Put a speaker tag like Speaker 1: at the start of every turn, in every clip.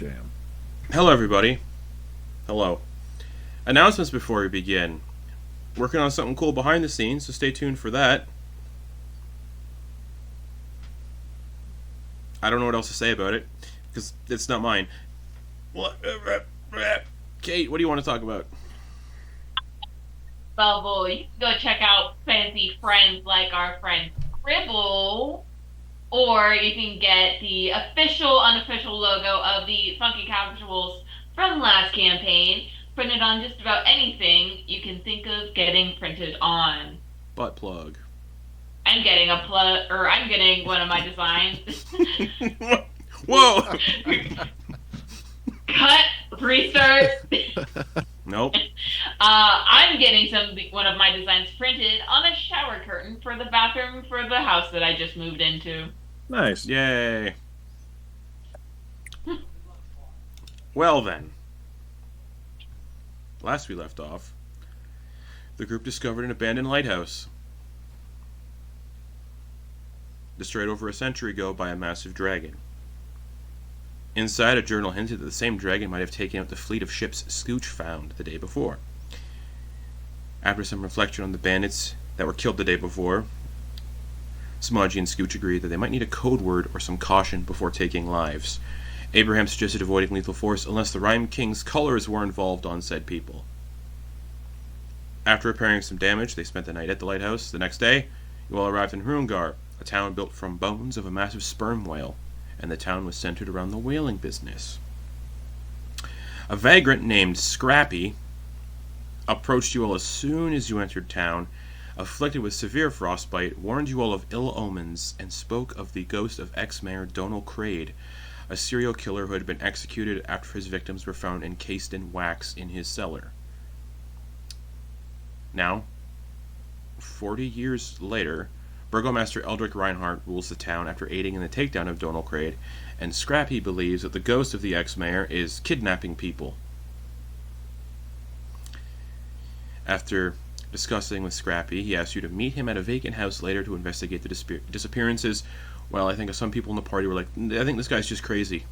Speaker 1: jam.
Speaker 2: Hello, everybody. Hello. Announcements before we begin. Working on something cool behind the scenes, so stay tuned for that. I don't know what else to say about it, because it's not mine. Kate, what do you want to talk about?
Speaker 3: Bubble, you can go check out fancy friends like our friend Cribble, or you can get the official, unofficial logo of the Funky Casuals from last campaign, printed on just about anything you can think of getting printed on.
Speaker 2: Butt plug.
Speaker 3: I'm getting I'm getting one of my designs.
Speaker 2: Whoa!
Speaker 3: Cut, restart.
Speaker 2: Nope.
Speaker 3: I'm getting one of my designs printed on a shower curtain for the bathroom for the house that I just moved into.
Speaker 1: Nice.
Speaker 2: Yay. Well then. Last we left off, the group discovered an abandoned lighthouse. Destroyed over a century ago by a massive dragon. Inside, a journal hinted that the same dragon might have taken out the fleet of ships Scooch found the day before. After some reflection on the bandits that were killed the day before, Sumaji and Scooch agreed that they might need a code word or some caution before taking lives. Abraham suggested avoiding lethal force unless the Rime King's colors were involved on said people. After repairing some damage, they spent the night at the lighthouse. The next day, you all arrived in Hrungar, a town built from bones of a massive sperm whale, and the town was centered around the whaling business. A vagrant named Scrappy approached you all as soon as you entered town, afflicted with severe frostbite, warned you all of ill omens, and spoke of the ghost of ex-mayor Donal Crade, a serial killer who had been executed after his victims were found encased in wax in his cellar. Now, 40 years later, Burgomaster Eldrick Reinhardt rules the town after aiding in the takedown of Donal Crade, and Scrappy believes that the ghost of the ex-mayor is kidnapping people. After discussing with Scrappy, he asks you to meet him at a vacant house later to investigate the disappearances. Well, I think some people in the party were like, I think this guy's just crazy.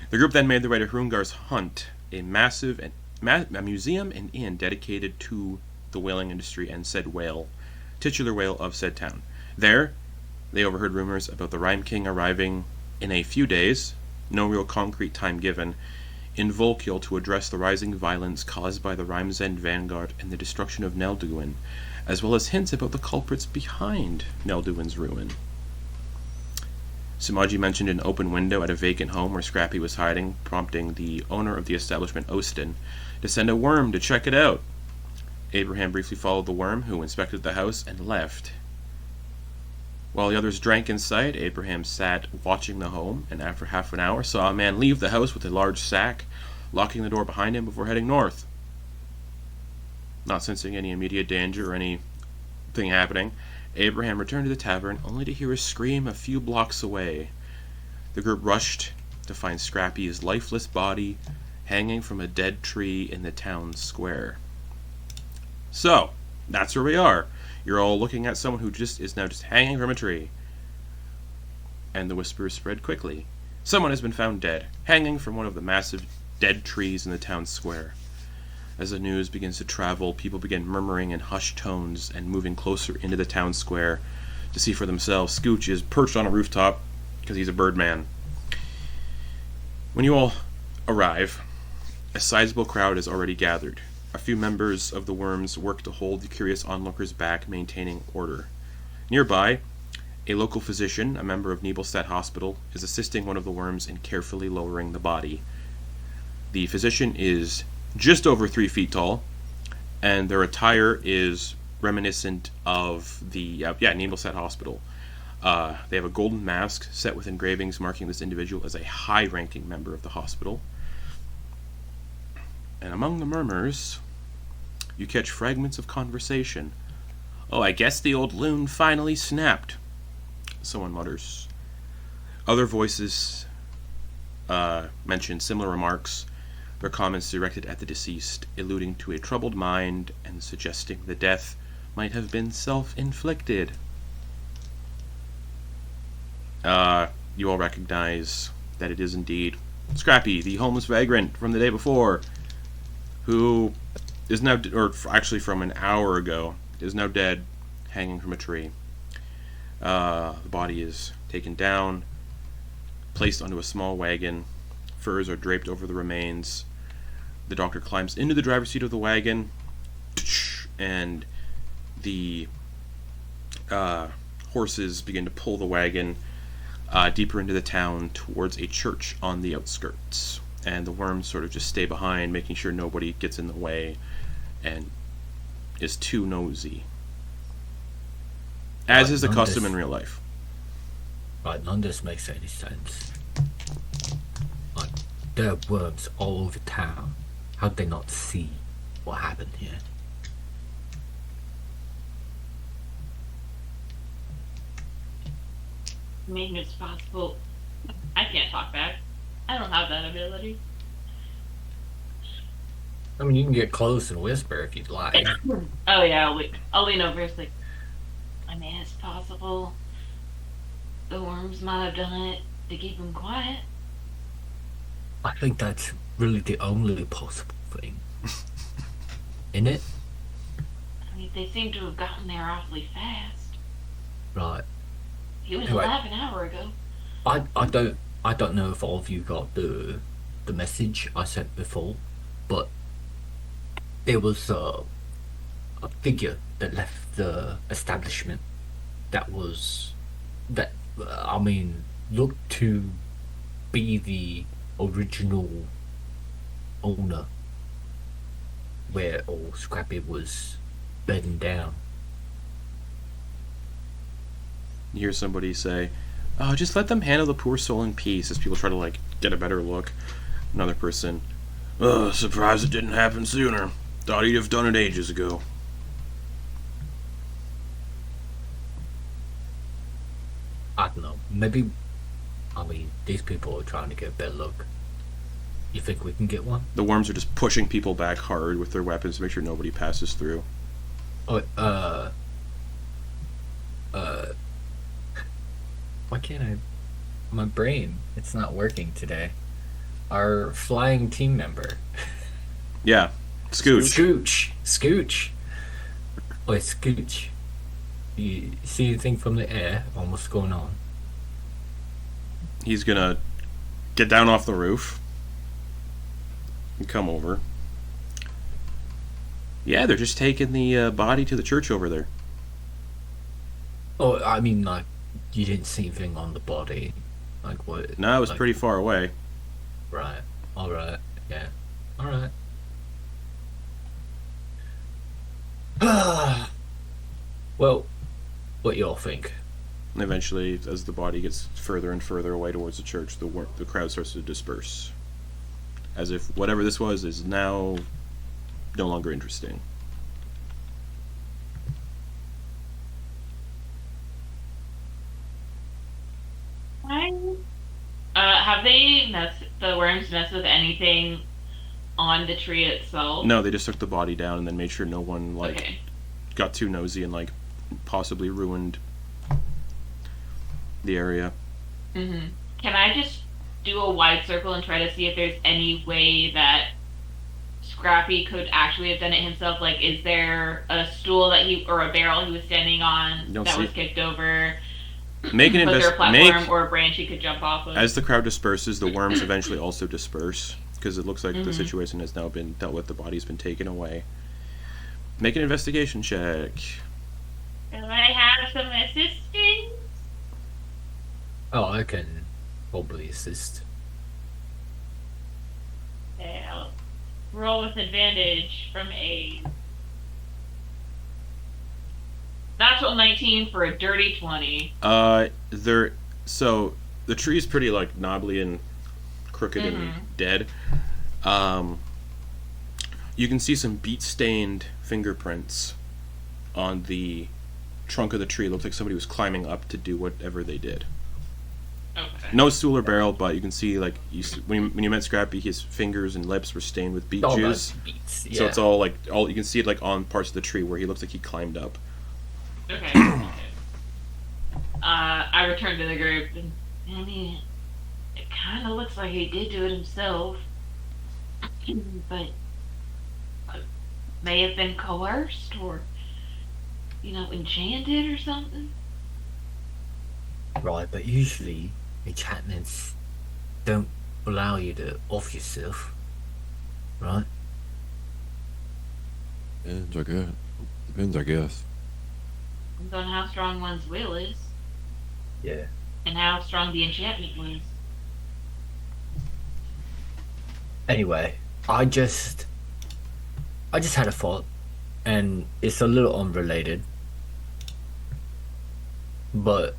Speaker 2: The group then made their way to Hrungar's Hunt, a massive museum and inn dedicated to the whaling industry and said whale, titular whale of said town. There, they overheard rumors about the Rime King arriving in a few days, no real concrete time given, in Volkiel to address the rising violence caused by the Rime's End Vanguard and the destruction of Nelduin, as well as hints about the culprits behind Nelduin's ruin. Sumaji mentioned an open window at a vacant home where Scrappy was hiding, prompting the owner of the establishment, Ostin, to send a worm to check it out. Abraham briefly followed the worm, who inspected the house and left. While the others drank inside, Abraham sat watching the home, and after half an hour saw a man leave the house with a large sack, locking the door behind him before heading north. Not sensing any immediate danger or anything happening, Abraham returned to the tavern, only to hear a scream a few blocks away. The group rushed to find Scrappy's lifeless body hanging from a dead tree in the town square. So, that's where we are. You're all looking at someone who is now just hanging from a tree. And the whispers spread quickly. Someone has been found dead, hanging from one of the massive dead trees in the town square. As the news begins to travel, people begin murmuring in hushed tones and moving closer into the town square to see for themselves. Scooch is perched on a rooftop because he's a birdman. When you all arrive, a sizable crowd is already gathered. A few members of the worms work to hold the curious onlookers back, maintaining order. Nearby, a local physician, a member of Nebelstadt Hospital, is assisting one of the worms in carefully lowering the body. The physician is just over 3 feet tall, and their attire is reminiscent of the Nebelstadt Hospital. They have a golden mask set with engravings marking this individual as a high-ranking member of the hospital. And among the murmurs, you catch fragments of conversation. "Oh, I guess the old loon finally snapped," someone mutters. Other voices mention similar remarks, their comments directed at the deceased, alluding to a troubled mind and suggesting the death might have been self-inflicted. You all recognize that it is indeed Scrappy, the homeless vagrant from the day before, who is now, or actually from an hour ago, is now dead, hanging from a tree. The body is taken down, placed onto a small wagon. Furs are draped over the remains. The doctor climbs into the driver's seat of the wagon, and the horses begin to pull the wagon deeper into the town towards a church on the outskirts. And the worms sort of just stay behind, making sure nobody gets in the way and is too nosy. As is the custom in real life.
Speaker 1: Right, none of this makes any sense. Like, there are worms all over town. How'd they not see what happened here?
Speaker 3: I mean, it's possible. I can't talk back. I don't have that ability.
Speaker 1: I mean, you can get close and whisper if you'd like.
Speaker 3: Oh yeah, I'll lean over. It's like, I mean, it's possible the worms might have done it to keep them quiet.
Speaker 1: I think that's really the only possible thing. Isn't it?
Speaker 3: I mean, they seem to have gotten there awfully fast.
Speaker 1: Right.
Speaker 3: He was
Speaker 1: Anyway.
Speaker 3: alive an hour ago.
Speaker 1: I don't know if all of you got the message I sent before, but there was a figure that left the establishment that looked to be the original owner where old Scrappy was bedding down.
Speaker 2: You hear somebody say, "Oh, just let them handle the poor soul in peace," as people try to, like, get a better look. Another person, "Oh, surprised it didn't happen sooner. Thought he'd have done it ages ago."
Speaker 1: I don't know. Maybe, I mean, these people are trying to get a better look. You think we can get one?
Speaker 2: The worms are just pushing people back hard with their weapons to make sure nobody passes through.
Speaker 1: Oh, why can't I? My brain, it's not working today. Our flying team member.
Speaker 2: Yeah, Scooch.
Speaker 1: Scooch. Wait, Scooch. You see anything from the air on what's going on?
Speaker 2: He's gonna get down off the roof and come over. Yeah, they're just taking the body to the church over there.
Speaker 1: Oh, I mean, like, you didn't see anything on the body. Like, what?
Speaker 2: No, it was
Speaker 1: like,
Speaker 2: pretty far away.
Speaker 1: Right. Alright. Yeah. Alright. Well, what y'all think?
Speaker 2: And eventually, as the body gets further and further away towards the church, the crowd starts to disperse. As if whatever this was is now no longer interesting.
Speaker 3: Have the worms messed with anything on the tree itself?
Speaker 2: No, they just took the body down and then made sure no one, like,
Speaker 3: Okay.
Speaker 2: got too nosy and, like, possibly ruined the area.
Speaker 3: Mm-hmm. Can I just do a wide circle and try to see if there's any way that Scrappy could actually have done it himself? Like, is there a stool or a barrel he was standing on
Speaker 2: Don't
Speaker 3: that
Speaker 2: see
Speaker 3: was
Speaker 2: it.
Speaker 3: kicked over?
Speaker 2: Make an
Speaker 3: Was there a platform
Speaker 2: make
Speaker 3: or a branch he could jump off of?
Speaker 2: as the crowd disperses, the worms eventually also disperse because it looks like the
Speaker 3: Mhm.
Speaker 2: situation has now been dealt with. The body's been taken away. Make an investigation check.
Speaker 3: Do I have some assistance?
Speaker 1: Oh, I can probably assist.
Speaker 3: Yeah, roll with advantage from a natural 19 for a dirty 20.
Speaker 2: So the tree's pretty, like, knobbly and crooked and dead. You can see some beat-stained fingerprints on the trunk of the tree. It looks like somebody was climbing up to do whatever they did.
Speaker 3: Okay.
Speaker 2: No stool or barrel, but you can see, like, when you met Scrappy, his fingers and lips were stained with beet
Speaker 1: Oh,
Speaker 2: juice.
Speaker 1: that's beats. Yeah.
Speaker 2: So it's all you can see it, like, on parts of the tree where he looks like he climbed up.
Speaker 3: Okay. I I return to the group. And, I mean, it kind of looks like he did do it himself, but may have been coerced or, enchanted or something.
Speaker 1: Right, but usually enchantments don't allow you to off yourself, right?
Speaker 4: Depends, I guess.
Speaker 3: Depends on how strong one's will is.
Speaker 1: Yeah.
Speaker 3: And how strong the enchantment was.
Speaker 1: Anyway, I just had a thought, and it's a little unrelated, but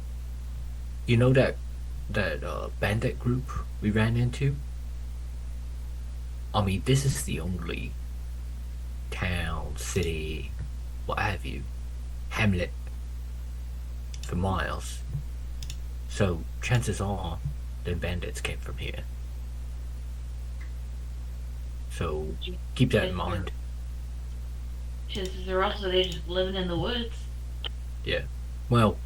Speaker 1: you know that bandit group we ran into? I mean, this is the only town, city, what have you, hamlet for miles. So chances are the bandits came from here. So keep that in mind.
Speaker 3: Chances are also they just living in the woods.
Speaker 1: Yeah. Well,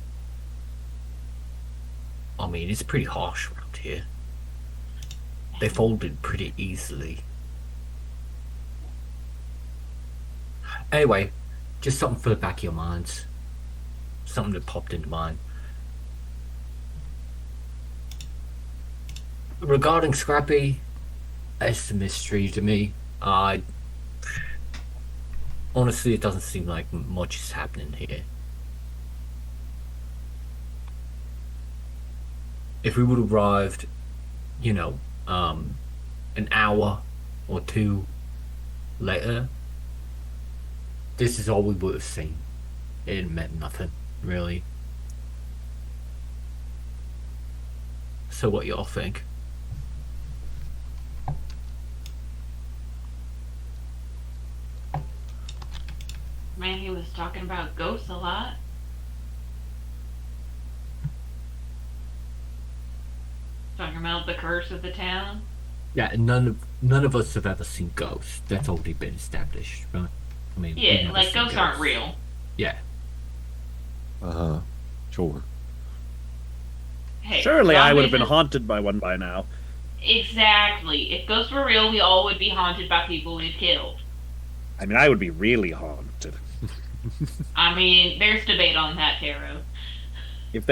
Speaker 1: I mean, it's pretty harsh around here. They folded pretty easily. Anyway, just something for the back of your minds. Something that popped into mind. Regarding Scrappy, it's a mystery to me. Honestly, it doesn't seem like much is happening here. If we would have arrived, an hour or two later, this is all we would have seen. It meant nothing, really. So what y'all think?
Speaker 3: Man, he was talking about ghosts a lot. Talking about the curse of the town.
Speaker 1: Yeah, none of us have ever seen ghosts. That's already been established, right? I mean, we've
Speaker 3: Yeah,
Speaker 1: never
Speaker 3: like
Speaker 1: seen
Speaker 3: ghosts aren't real.
Speaker 1: Yeah.
Speaker 4: Sure.
Speaker 3: Hey,
Speaker 5: Surely I would have
Speaker 3: zombies
Speaker 5: been haunted by one by now.
Speaker 3: Exactly. If ghosts were real, we all would be haunted by people we've killed.
Speaker 5: I mean, I would be really haunted.
Speaker 3: I mean, there's debate on that, Tero.
Speaker 5: If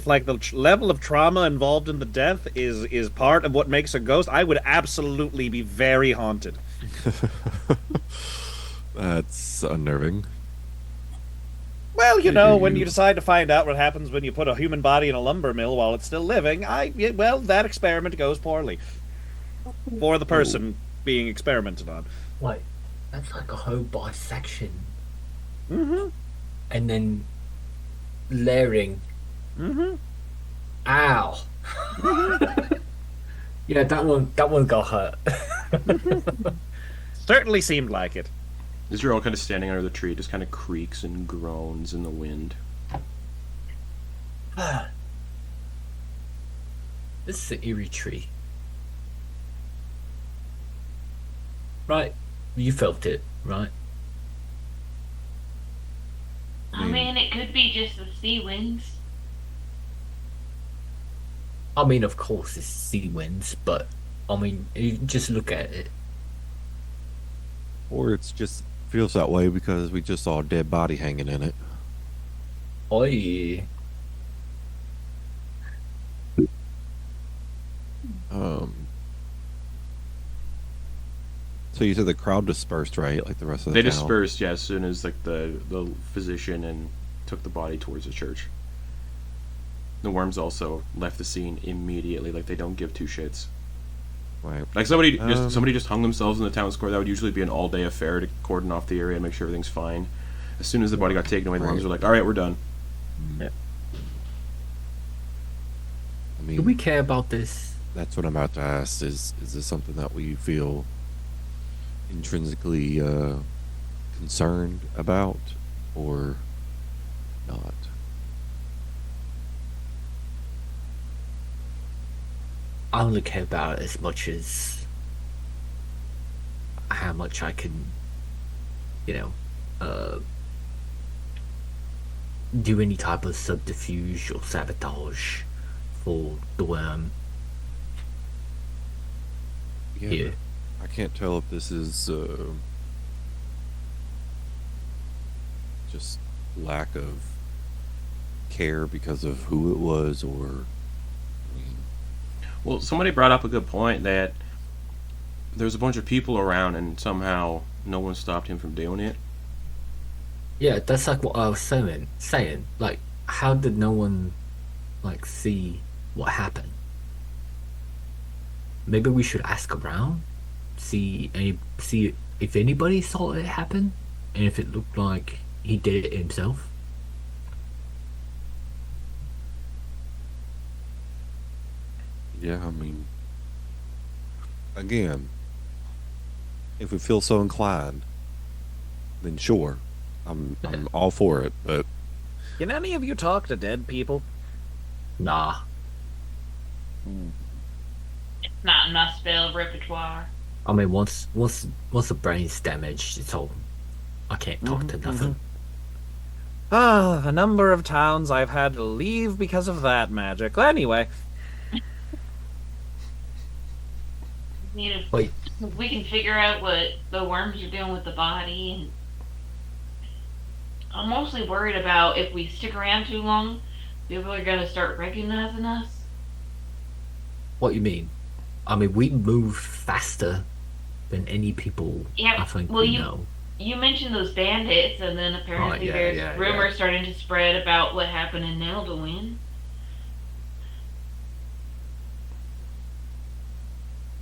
Speaker 5: like the level of trauma involved in the death is part of what makes a ghost, I would absolutely be very haunted.
Speaker 4: That's unnerving.
Speaker 5: Well, when you decide to find out what happens when you put a human body in a lumber mill while it's still living, that experiment goes poorly for the person being experimented on.
Speaker 1: Like, that's like a whole bisection.
Speaker 5: Mm-hmm.
Speaker 1: And then layering.
Speaker 5: Mm-hmm.
Speaker 1: Ow. Yeah, that one got hurt.
Speaker 5: Certainly seemed like it.
Speaker 2: As you're all kind of standing under the tree, it just kind of creaks and groans in the wind.
Speaker 1: This is an eerie tree. Right? You felt it, right?
Speaker 3: I mean, it could be just the sea winds.
Speaker 1: I mean, of course, it's sea winds, but I mean, you just look at it.
Speaker 4: Or it's just feels that way because we just saw a dead body hanging in it.
Speaker 1: Oh yeah.
Speaker 4: So you said the crowd dispersed, right? Like the rest of the
Speaker 2: They
Speaker 4: town?
Speaker 2: dispersed, yeah, as soon as like the physician and took the body towards the church. The worms also left the scene immediately, like they don't give two shits.
Speaker 4: Right.
Speaker 2: Like somebody just hung themselves in the town square. That would usually be an all-day affair to cordon off the area and make sure everything's fine. As soon as the body got taken away, the worms were like, "All right, we're done."
Speaker 1: Yeah.
Speaker 4: I mean,
Speaker 1: Do we care about this?
Speaker 4: that's what I'm about to ask. Is this something that we feel intrinsically concerned about, or not?
Speaker 1: I only care about it as much as how much I can, do any type of subterfuge or sabotage for the worm
Speaker 4: Yeah,
Speaker 1: here.
Speaker 4: I can't tell if this is just lack of care because of who it was, or I mean,
Speaker 2: Well, somebody brought up a good point that there's a bunch of people around and somehow no one stopped him from doing it.
Speaker 1: Yeah, that's like what I was saying. Like, how did no one like see what happened? Maybe we should ask around, see if anybody saw it happen, and if it looked like he did it himself.
Speaker 4: yeah, I mean, again, if we feel so inclined, then sure, I'm all for it. But
Speaker 5: Can any of you talk to dead people?
Speaker 1: Nah,
Speaker 3: It's not in my spell repertoire.
Speaker 1: I mean once the brain's damaged, it's all. I can't talk to nothing.
Speaker 5: Ah, a number of towns I've had to leave because of that magic. Anyway,
Speaker 3: Need to,
Speaker 1: Wait,
Speaker 3: we can figure out what the worms are doing with the body, and I'm mostly worried about if we stick around too long, people are gonna start recognizing us.
Speaker 1: what you mean? I mean we move faster than any people.
Speaker 3: Yeah,
Speaker 1: I think
Speaker 3: well,
Speaker 1: we
Speaker 3: you
Speaker 1: know.
Speaker 3: you mentioned those bandits, and then apparently
Speaker 1: yeah,
Speaker 3: there's
Speaker 1: yeah,
Speaker 3: rumors starting to spread about what happened in Neldawind.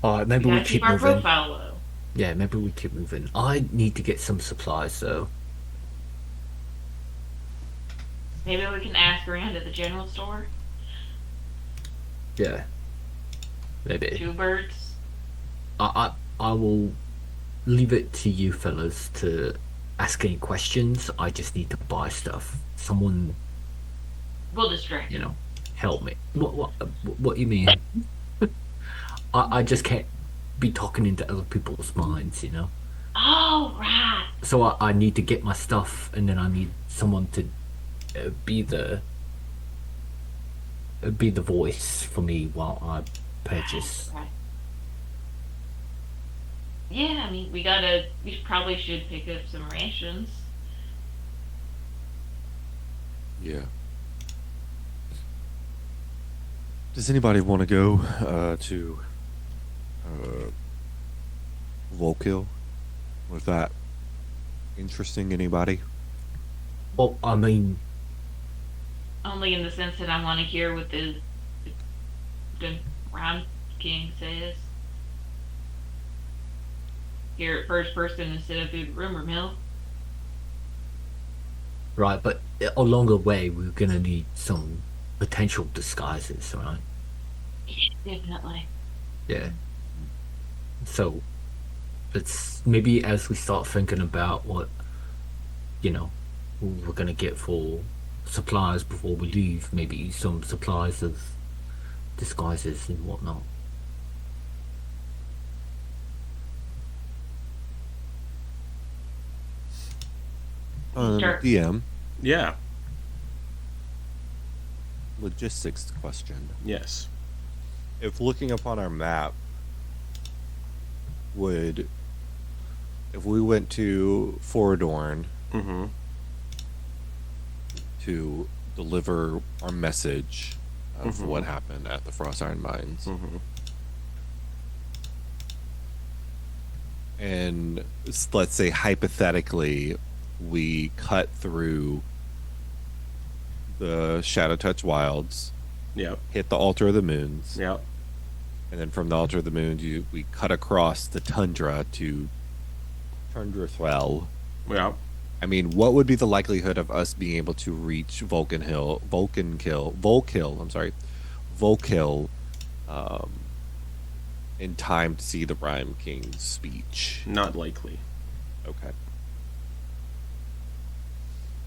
Speaker 1: All right, maybe
Speaker 3: We
Speaker 1: we
Speaker 3: gotta keep
Speaker 1: keep
Speaker 3: our
Speaker 1: moving.
Speaker 3: profile low.
Speaker 1: Yeah, maybe we keep moving. I need to get some supplies though.
Speaker 3: Maybe we can ask around at the general store.
Speaker 1: Yeah, maybe.
Speaker 3: Two birds.
Speaker 1: I will leave it to you fellas to ask any questions. I just need to buy stuff. Someone,
Speaker 3: We'll distract
Speaker 1: you
Speaker 3: you.
Speaker 1: know, help me. What you mean? I just can't be talking into other people's minds, you know.
Speaker 3: Oh, right.
Speaker 1: So I need to get my stuff, and then I need someone to be the voice for me while I purchase.
Speaker 3: Right. Yeah, I mean, we probably should pick up some rations.
Speaker 4: yeah. Does anybody want to go to Volkill? Was that interesting? Anybody?
Speaker 1: Well, I mean,
Speaker 3: Only in the sense that I want to hear what the Rime King says. Hear it first person instead of through the rumor mill.
Speaker 1: right, but along the way we're gonna need some potential disguises, right?
Speaker 3: Definitely.
Speaker 1: Yeah. So it's maybe as we start thinking about what we're gonna get for supplies before we leave, maybe some supplies of disguises and whatnot.
Speaker 3: Sure.
Speaker 4: DM,
Speaker 2: Yeah.
Speaker 4: logistics question.
Speaker 2: Yes.
Speaker 4: If looking upon our map, if we went to Foradorn
Speaker 2: Mm-hmm.
Speaker 4: to deliver our message of
Speaker 2: Mhm.
Speaker 4: what happened at the Frost Iron Mines,
Speaker 2: Mm-hmm.
Speaker 4: and let's say hypothetically we cut through the Shadow Touch Wilds,
Speaker 2: Yep.
Speaker 4: hit the Altar of the Moons,
Speaker 2: Yep.
Speaker 4: and then from the Altar of the Moons we cut across the tundra to Tundrathrell.
Speaker 2: Yep.
Speaker 4: I mean, what would be the likelihood of us being able to reach Volkill, in time to see the Rime King's speech?
Speaker 2: Not likely.
Speaker 4: Okay.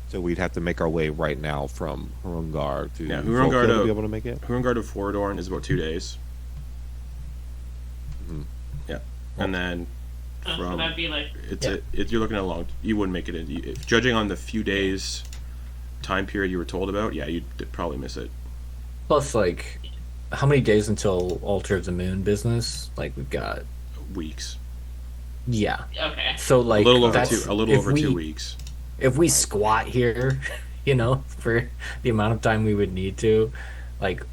Speaker 4: So we'd have to make our way right now from Hrungar to
Speaker 2: Yeah, Hrungar
Speaker 4: Volkill to
Speaker 2: to-
Speaker 4: be able to make it.
Speaker 2: Hrungar to Foradorn is about 2 days.
Speaker 4: Mhm.
Speaker 2: Yeah. And then
Speaker 3: So that'd be like
Speaker 2: you're looking at long. You wouldn't make it in. Judging on the few days time period you were told about, yeah, you'd probably miss it.
Speaker 1: Plus, like, how many days until Altar of the Moon business? Like, we've got
Speaker 2: Weeks.
Speaker 1: yeah.
Speaker 3: Okay.
Speaker 1: So like
Speaker 2: A little over
Speaker 1: that's-
Speaker 2: 2 weeks.
Speaker 1: If we squat here, for the amount of time we would need to, like,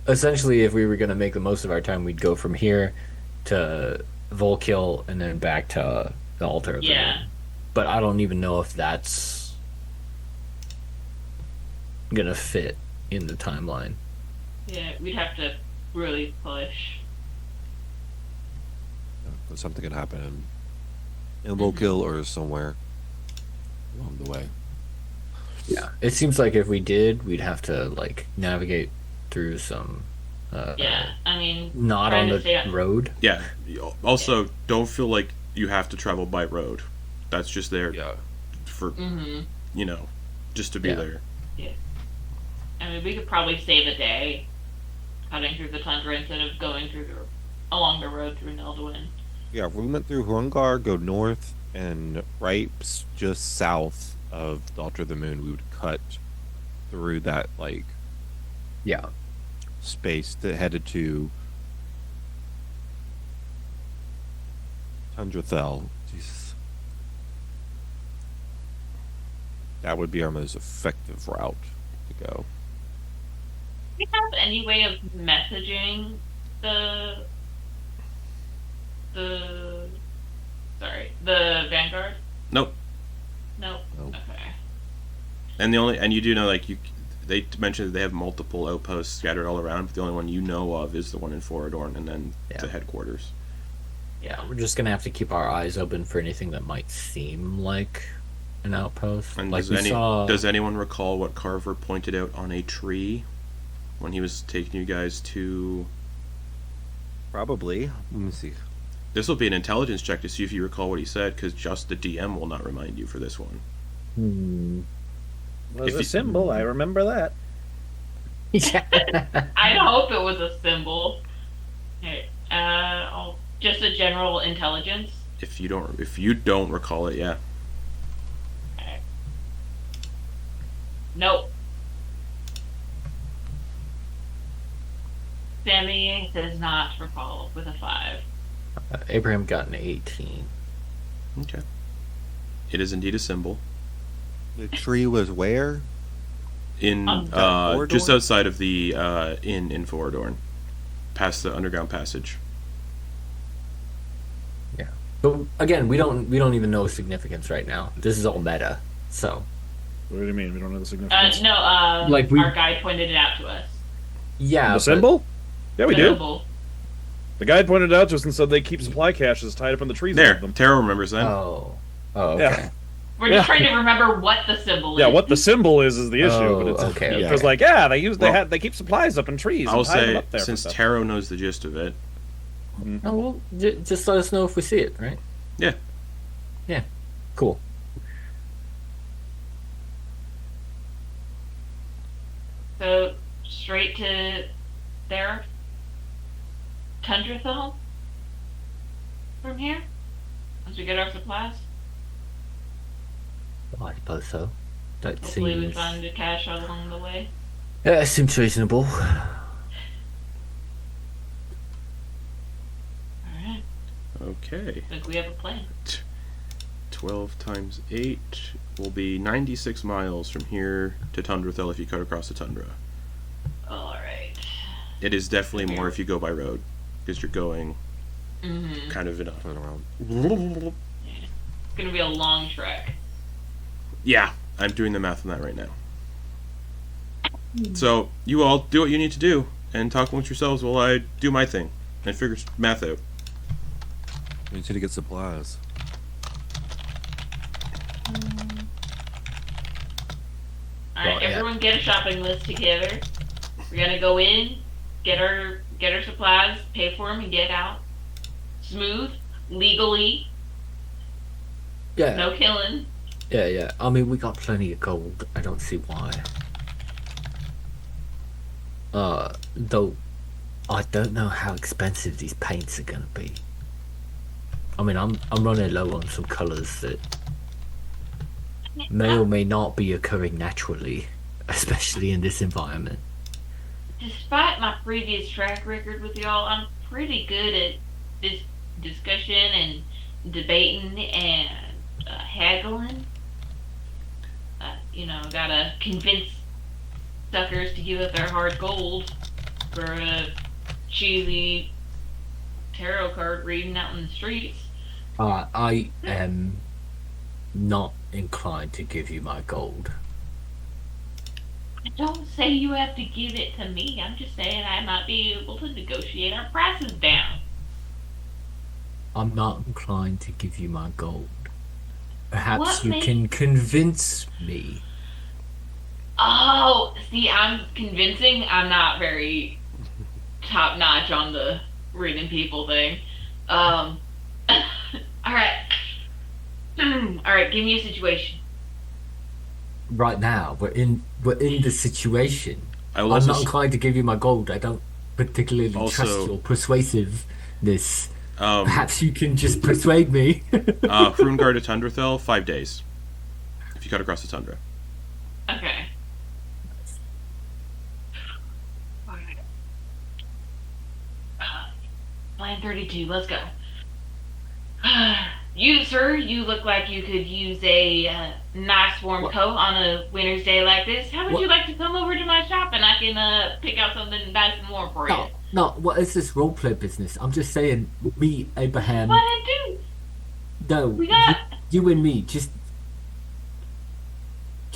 Speaker 1: essentially, if we were gonna make the most of our time, we'd go from here to Volkill and then back to the Altar of the
Speaker 3: Yeah.
Speaker 1: Moon. But I don't even know if that's gonna fit in the timeline.
Speaker 3: Yeah, we'd have to really push.
Speaker 4: But something could happen in Volkill or somewhere along the way.
Speaker 1: Yeah, it seems like if we did, we'd have to like navigate through some.
Speaker 3: Yeah, I mean,
Speaker 1: Not
Speaker 3: trying
Speaker 1: on
Speaker 3: to stay
Speaker 1: the road.
Speaker 2: Yeah. Also, don't feel like you have to travel by road. That's just there
Speaker 4: Yeah.
Speaker 2: for,
Speaker 3: Mm-hmm.
Speaker 2: just to be
Speaker 1: Yeah.
Speaker 2: there.
Speaker 3: I mean, we could probably save a day cutting through the tundra instead of going along the road through Nelduin.
Speaker 4: Yeah, if we went through Hrungar, go north, and just south of the Altar of the Moon, we would cut through that, like,
Speaker 1: Yeah.
Speaker 4: space that headed to Tundrathel. Jesus. That would be our most effective route to go.
Speaker 3: Do you have any way of messaging the Vanguard?
Speaker 2: Nope.
Speaker 3: Nope.
Speaker 4: Nope.
Speaker 3: Okay.
Speaker 2: And you do know, like, they mentioned that they have multiple outposts scattered all around, but the only one you know of is the one in Foradorn, and then
Speaker 1: Yeah.
Speaker 2: the headquarters.
Speaker 1: Yeah, we're just gonna have to keep our eyes open for anything that might seem like an outpost.
Speaker 2: And
Speaker 1: like we saw.
Speaker 2: does anyone recall what Carver pointed out on a tree when he was taking you guys to?
Speaker 4: Probably. Let me see.
Speaker 2: This will be an intelligence check to see if you recall what he said, because just the DM will not remind you for this one.
Speaker 5: Was
Speaker 2: If
Speaker 5: a
Speaker 2: you-
Speaker 5: symbol. I remember that.
Speaker 1: Yeah.
Speaker 3: I'd hope it was a symbol. Okay. Just a general intelligence.
Speaker 2: If you don't recall it, yeah.
Speaker 3: Okay. Nope. Sammy does not recall with a 5.
Speaker 1: Abraham got an 18.
Speaker 2: Okay. It is indeed a symbol
Speaker 4: The tree was where?
Speaker 2: in
Speaker 4: Foradorn?
Speaker 2: just outside of the inn in Foradorn, past the underground passage.
Speaker 1: Yeah. But again, we don't even know significance right now. This is all meta. So
Speaker 5: What do you mean? We don't know the significance.
Speaker 3: No,
Speaker 1: Like we-
Speaker 3: our guide pointed it out to us.
Speaker 1: yeah.
Speaker 5: The
Speaker 1: but-
Speaker 5: symbol? Yeah, we
Speaker 3: The
Speaker 5: do.
Speaker 3: symbol.
Speaker 5: The guide pointed it out to us and said they keep supply caches tied up in the trees.
Speaker 2: There,
Speaker 5: above them.
Speaker 2: Tero remembers that.
Speaker 1: Oh. Oh. Okay.
Speaker 5: Yeah.
Speaker 3: We're just
Speaker 5: Yeah.
Speaker 3: trying to remember what the symbol
Speaker 5: Yeah,
Speaker 3: is.
Speaker 5: what the symbol is the issue.
Speaker 1: Oh,
Speaker 5: but it's
Speaker 1: okay,
Speaker 5: It
Speaker 1: okay.
Speaker 5: was like, they keep supplies up in trees.
Speaker 2: I'll
Speaker 5: and tie them
Speaker 2: say,
Speaker 5: up there for
Speaker 2: since
Speaker 5: stuff.
Speaker 2: Tero knows the gist of it,
Speaker 1: Oh well, just let us know if we see it, right?
Speaker 2: yeah.
Speaker 1: Yeah. Cool.
Speaker 3: So straight to there, Tundrathel. From here, once we get our supplies,
Speaker 1: Well, I suppose so. That
Speaker 3: hopefully we
Speaker 1: seems.
Speaker 3: find a cache along the way.
Speaker 1: Yeah, it seems reasonable.
Speaker 3: All right,
Speaker 2: Okay.
Speaker 3: think we have a plan.
Speaker 2: 12 times 8 will be 96 miles from here to Tundrathel if you cut across the tundra.
Speaker 3: All right.
Speaker 2: It is definitely more if you go by road, because you're going
Speaker 3: Mm-hmm.
Speaker 2: kind of in a...
Speaker 4: Turn around.
Speaker 3: It's gonna be a long trek.
Speaker 2: Yeah, I'm doing the math on that right now. So, you all do what you need to do, and talk amongst yourselves while I do my thing, and figure math out.
Speaker 4: We need to get supplies.
Speaker 3: All right,
Speaker 1: Well, yeah.
Speaker 3: everyone, get a shopping list together. We're gonna go in, get our supplies, pay for them, and get out. Smooth, legally,
Speaker 1: Yeah.
Speaker 3: no killing.
Speaker 1: Yeah, yeah. I mean, we got plenty of gold. I don't see why. Though, I don't know how expensive these paints are gonna be. I mean, I'm running low on some colors that may or may not be occurring naturally. especially in this environment.
Speaker 3: Despite my previous track record with y'all, I'm pretty good at this discussion and debating and haggling. Gotta convince suckers to give up their hard gold for a cheesy tarot card reading out in the streets.
Speaker 1: I am not inclined to give you my gold.
Speaker 3: Don't say you have to give it to me. I'm just saying I might be able to negotiate our prices down.
Speaker 1: I'm not inclined to give you my gold. Perhaps
Speaker 3: What
Speaker 1: you
Speaker 3: makes-
Speaker 1: can convince me.
Speaker 3: Oh, see, I'm convincing. I'm not very top notch on the reading people thing. All right. All right, give me a situation.
Speaker 1: Right now, we're in the situation.
Speaker 2: I will
Speaker 1: I'm
Speaker 2: also
Speaker 1: not inclined to give you my gold. I don't particularly
Speaker 2: Also-
Speaker 1: trust your persuasiveness.
Speaker 2: um,
Speaker 1: Perhaps you can just persuade me.
Speaker 2: Hrungar to Tundrathel, 5 days. If you cut across the tundra.
Speaker 3: Okay. Plan 32, let's go. You, sir, you look like you could use a nice warm
Speaker 1: What?
Speaker 3: coat on a winter's day like this. How would
Speaker 1: What?
Speaker 3: you like to come over to my shop and I can pick out something nice and warm for you?
Speaker 1: No, what is this roleplay business? I'm just saying, me, Abraham.
Speaker 3: What I do?
Speaker 1: No,
Speaker 3: We got-
Speaker 1: you and me. Just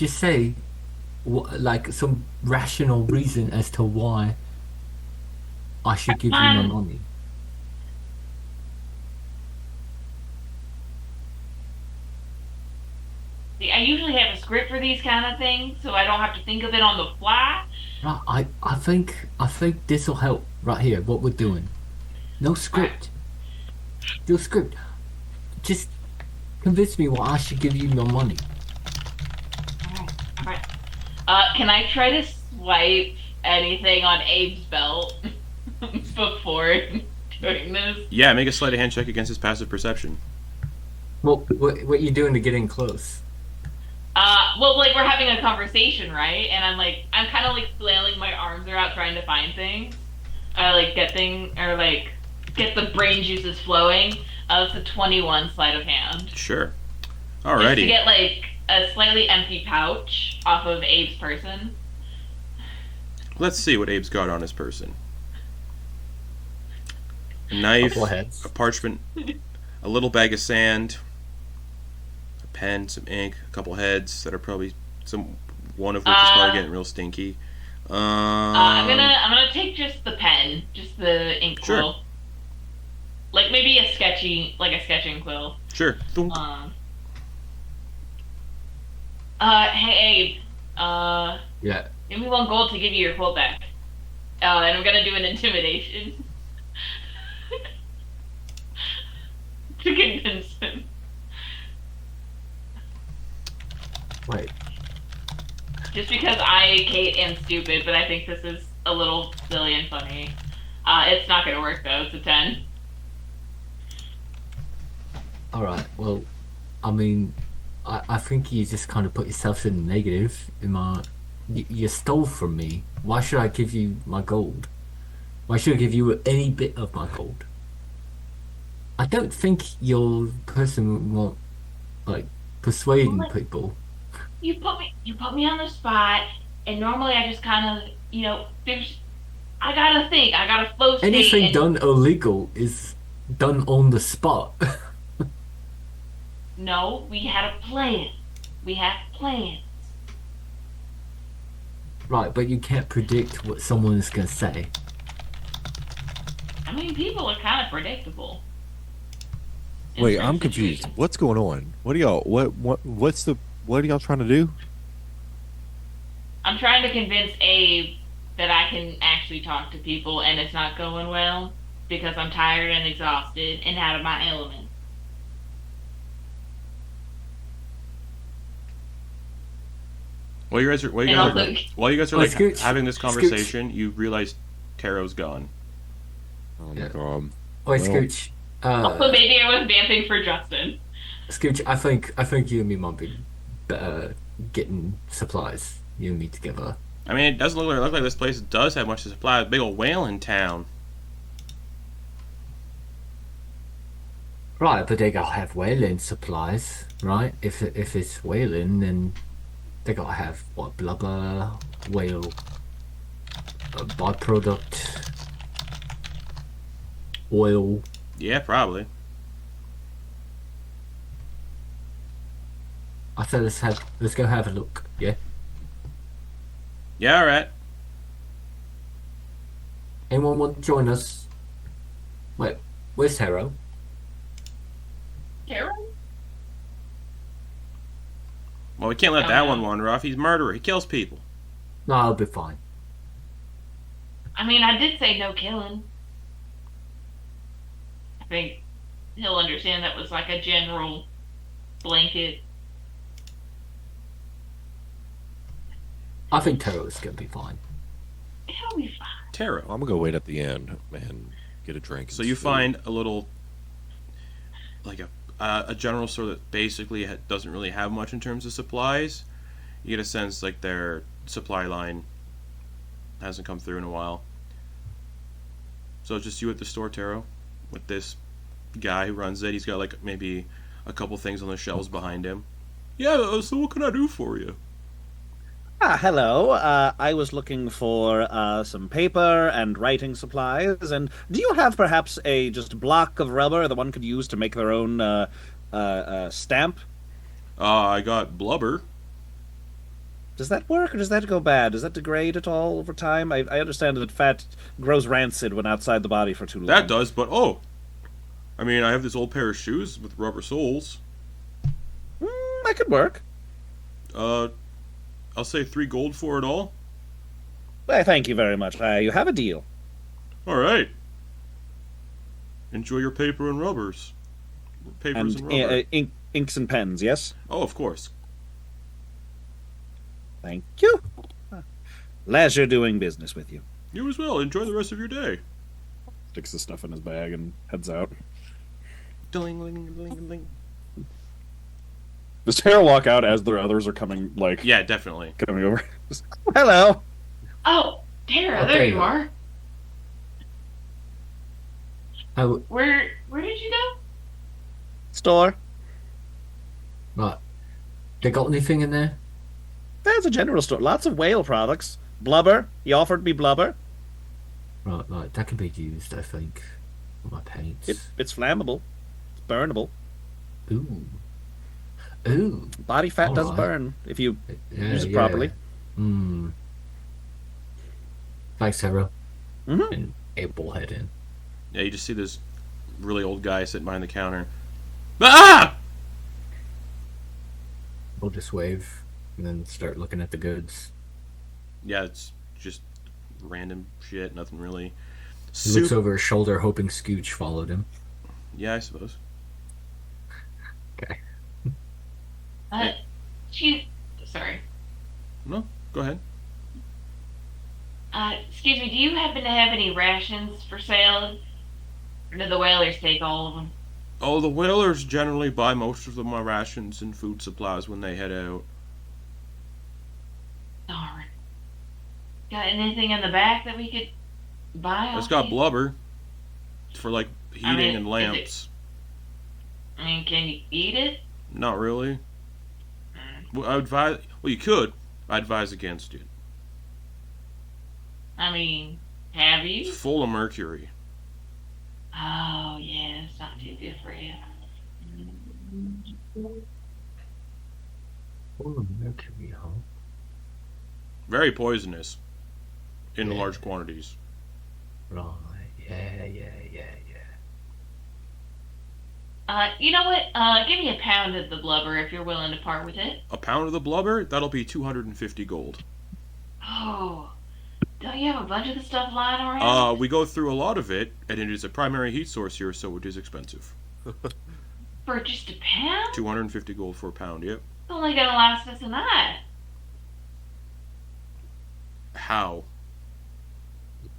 Speaker 1: say, like some rational reason as to why I should give you my money.
Speaker 3: See, I usually have a script for these kind of things, so I don't have to think of it on the fly.
Speaker 1: Right, I think this will help right here. What we're doing. No script. No script. Just convince me why I should give you my money.
Speaker 3: Alright. Can I try to swipe anything on Abe's belt before doing this?
Speaker 2: Yeah, make a sleight of hand check against his passive perception.
Speaker 1: What are you doing to get in close?
Speaker 3: Well, like, we're having a conversation, right? And I'm kind of, like, flailing my arms around trying to find things. Get the brain juices flowing. It's a 21 sleight of hand.
Speaker 2: Sure.
Speaker 3: Just to
Speaker 2: Alrighty.
Speaker 3: get, like, a slightly empty pouch off of Abe's person.
Speaker 2: Let's see what Abe's got on his person. A knife,
Speaker 1: Couple heads.
Speaker 2: a parchment, a little bag of sand, a pen, some ink, a couple heads that are probably one of which is probably getting real stinky.
Speaker 3: I'm gonna take just the pen, just the ink
Speaker 2: Sure.
Speaker 3: quill. Like maybe a sketching quill.
Speaker 2: Sure. Thunk.
Speaker 3: Hey Abe,
Speaker 1: Yeah.
Speaker 3: give me 1 gold to give you your quill back. And I'm gonna do an intimidation. To convince him.
Speaker 1: Wait.
Speaker 3: Just because I, Kate, am stupid, but I think this is a little silly and funny. It's not gonna work though, it's a 10.
Speaker 1: Alright, well, I mean, I think you just kind of put yourself in the negative. You stole from me. Why should I give you my gold? Why should I give you any bit of my gold? I don't think you're the person who want, like, persuading
Speaker 3: Well,
Speaker 1: people.
Speaker 3: You put me on the spot, and normally I just kind of, I gotta think, I gotta flow state.
Speaker 1: Anything
Speaker 3: and-
Speaker 1: done illegal is done on the spot.
Speaker 3: No, we had a plan. We have plans.
Speaker 1: Right, but you can't predict what someone is going to say.
Speaker 3: I mean, people are kind of predictable. in
Speaker 4: Wait,
Speaker 3: certain
Speaker 4: I'm confused.
Speaker 3: situations.
Speaker 4: What's going on? What are y'all? What are y'all trying to do?
Speaker 3: I'm trying to convince Abe that I can actually talk to people, and it's not going well because I'm tired and exhausted and out of my element.
Speaker 2: While you guys are
Speaker 3: And also-
Speaker 2: like
Speaker 1: Scooch,
Speaker 2: having this conversation, you realize Tero's gone.
Speaker 4: Oh my
Speaker 1: Yeah.
Speaker 4: god.
Speaker 1: Oi,
Speaker 4: Well-
Speaker 1: Scooch.
Speaker 3: Also, maybe I was vamping for Justin.
Speaker 1: Scooch, I think you and me might be better getting supplies. You and me together.
Speaker 2: I mean, it doesn't look like this place does have much to supply. A big old whale in town.
Speaker 1: Right, but they gotta have whaling supplies, right? If it's whaling, then they gotta have what, blubber, whale, byproduct, oil.
Speaker 2: Yeah, probably.
Speaker 1: I said let's go have a look. Yeah.
Speaker 2: Yeah, alright.
Speaker 1: Anyone want to join us? Wait, where's Tero?
Speaker 3: Tero?
Speaker 2: Well, we can't let that one wander off. He's a murderer. He kills people.
Speaker 1: No, I'll be fine.
Speaker 3: I mean, I did say no killing. I think he'll understand that was like a general blanket.
Speaker 1: I think Tero's gonna be fine.
Speaker 3: He'll be fine.
Speaker 2: Tero.
Speaker 4: I'm gonna go wait at the end and get a drink.
Speaker 2: So you find a little, like a general store that basically doesn't really have much in terms of supplies. You get a sense like their supply line hasn't come through in a while. So it's just you at the store, Tero, with this guy who runs it. He's got like maybe a couple things on the shelves behind him. Yeah, so what can I do for you?
Speaker 5: Hello. I was looking for some paper and writing supplies. And do you have perhaps a just block of rubber that one could use to make their own stamp?
Speaker 2: I got blubber.
Speaker 5: Does that work, or does that go bad? Does that degrade at all over time? I understand that fat grows rancid when outside the body for too long.
Speaker 2: That does, but I mean, I have this old pair of shoes with rubber soles.
Speaker 5: That could work.
Speaker 2: I'll say 3 gold for it all.
Speaker 5: Well, thank you very much. You have a deal.
Speaker 2: All right. Enjoy your paper and rubbers. Papers and rubber.
Speaker 5: Inks and pens, yes?
Speaker 2: Oh, of course.
Speaker 5: Thank you. Leisure doing business with you.
Speaker 2: You as well. Enjoy the rest of your day.
Speaker 5: Sticks the stuff in his bag and heads out.
Speaker 2: Ding, ding, ding, ding.
Speaker 5: Does Tero walk out as the others are coming,
Speaker 2: Yeah, definitely.
Speaker 5: coming over? Hello.
Speaker 3: Oh, Tero,
Speaker 1: Oh,
Speaker 3: there
Speaker 1: there
Speaker 3: you
Speaker 1: you
Speaker 3: are.
Speaker 1: Oh,
Speaker 3: Where did you go?
Speaker 5: Store.
Speaker 1: right. They got anything in there?
Speaker 5: There's a general store. Lots of whale products. Blubber. He offered me blubber.
Speaker 1: Right, that can be used, I think, for my paints.
Speaker 5: It's flammable. It's burnable.
Speaker 1: Ooh.
Speaker 5: Body fat does
Speaker 1: Alright.
Speaker 5: burn if you
Speaker 1: Yeah,
Speaker 5: use it properly.
Speaker 1: Thanks, Tero.
Speaker 5: Mhm.
Speaker 1: And Abel head in.
Speaker 2: Yeah, you just see this really old guy sitting behind the counter. Ah!
Speaker 1: We'll just wave and then start looking at the goods.
Speaker 2: Yeah, it's just random shit. Nothing really.
Speaker 1: He looks over his shoulder, hoping Scooch followed him.
Speaker 2: Yeah, I suppose.
Speaker 1: Okay.
Speaker 3: Sorry.
Speaker 2: No, go ahead.
Speaker 3: Excuse me, do you happen to have any rations for sale? Or do the whalers take all of them?
Speaker 2: Oh, the whalers generally buy most of my rations and food supplies when they head out.
Speaker 3: Darn. Got anything in the back that we could buy?
Speaker 2: It's
Speaker 3: off
Speaker 2: got
Speaker 3: you?
Speaker 2: blubber for like heating and
Speaker 3: is
Speaker 2: lamps.
Speaker 3: I mean, can you eat it?
Speaker 2: Not really. Well, I advise. Well, you could. I advise against it.
Speaker 3: I mean, have
Speaker 2: It's
Speaker 3: you?
Speaker 2: full of mercury.
Speaker 3: Oh, yeah, it's not too good for you.
Speaker 1: Full of mercury, huh?
Speaker 2: Very poisonous. In
Speaker 1: Yeah.
Speaker 2: large quantities.
Speaker 1: Right. Yeah.
Speaker 3: You know what? Give me a pound of the blubber if you're willing to part with it.
Speaker 2: A pound of the blubber, that'll be 250 gold.
Speaker 3: Oh, don't you have a bunch of the stuff lying around?
Speaker 2: We go through a lot of it, and it is a primary heat source here, so it is expensive.
Speaker 3: For just a pound?
Speaker 2: 250 gold for a pound, yep.
Speaker 3: It's only gonna last us a night.
Speaker 2: How?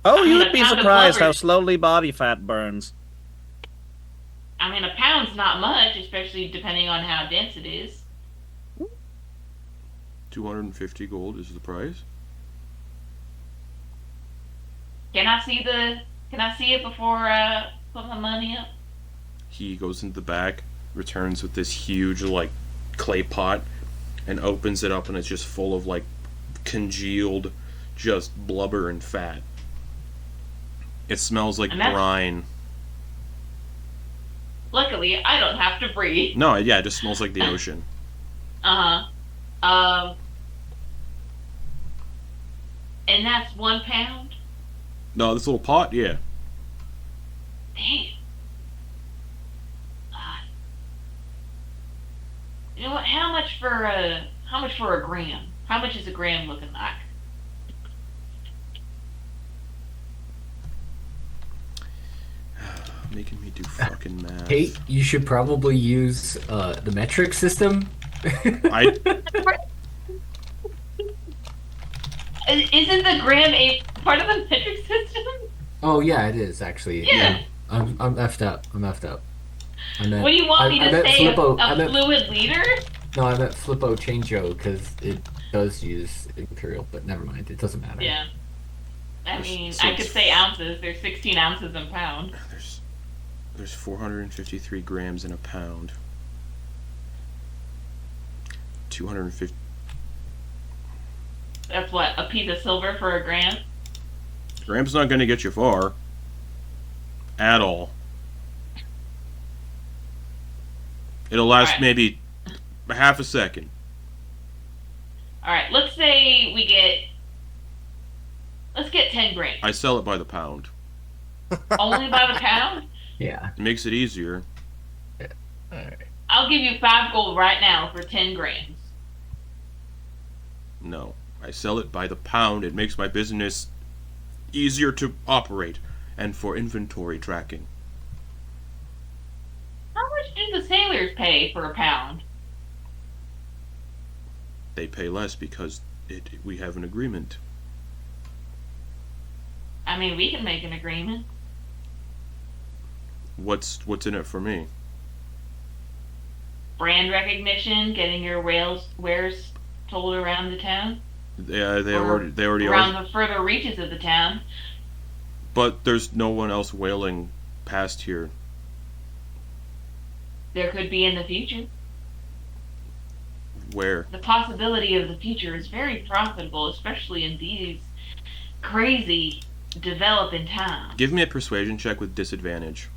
Speaker 5: Oh,
Speaker 3: I mean,
Speaker 5: you'd
Speaker 3: a
Speaker 5: be
Speaker 3: pound of
Speaker 5: surprised how
Speaker 3: blubber-
Speaker 5: slowly body fat burns.
Speaker 3: I mean, a pound's not much, especially depending on how dense it is.
Speaker 2: 250 gold is the price.
Speaker 3: Can I see it before I put my money up?
Speaker 2: He goes into the back, returns with this huge, like, clay pot, and opens it up, and it's just full of, like, congealed, just blubber and fat. It smells like brine.
Speaker 3: Luckily, I don't have to breathe.
Speaker 2: No, yeah, it just smells like the ocean.
Speaker 3: And that's 1 pound?
Speaker 2: No, this little pot, yeah.
Speaker 3: Damn. You know what? How much for a gram? How much is a gram looking like?
Speaker 2: Making me do fucking math.
Speaker 1: Hey, you should probably use the metric system.
Speaker 2: I
Speaker 3: Isn't the gram a part of the metric system?
Speaker 1: Oh yeah, it is actually.
Speaker 3: Yeah.
Speaker 1: I'm effed up. I meant,
Speaker 3: What do you want me to say?
Speaker 1: Flippo,
Speaker 3: A fluid liter?
Speaker 1: No, I meant Flippo Changeo because it does use Imperial, but never mind. It doesn't matter.
Speaker 3: Yeah. I mean,
Speaker 2: So
Speaker 3: I could say ounces. There's 16 ounces in pound.
Speaker 2: There's 453 grams in a pound. 250.
Speaker 3: That's what, a piece of silver for a gram?
Speaker 2: Gram's not going to get you far. At all. It'll last
Speaker 3: Alright.
Speaker 2: maybe a half a second.
Speaker 3: Alright, let's say let's get 10 grams.
Speaker 2: I sell it by the pound.
Speaker 3: Only by the pound?
Speaker 1: Yeah.
Speaker 2: It makes it easier.
Speaker 1: Alright.
Speaker 3: I'll give you 5 gold right now for 10 grams.
Speaker 2: No. I sell it by the pound. It makes my business easier to operate and for inventory tracking.
Speaker 3: How much do the sailors pay for a pound?
Speaker 2: They pay less because we have an agreement.
Speaker 3: I mean, we can make an agreement.
Speaker 2: What's in it for me?
Speaker 3: Brand recognition, getting your wares told around the town.
Speaker 2: Yeah, they
Speaker 3: Or
Speaker 2: already
Speaker 3: around
Speaker 2: are.
Speaker 3: the further reaches of the town.
Speaker 2: But there's no one else whaling past here.
Speaker 3: There could be in the future.
Speaker 2: Where?
Speaker 3: The possibility of the future is very profitable, especially in these crazy developing times.
Speaker 2: Give me a persuasion check with disadvantage.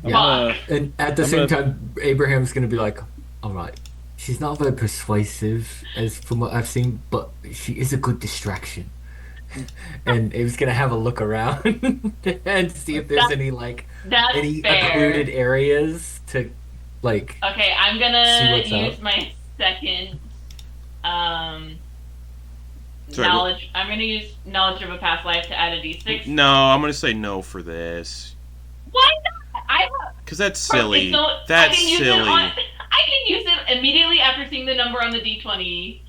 Speaker 3: Fuck.
Speaker 1: And at the
Speaker 5: I'm
Speaker 1: same
Speaker 5: gonna-
Speaker 1: time, Abraham's gonna be like, "All right, she's not very persuasive as from what I've seen, but she is a good distraction." And Abe's gonna have a look around and see if there's any
Speaker 3: That's
Speaker 1: any
Speaker 3: fair.
Speaker 1: occluded areas to like.
Speaker 3: Okay, I'm
Speaker 1: See
Speaker 3: gonna
Speaker 1: what's
Speaker 3: use
Speaker 1: up.
Speaker 3: my second
Speaker 2: Sorry,
Speaker 3: knowledge. I'm gonna use knowledge of a past life to add a d6.
Speaker 2: No, I'm gonna say no for this.
Speaker 3: Why not?
Speaker 2: Cause that's silly.
Speaker 3: I
Speaker 2: That's
Speaker 3: can use
Speaker 2: silly.
Speaker 3: I can use it immediately after seeing the number on the d20.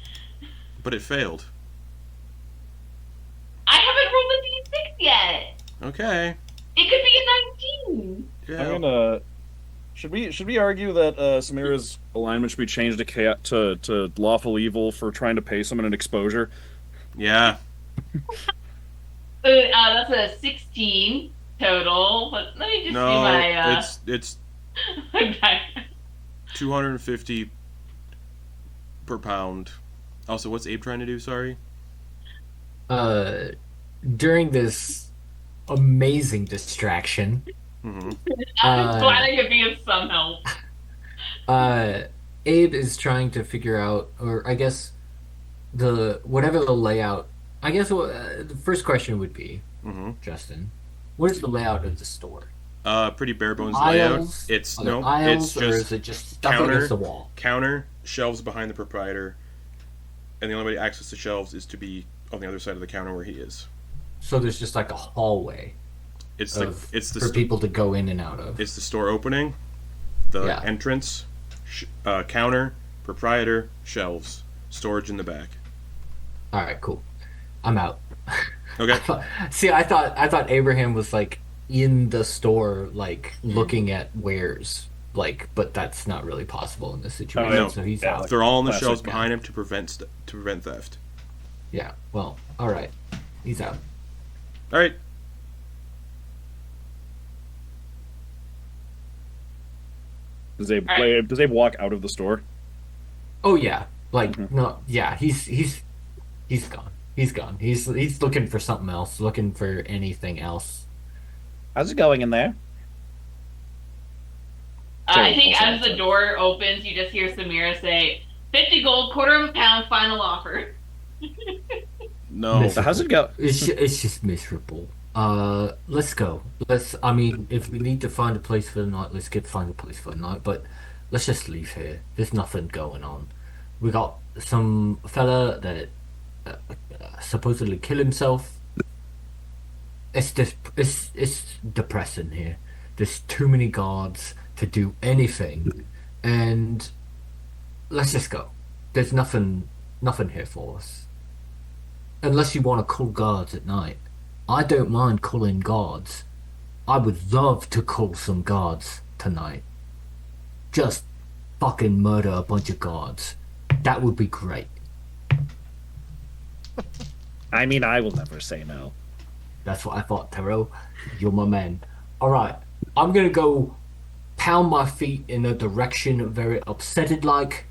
Speaker 2: But it failed.
Speaker 3: I haven't rolled a d6 yet.
Speaker 2: Okay.
Speaker 3: It could be a 19.
Speaker 2: Yeah.
Speaker 5: I'm gonna. Should we argue that Samira's alignment should be changed to lawful evil for trying to pay someone an exposure?
Speaker 2: Yeah.
Speaker 3: That's a 16 total. But let me just see
Speaker 2: No,
Speaker 3: my
Speaker 2: it's
Speaker 3: okay.
Speaker 2: 250 per pound. Also, what's Abe trying to do? Sorry.
Speaker 1: During this amazing distraction,
Speaker 2: Hmm.
Speaker 3: I'm glad I could be of some help.
Speaker 1: Abe is trying to figure out, or I guess whatever the layout. I guess the first question would be,
Speaker 2: Hmm.
Speaker 1: Justin, what is the layout of the store?
Speaker 2: Pretty bare bones
Speaker 1: Aisles?
Speaker 2: layout. It's
Speaker 1: Are there
Speaker 2: no.
Speaker 1: aisles,
Speaker 2: It's
Speaker 1: or
Speaker 2: just
Speaker 1: is it just stuff
Speaker 2: counter-
Speaker 1: against the wall?
Speaker 2: counter, shelves behind the proprietor, and the only way to access the shelves is to be on the other side of the counter where he is.
Speaker 1: So there's just like a hallway
Speaker 2: It's
Speaker 1: for people to go in and out of.
Speaker 2: It's the store opening, the
Speaker 1: Yeah.
Speaker 2: entrance, counter, proprietor, shelves, storage in the back.
Speaker 1: All right, cool. I'm out.
Speaker 2: Okay.
Speaker 1: See, I thought Abraham was like in the store, like looking at wares, like, but that's not really possible in this situation.
Speaker 2: No.
Speaker 1: So he's
Speaker 5: Yeah,
Speaker 1: out.
Speaker 2: They're all on the
Speaker 5: Classic
Speaker 2: shelves
Speaker 5: guy.
Speaker 2: behind him to prevent theft.
Speaker 1: Yeah. Well, all right. He's out.
Speaker 2: All right.
Speaker 5: Does Abe walk out of the store?
Speaker 1: Oh yeah. Like no. Yeah. He's gone. He's gone. He's looking for something else. Looking for anything else.
Speaker 5: How's it going in there?
Speaker 3: I think
Speaker 5: Also
Speaker 3: as the
Speaker 5: outside.
Speaker 3: door opens, you just hear Samira say, 50 gold, quarter of a pound, final offer.
Speaker 2: No.
Speaker 5: So how's it go?
Speaker 1: It's just miserable. Let's go. I mean, if we need to find a place for the night, find a place for the night. But let's just leave here. There's nothing going on. We got some fella that supposedly killed himself. It's depressing here. There's too many guards to do anything, and let's just go. There's nothing here for us. Unless you want to call guards at night. I don't mind calling guards. I would love to call some guards tonight. Just fucking murder a bunch of guards. That would be great.
Speaker 5: I mean, I will never say no.
Speaker 1: That's what I thought, Tero. You're my man. Alright, I'm gonna go pound my feet in a direction very upsetted like.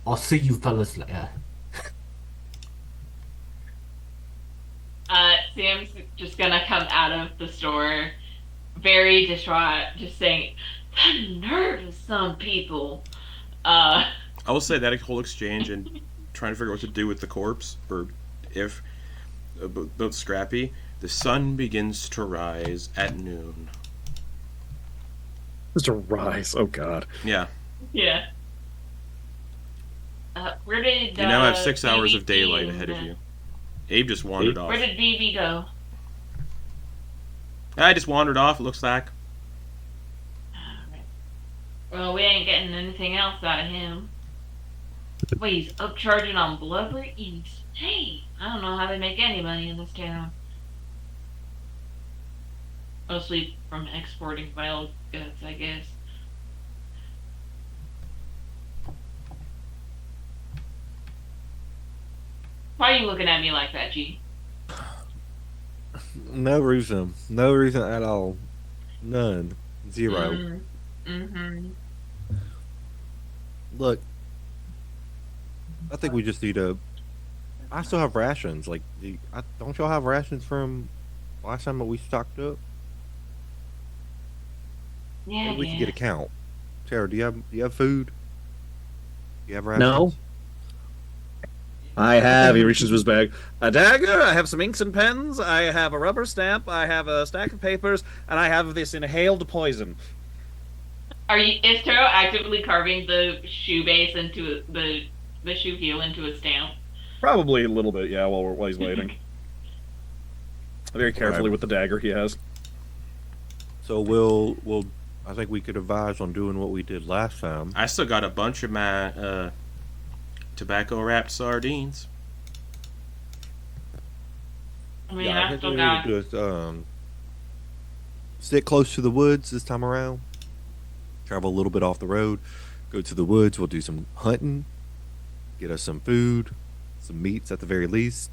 Speaker 1: I'll see you fellas later.
Speaker 3: Sam's just gonna come out of the store, very distraught, just saying, the nerve of some people.
Speaker 2: I will say that whole exchange and trying to figure out what to do with the corpse, or if about Scrappy, the sun begins to rise at noon.
Speaker 5: Mr. Rise, oh god.
Speaker 2: Yeah.
Speaker 3: Yeah. Where did
Speaker 2: You now have 6
Speaker 3: BB
Speaker 2: hours of daylight
Speaker 3: and,
Speaker 2: ahead of you. Abe just wandered off.
Speaker 3: Where did BB go?
Speaker 2: I just wandered off, it looks like.
Speaker 3: Well, we ain't getting anything else out of him. Wait, he's upcharging on blubber? Hey, I don't know how they make any money in this town. Mostly from exporting wild goods, I guess. Why are you looking at me like that, G?
Speaker 4: No reason. No reason at all. None. Zero.
Speaker 3: Mm-hmm.
Speaker 4: Look, I think we just need to. I still have rations. Like, don't y'all have rations from last time that we stocked up?
Speaker 3: Yeah,
Speaker 4: Maybe we can get a count. Tara, do you have food? Do you have rations?
Speaker 5: No. I have, he reaches his bag, a dagger, I have some inks and pens, I have a rubber stamp, I have a stack of papers, and I have this inhaled poison.
Speaker 3: Is Tero actively carving the shoe base into the shoe heel into a stamp?
Speaker 5: Probably a little bit, yeah, while he's waiting. Very carefully with the dagger he has.
Speaker 4: So we'll. I think we could advise on doing what we did last time.
Speaker 2: I still got a bunch of my tobacco wrapped sardines.
Speaker 3: I mean,
Speaker 4: Yeah, I
Speaker 3: I
Speaker 4: think
Speaker 3: still
Speaker 4: we
Speaker 3: got.
Speaker 4: need to do is stick close to the woods this time around. Travel a little bit off the road. Go to the woods. We'll do some hunting. Get us some food, some meats at the very least,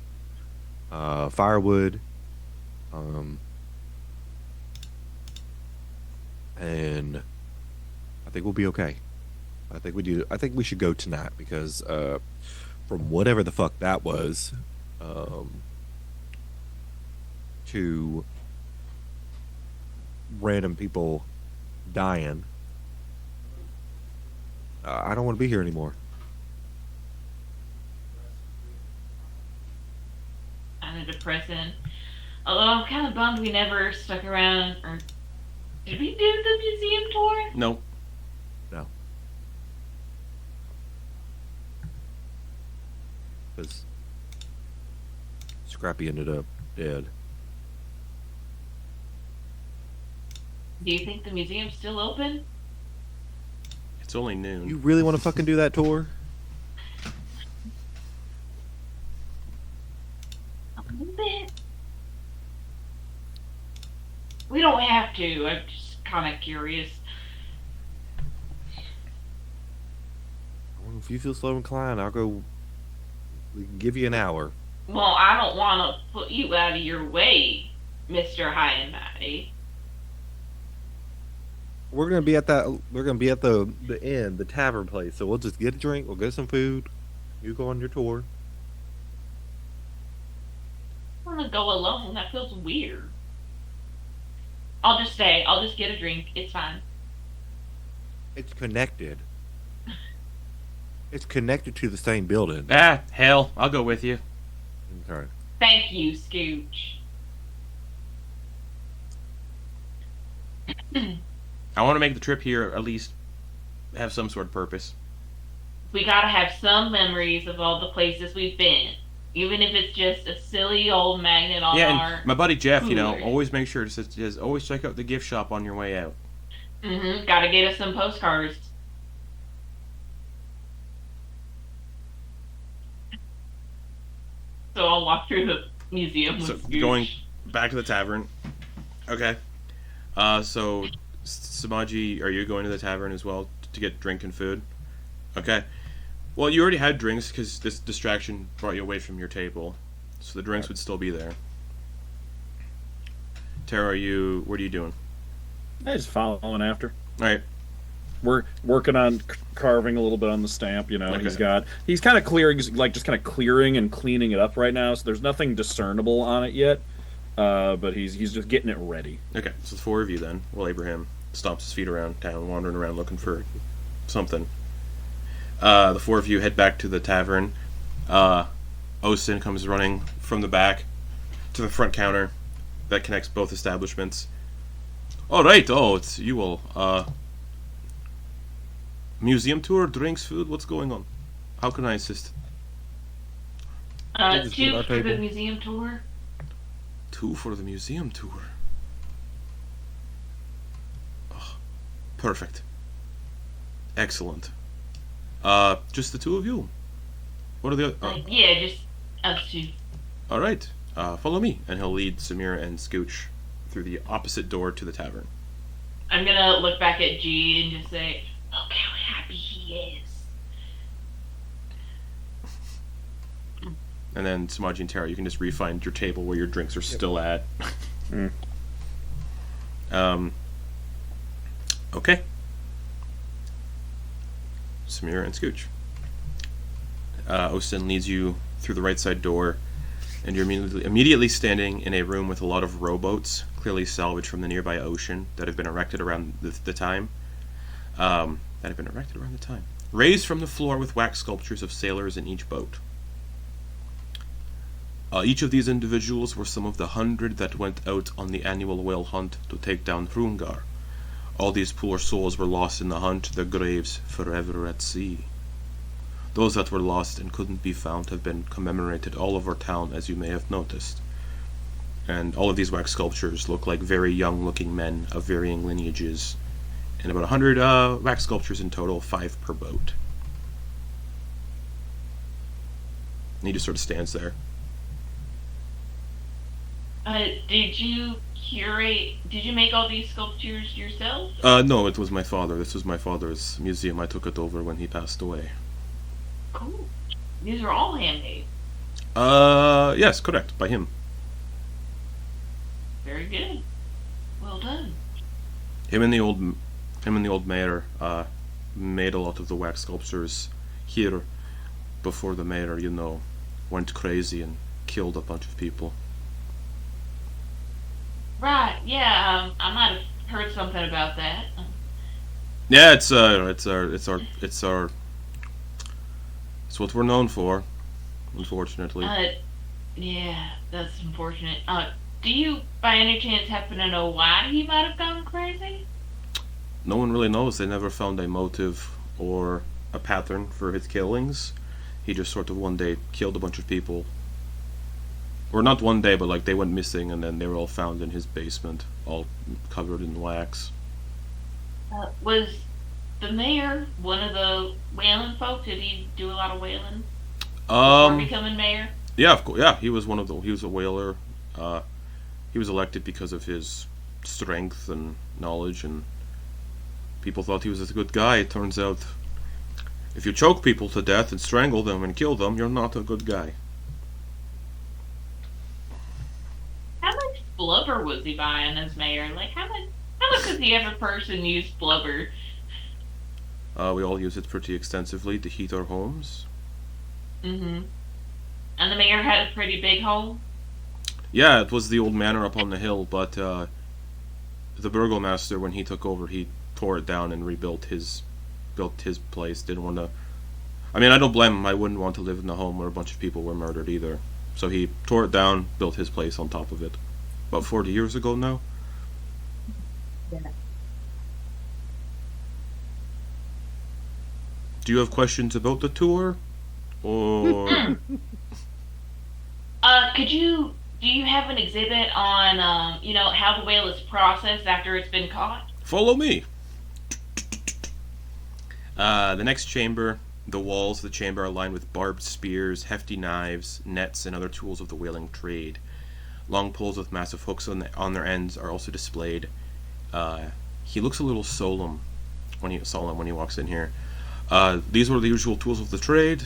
Speaker 4: firewood, and I think we'll be okay. I think we do. I think we should go tonight because from whatever the fuck that was, to random people dying, I don't want to be here anymore.
Speaker 3: Kind of depressing. Although I'm kind of bummed we never stuck around. Or did we do the museum tour?
Speaker 2: Nope.
Speaker 4: No. Because Scrappy ended up dead.
Speaker 3: Do you think the museum's still open?
Speaker 2: It's only noon.
Speaker 4: You really want to fucking do that tour?
Speaker 3: A little bit. We don't have to. I'm just kind of curious.
Speaker 4: if you feel slow inclined, I'll go. We can give you an hour.
Speaker 3: Well, I don't want to put you out of your way, Mr. High and Mighty.
Speaker 4: We're gonna be at that. We're gonna be at the inn, the tavern place. So we'll just get a drink. We'll get some food. You go on your tour.
Speaker 3: I want to go alone. That feels weird. I'll just stay. I'll just get a drink. It's fine.
Speaker 4: It's connected. It's connected to the same building.
Speaker 2: Ah, hell, I'll go with you.
Speaker 4: Okay.
Speaker 3: Thank you, Scooch.
Speaker 2: I want to make the trip here at least have some sort of purpose.
Speaker 3: We gotta have some memories of all the places we've been. Even if it's just a silly old magnet on
Speaker 2: Yeah,
Speaker 3: our...
Speaker 2: and my buddy Jeff, you know,
Speaker 3: cooler.
Speaker 2: always make sure to just always check out the gift shop on your way out.
Speaker 3: Gotta get us some postcards. So I'll walk through the museum with
Speaker 2: So
Speaker 3: Scooch.
Speaker 2: going back to the tavern. Okay. So Sumaji, are you going to the tavern as well to get drink and food? Okay. Well, you already had drinks because this distraction brought you away from your table, so the drinks would still be there. Tero, what are you doing?
Speaker 5: I just following after.
Speaker 2: All right.
Speaker 5: We're working on carving a little bit on the stamp. You know,
Speaker 2: Okay.
Speaker 5: he's kind of clearing, like just kind of clearing and cleaning it up right now. So there's nothing discernible on it yet, but he's just getting it ready.
Speaker 2: Okay. So the four of you then. Well, Abraham stomps his feet around town, wandering around looking for something. The four of you head back to the tavern. Osin comes running from the back to the front counter that connects both establishments. All right. Oh, it's you all. Museum tour, drinks, food. What's going on? How can I assist?
Speaker 4: Just get
Speaker 3: 2
Speaker 4: our
Speaker 3: for the
Speaker 4: table.
Speaker 3: museum tour.
Speaker 2: 2 for the museum tour. Oh, perfect. Excellent. Just the two of you. What are the?
Speaker 3: Yeah, just us two.
Speaker 2: All right. Follow me, and he'll lead Samira and Scooch through the opposite door to the tavern.
Speaker 3: I'm gonna look back at G and just say, look how happy he is.
Speaker 2: And then Sumaji and Tero, you can just re-find your table where your drinks are still at. Okay. Samira and Scooch. Osin leads you through the right side door, and you're immediately standing in a room with a lot of rowboats, clearly salvaged from the nearby ocean, that have been erected around the time. Raised from the floor with wax sculptures of sailors in each boat. Each of these individuals were some of the 100 that went out on the annual whale hunt to take down Hrungar. All these poor souls were lost in the hunt, their graves forever at sea. Those that were lost and couldn't be found have been commemorated all over town, as you may have noticed. And all of these wax sculptures look like very young-looking men of varying lineages. And about 100 wax sculptures in total, 5 per boat. And he just sort of stands there.
Speaker 3: Did you make all these sculptures yourself?
Speaker 2: No, it was my father. This was my father's museum. I took it over when he passed away.
Speaker 3: Cool. These are all handmade.
Speaker 2: Yes, correct, by him.
Speaker 3: Very good. Well done.
Speaker 2: Him and the old mayor made a lot of the wax sculptures here before the mayor, went crazy and killed a bunch of people.
Speaker 3: Right. Yeah. I might have heard something about that.
Speaker 2: Yeah, it's what we're known for, unfortunately.
Speaker 3: Yeah, that's unfortunate. Do you, by any chance, happen to know why he might have gone crazy?
Speaker 2: No one really knows. They never found a motive or a pattern for his killings. He just sort of one day killed a bunch of people. Or not one day, but like they went missing and then they were all found in his basement, all covered in wax.
Speaker 3: Was the mayor one of the whaling folk? Did he do a lot of whaling before becoming mayor?
Speaker 2: Yeah, of course. Yeah, he was he was a whaler. He was elected because of his strength and knowledge, and people thought he was a good guy. It turns out If you choke people to death and strangle them and kill them, you're not a good guy.
Speaker 3: How much blubber was he buying as mayor? Like, how much does the average person use blubber?
Speaker 2: We all use it pretty extensively to heat our homes.
Speaker 3: Mm-hmm. And the mayor had a pretty big home?
Speaker 2: Yeah, it was the old manor up on the hill, but the burgomaster, when he took over, he tore it down and built his place. Didn't want to. I mean, I don't blame him. I wouldn't want to live in a home where a bunch of people were murdered either. So he tore it down, built his place on top of it. About 40 years ago now.
Speaker 3: Yeah.
Speaker 2: Do you have questions about the tour? Or
Speaker 3: Do you have an exhibit on, how the whale is processed after it's been caught?
Speaker 2: follow me. The next chamber, the walls of the chamber are lined with barbed spears, hefty knives, nets, and other tools of the whaling trade. Long poles with massive hooks on their ends are also displayed. He looks a little solemn when he walks in here. These were the usual tools of the trade.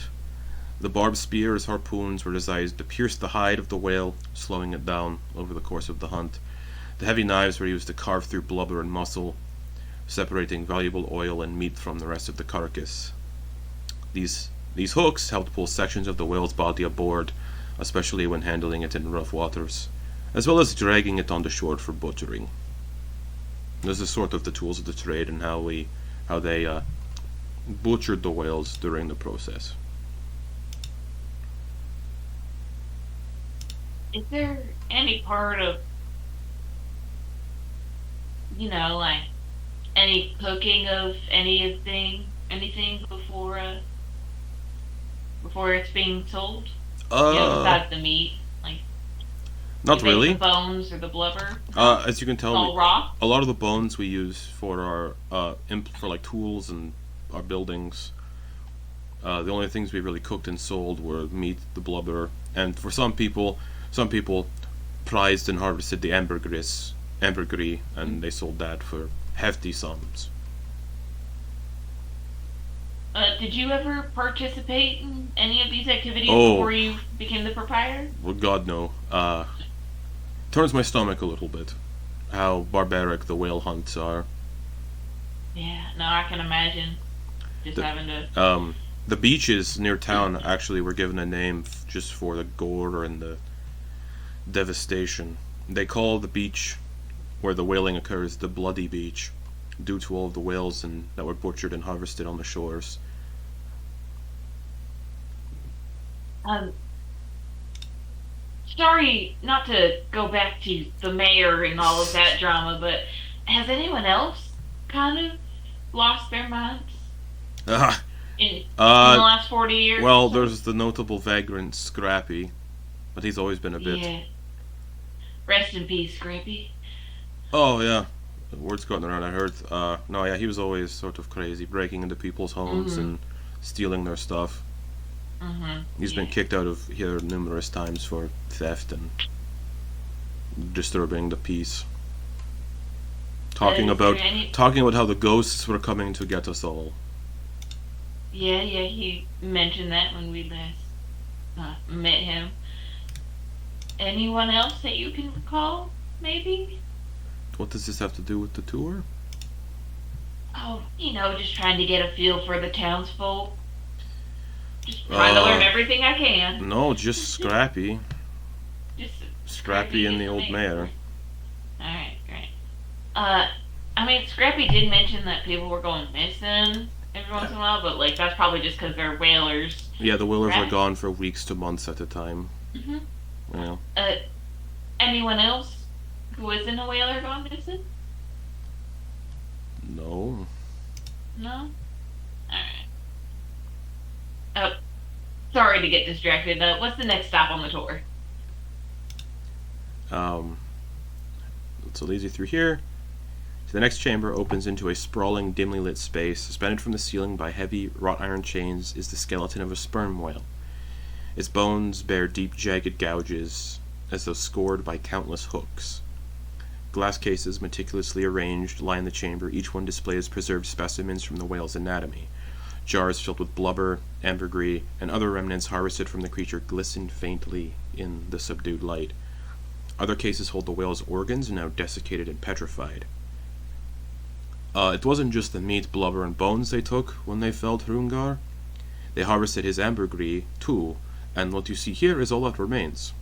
Speaker 2: The barbed spears, harpoons were designed to pierce the hide of the whale, slowing it down over the course of the hunt. The heavy knives were used to carve through blubber and muscle, separating valuable oil and meat from the rest of the carcass. These hooks helped pull sections of the whale's body aboard, especially when handling it in rough waters, as well as dragging it onto shore for butchering. This is sort of the tools of the trade and how they butchered the whales during the process.
Speaker 3: Is there any part of, like, any cooking of anything before it's being sold? Besides the meat, like,
Speaker 2: Not really.
Speaker 3: the bones or the blubber.
Speaker 2: As you can tell,
Speaker 3: All raw.
Speaker 2: a lot of the bones we use for our for like tools and our buildings. The only things we really cooked and sold were meat, the blubber, and for some people prized and harvested the ambergris, and they sold that for hefty sums.
Speaker 3: Did you ever participate in any of these activities
Speaker 2: Oh.
Speaker 3: before you became the proprietor?
Speaker 2: Well, God no. Turns my stomach a little bit. How barbaric the whale hunts are.
Speaker 3: Yeah, no, I can imagine. Just
Speaker 2: The-
Speaker 3: having to.
Speaker 2: The beaches near town actually were given a name just for the gore and the devastation. They call the beach where the whaling occurs the Bloody Beach, due to all of the whales that were butchered and harvested on the shores.
Speaker 3: Sorry not to go back to the mayor and all of that drama, but has anyone else kind of lost their minds
Speaker 2: Ah,
Speaker 3: in the
Speaker 2: uh,
Speaker 3: last 40 years?
Speaker 2: well, there's the notable vagrant Scrappy, but he's always been a bit.
Speaker 3: Yeah. Rest in peace, Scrappy.
Speaker 2: Oh yeah, the word's gotten around. I heard. No, yeah, he was always sort of crazy, breaking into people's homes and stealing their stuff.
Speaker 3: Mm-hmm.
Speaker 2: He's been kicked out of here numerous times for theft and disturbing the peace. Talking
Speaker 3: is
Speaker 2: about
Speaker 3: there any-
Speaker 2: how the ghosts were coming to get us all.
Speaker 3: Yeah, he mentioned that when we last met him. Anyone else that you can recall, maybe?
Speaker 2: What does this have to do with the tour?
Speaker 3: Oh, just trying to get a feel for the townsfolk. Just trying to learn everything I can.
Speaker 2: No, just Scrappy.
Speaker 3: Just
Speaker 2: Scrappy and the old mayor.
Speaker 3: Alright, great. Scrappy did mention that people were going missing every once in a while, but, like, that's probably just because they're whalers.
Speaker 2: Yeah, the whalers are
Speaker 3: Right.
Speaker 2: gone for weeks to months at a time.
Speaker 3: Mm-hmm.
Speaker 2: Yeah.
Speaker 3: Anyone else who isn't a whaler gone missing?
Speaker 2: No.
Speaker 3: No? Alright. Oh, sorry to get distracted. What's the next stop on the tour?
Speaker 2: So it leads you through here. The next chamber opens into a sprawling, dimly lit space. Suspended from the ceiling by heavy wrought iron chains is the skeleton of a sperm whale. Its bones bear deep, jagged gouges, as though scored by countless hooks. Glass cases, meticulously arranged, line the chamber. Each one displays preserved specimens from the whale's anatomy. Jars filled with blubber, ambergris, and other remnants harvested from the creature glistened faintly in the subdued light. Other cases hold the whale's organs, now desiccated and petrified. It wasn't just the meat, blubber, and bones they took when they felled Hrungar. They harvested his ambergris, too, and what you see here is all that remains.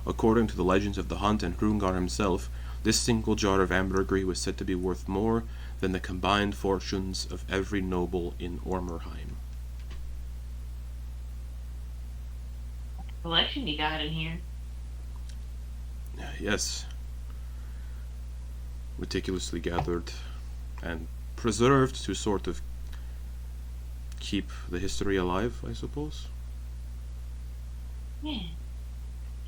Speaker 2: According to the legends of the hunt and Hrungar himself, this single jar of ambergris was said to be worth more than the combined fortunes of every noble in Ormerheim.
Speaker 3: Collection you got in here.
Speaker 2: Yes. Meticulously gathered and preserved to sort of keep the history alive, I suppose.
Speaker 3: Yeah.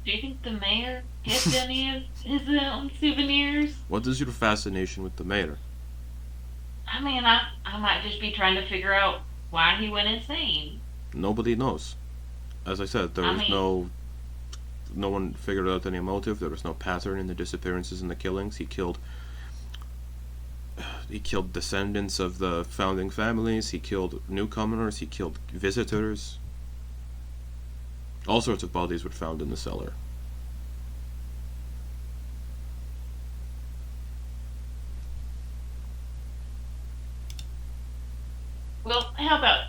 Speaker 3: Do you think the mayor gets any of his own souvenirs?
Speaker 2: What is your fascination with the mayor?
Speaker 3: I mean, I might just be trying to figure out why he went insane.
Speaker 2: Nobody knows. As I said, there was no one figured out any motive. There was no pattern in the disappearances and the killings. He killed descendants of the founding families. He killed newcomers. He killed visitors. All sorts of bodies were found in the cellar.
Speaker 3: Well,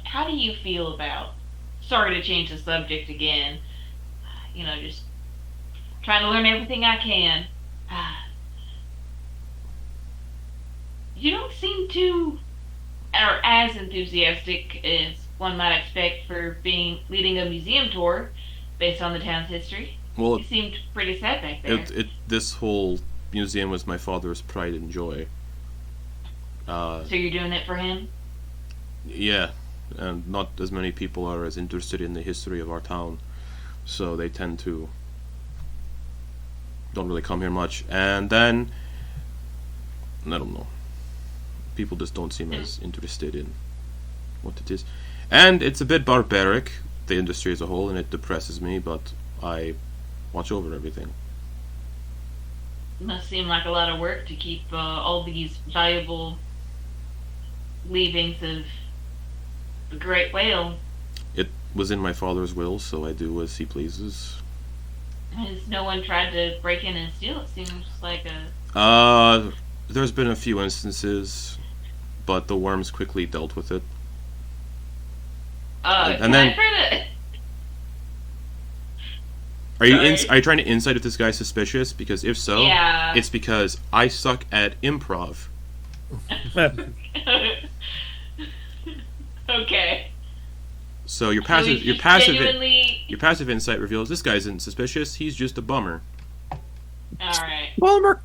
Speaker 3: how do you feel about, sorry to change the subject again, just trying to learn everything I can. You don't seem to, or as enthusiastic as one might expect for leading a museum tour based on the town's history.
Speaker 2: Well,
Speaker 3: You seemed pretty sad back there.
Speaker 2: this whole museum was my father's pride and joy.
Speaker 3: So you're doing it for him?
Speaker 2: Yeah, and not as many people are as interested in the history of our town, so they tend to don't really come here much. And then I don't know, people just don't seem as interested in what it is, and it's a bit barbaric, the industry as a whole, and it depresses me. But I watch over everything.
Speaker 3: Must seem like a lot of work to keep all these valuable leavings of the great whale.
Speaker 2: It was in my father's will, so I do as he pleases.
Speaker 3: Has no one tried to break in and steal? It seems like a...
Speaker 2: There's been a few instances, but the worms quickly dealt with it.
Speaker 3: and then...
Speaker 2: Are you trying to insight if this guy's suspicious? Because if so,
Speaker 3: Yeah.
Speaker 2: it's because I suck at improv.
Speaker 3: Okay.
Speaker 2: So your
Speaker 3: So
Speaker 2: passive
Speaker 3: he's
Speaker 2: your
Speaker 3: just
Speaker 2: passive
Speaker 3: genuinely...
Speaker 2: your passive insight reveals this guy isn't suspicious. He's just a bummer.
Speaker 3: Alright.
Speaker 4: Bummer.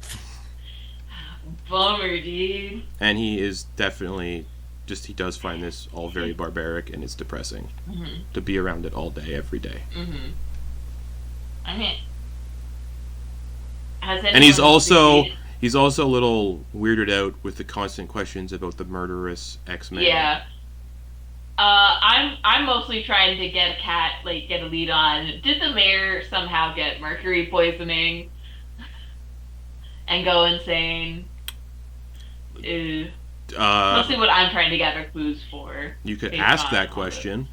Speaker 3: Bummer, dude.
Speaker 2: And he is definitely he does find this all very barbaric, and it's depressing to be around it all day, every day.
Speaker 3: Mm-hmm. I mean...
Speaker 2: And he's also a little weirded out with the constant questions about the murderous X-Men.
Speaker 3: Yeah. I'm mostly trying to get a lead on, did the mayor somehow get mercury poisoning and go insane? Mostly what I'm trying to gather clues for.
Speaker 2: You could
Speaker 3: based
Speaker 2: ask
Speaker 3: on
Speaker 2: that
Speaker 3: all
Speaker 2: question.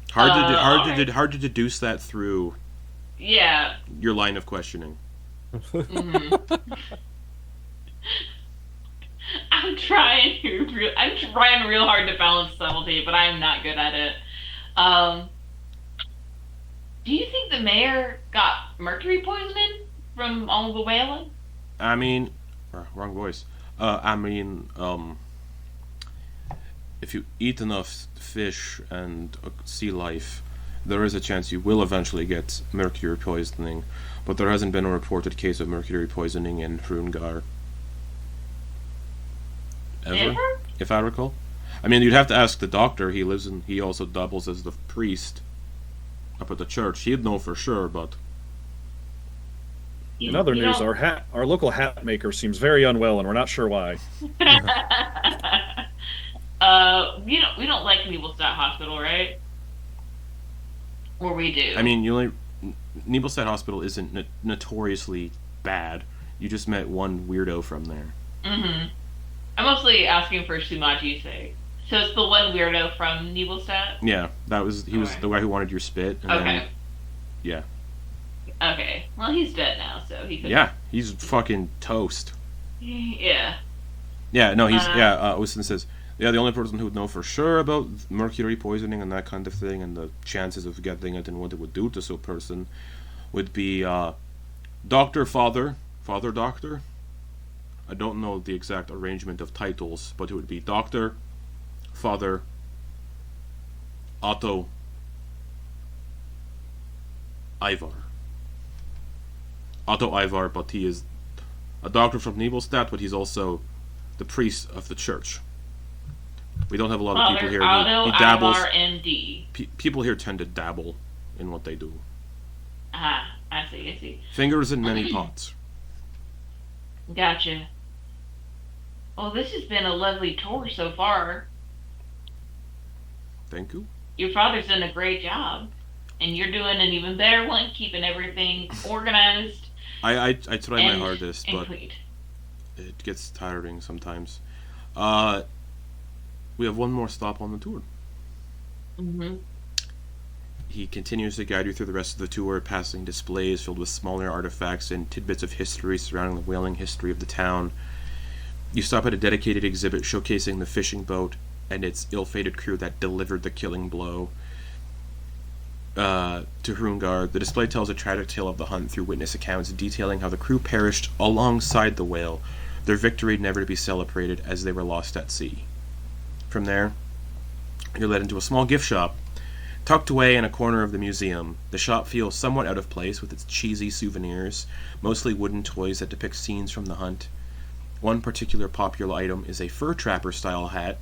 Speaker 3: this.
Speaker 2: Hard to deduce that through
Speaker 3: Yeah.
Speaker 2: your line of questioning.
Speaker 3: Mm-hmm. I'm trying real hard to balance subtlety, but I'm not good at it. Do you think the mayor got mercury poisoning from all the whaling?
Speaker 2: I mean, wrong voice. If you eat enough fish and sea life, there is a chance you will eventually get mercury poisoning, but there hasn't been a reported case of mercury poisoning in Hrungar. Ever? If I recall. I mean, you'd have to ask the doctor. He also doubles as the priest up at the church. He'd know for sure, but...
Speaker 5: In other news, our local hat maker seems very unwell, and we're not sure why.
Speaker 3: We don't like Nebelstadt Hospital, right? Or we do.
Speaker 2: I mean, Nebelstadt Hospital isn't notoriously bad. You just met one weirdo from there.
Speaker 3: Mm-hmm. I'm mostly asking for Sumaji's sake. So it's the one weirdo from Nebelstadt?
Speaker 2: Yeah, he was
Speaker 3: Alright.
Speaker 2: the guy who wanted your spit. And
Speaker 3: Okay.
Speaker 2: Then, yeah.
Speaker 3: Okay. Well, he's dead now, so he could.
Speaker 2: Yeah, he's fucking toast.
Speaker 3: Yeah.
Speaker 2: Yeah, no, he's
Speaker 3: Uh,
Speaker 2: Austin says, yeah, the only person who would know for sure about mercury poisoning and that kind of thing, and the chances of getting it and what it would do to some person, would be Doctor Father Doctor. I don't know the exact arrangement of titles, but it would be Doctor Father Otto Ivar. Otto Ivar, but he is a doctor from Nebelstadt, but he's also the priest of the church. We don't have a lot of people
Speaker 3: Father
Speaker 2: here.
Speaker 3: Otto
Speaker 2: He dabbles.
Speaker 3: Ivar, MD.
Speaker 2: People here tend to dabble in what they do.
Speaker 3: Ah, I see.
Speaker 2: Fingers in many pots.
Speaker 3: Gotcha. Well, this has been a lovely tour so far.
Speaker 2: Thank you.
Speaker 3: Your father's done a great job, and you're doing an even better one, keeping everything organized
Speaker 2: I try my
Speaker 3: and,
Speaker 2: hardest,
Speaker 3: and
Speaker 2: but
Speaker 3: clean.
Speaker 2: it gets tiring sometimes. We have one more stop on the tour.
Speaker 3: Mm-hmm.
Speaker 2: He continues to guide you through the rest of the tour, passing displays filled with smaller artifacts and tidbits of history surrounding the whaling history of the town. You stop at a dedicated exhibit showcasing the fishing boat and its ill-fated crew that delivered the killing blow to Hrungar. The display tells a tragic tale of the hunt through witness accounts detailing how the crew perished alongside the whale, their victory never to be celebrated as they were lost at sea. From there, you're led into a small gift shop. Tucked away in a corner of the museum, the shop feels somewhat out of place with its cheesy souvenirs, mostly wooden toys that depict scenes from the hunt. One particular popular item is a fur trapper-style hat,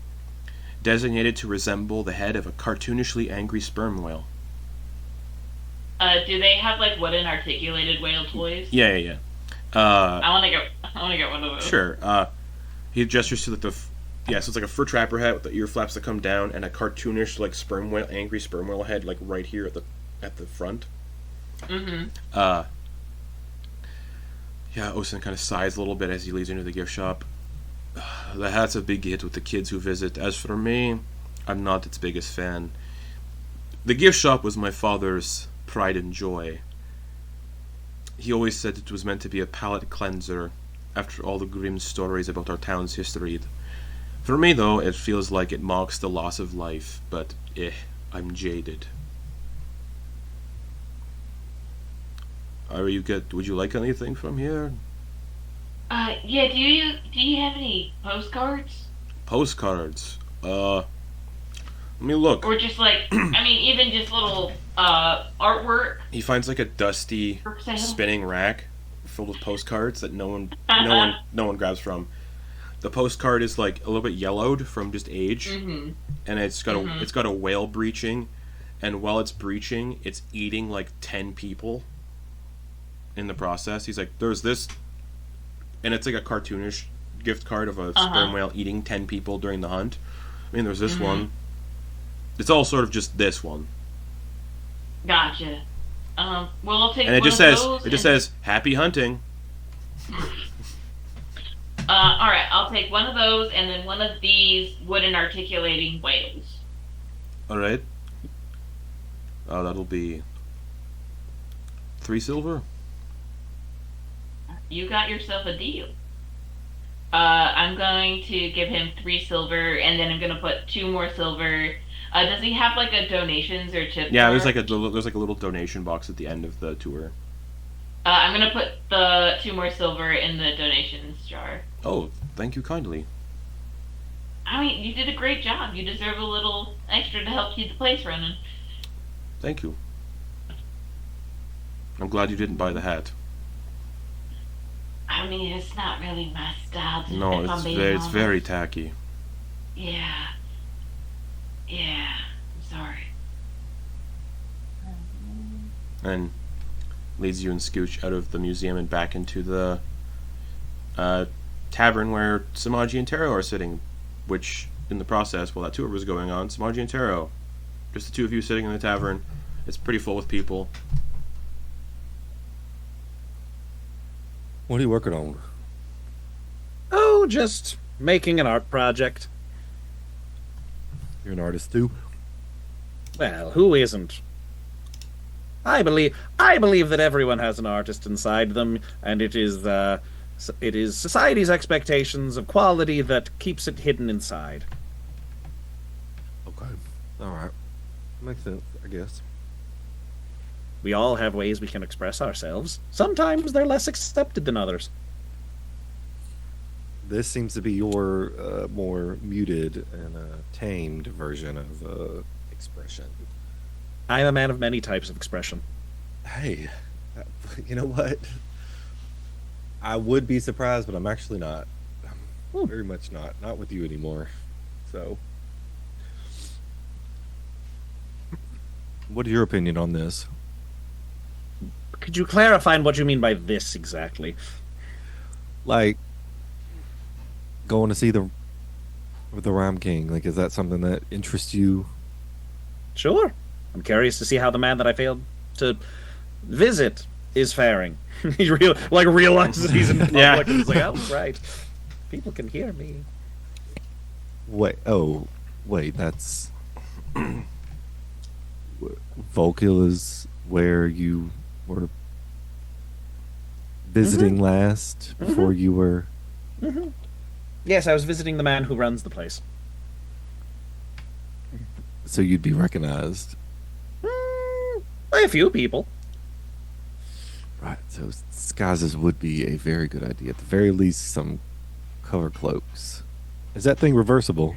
Speaker 2: designated to resemble the head of a cartoonishly angry sperm whale.
Speaker 3: Do they have like wooden articulated whale toys?
Speaker 2: Yeah.
Speaker 3: I want to get one of those.
Speaker 2: Sure. He gestures to so it's like a fur trapper hat with the ear flaps that come down and a cartoonish like angry sperm whale head like right here at the front.
Speaker 3: Mm-hmm.
Speaker 2: Yeah, Osen kind of sighs a little bit as he leads into the gift shop. The hat's a big hit with the kids who visit. As for me, I'm not its biggest fan. The gift shop was my father's pride and joy. He always said it was meant to be a palate cleanser after all the grim stories about our town's history. For me, though, it feels like it mocks the loss of life, but I'm jaded. Would you like anything from here?
Speaker 3: Yeah. Do you have any postcards?
Speaker 2: Postcards. Let me look.
Speaker 3: Or just like, I mean, even just little artwork
Speaker 2: He finds like a dusty
Speaker 3: for sale?
Speaker 2: spinning rack filled with postcards that no one grabs from. The postcard is like a little bit yellowed from just age,
Speaker 3: Mm-hmm.
Speaker 2: and it's got a whale breaching, and while it's breaching, it's eating like 10 people. In the process, he's like, "There's this," and it's like a cartoonish gift card of a sperm whale eating 10 people during the hunt. I mean, there's this one. It's all sort of just this one,
Speaker 3: Gotcha. Well, I'll take
Speaker 2: and it
Speaker 3: one
Speaker 2: just
Speaker 3: of
Speaker 2: says
Speaker 3: those
Speaker 2: "Happy hunting."
Speaker 3: all right, I'll take one of those and then one of these wooden articulating whales.
Speaker 2: All right. That'll be 3 silver.
Speaker 3: You got yourself a deal. I'm going to give him 3 silver, and then I'm going to put 2 more silver. Does he have like a donations or tip
Speaker 2: Yeah,
Speaker 3: jar?
Speaker 2: there's like a little donation box at the end of the tour.
Speaker 3: I'm going to put the 2 more silver in the donations jar.
Speaker 2: Oh, thank you kindly.
Speaker 3: I mean, you did a great job. You deserve a little extra to help keep the place running.
Speaker 2: Thank you. I'm glad you didn't buy the hat.
Speaker 3: I mean, it's not really my style.
Speaker 2: No,
Speaker 3: if I'm being
Speaker 2: it's
Speaker 3: honest.
Speaker 2: very tacky.
Speaker 3: Yeah. I'm sorry.
Speaker 2: And leads you and Scooch out of the museum and back into the tavern where Sumaji and Tero are sitting, which, in the process, while that tour was going on, Sumaji and Tero, just the two of you sitting in the tavern. It's pretty full with people.
Speaker 4: What are you working on?
Speaker 5: Oh, just making an art project.
Speaker 4: You're an artist too.
Speaker 5: Well, who isn't? I believe that everyone has an artist inside them, and it is society's expectations of quality that keeps it hidden inside.
Speaker 4: Okay. All right. Makes sense, I guess.
Speaker 5: We all have ways we can express ourselves. Sometimes they're less accepted than others.
Speaker 4: This seems to be your more muted and tamed version of expression.
Speaker 5: I am a man of many types of expression.
Speaker 4: Hey, you know what? I would be surprised, but I'm actually not. I'm very much not. Not with you anymore. So, what is your opinion on this?
Speaker 5: Could you clarify what you mean by this exactly?
Speaker 4: Like, going to see the Rime King. Like, is that something that interests you?
Speaker 5: Sure. I'm curious to see how the man that I failed to visit is faring. He realizes that he's in public and he's like, oh, right. People can hear me.
Speaker 4: Wait, that's... Volkil is where you were visiting last, before you were...
Speaker 5: Yes, I was visiting the man who runs the place.
Speaker 4: So you'd be recognized.
Speaker 5: By a few people.
Speaker 4: Right, so disguises would be a very good idea. At the very least, some cover cloaks. Is that thing reversible?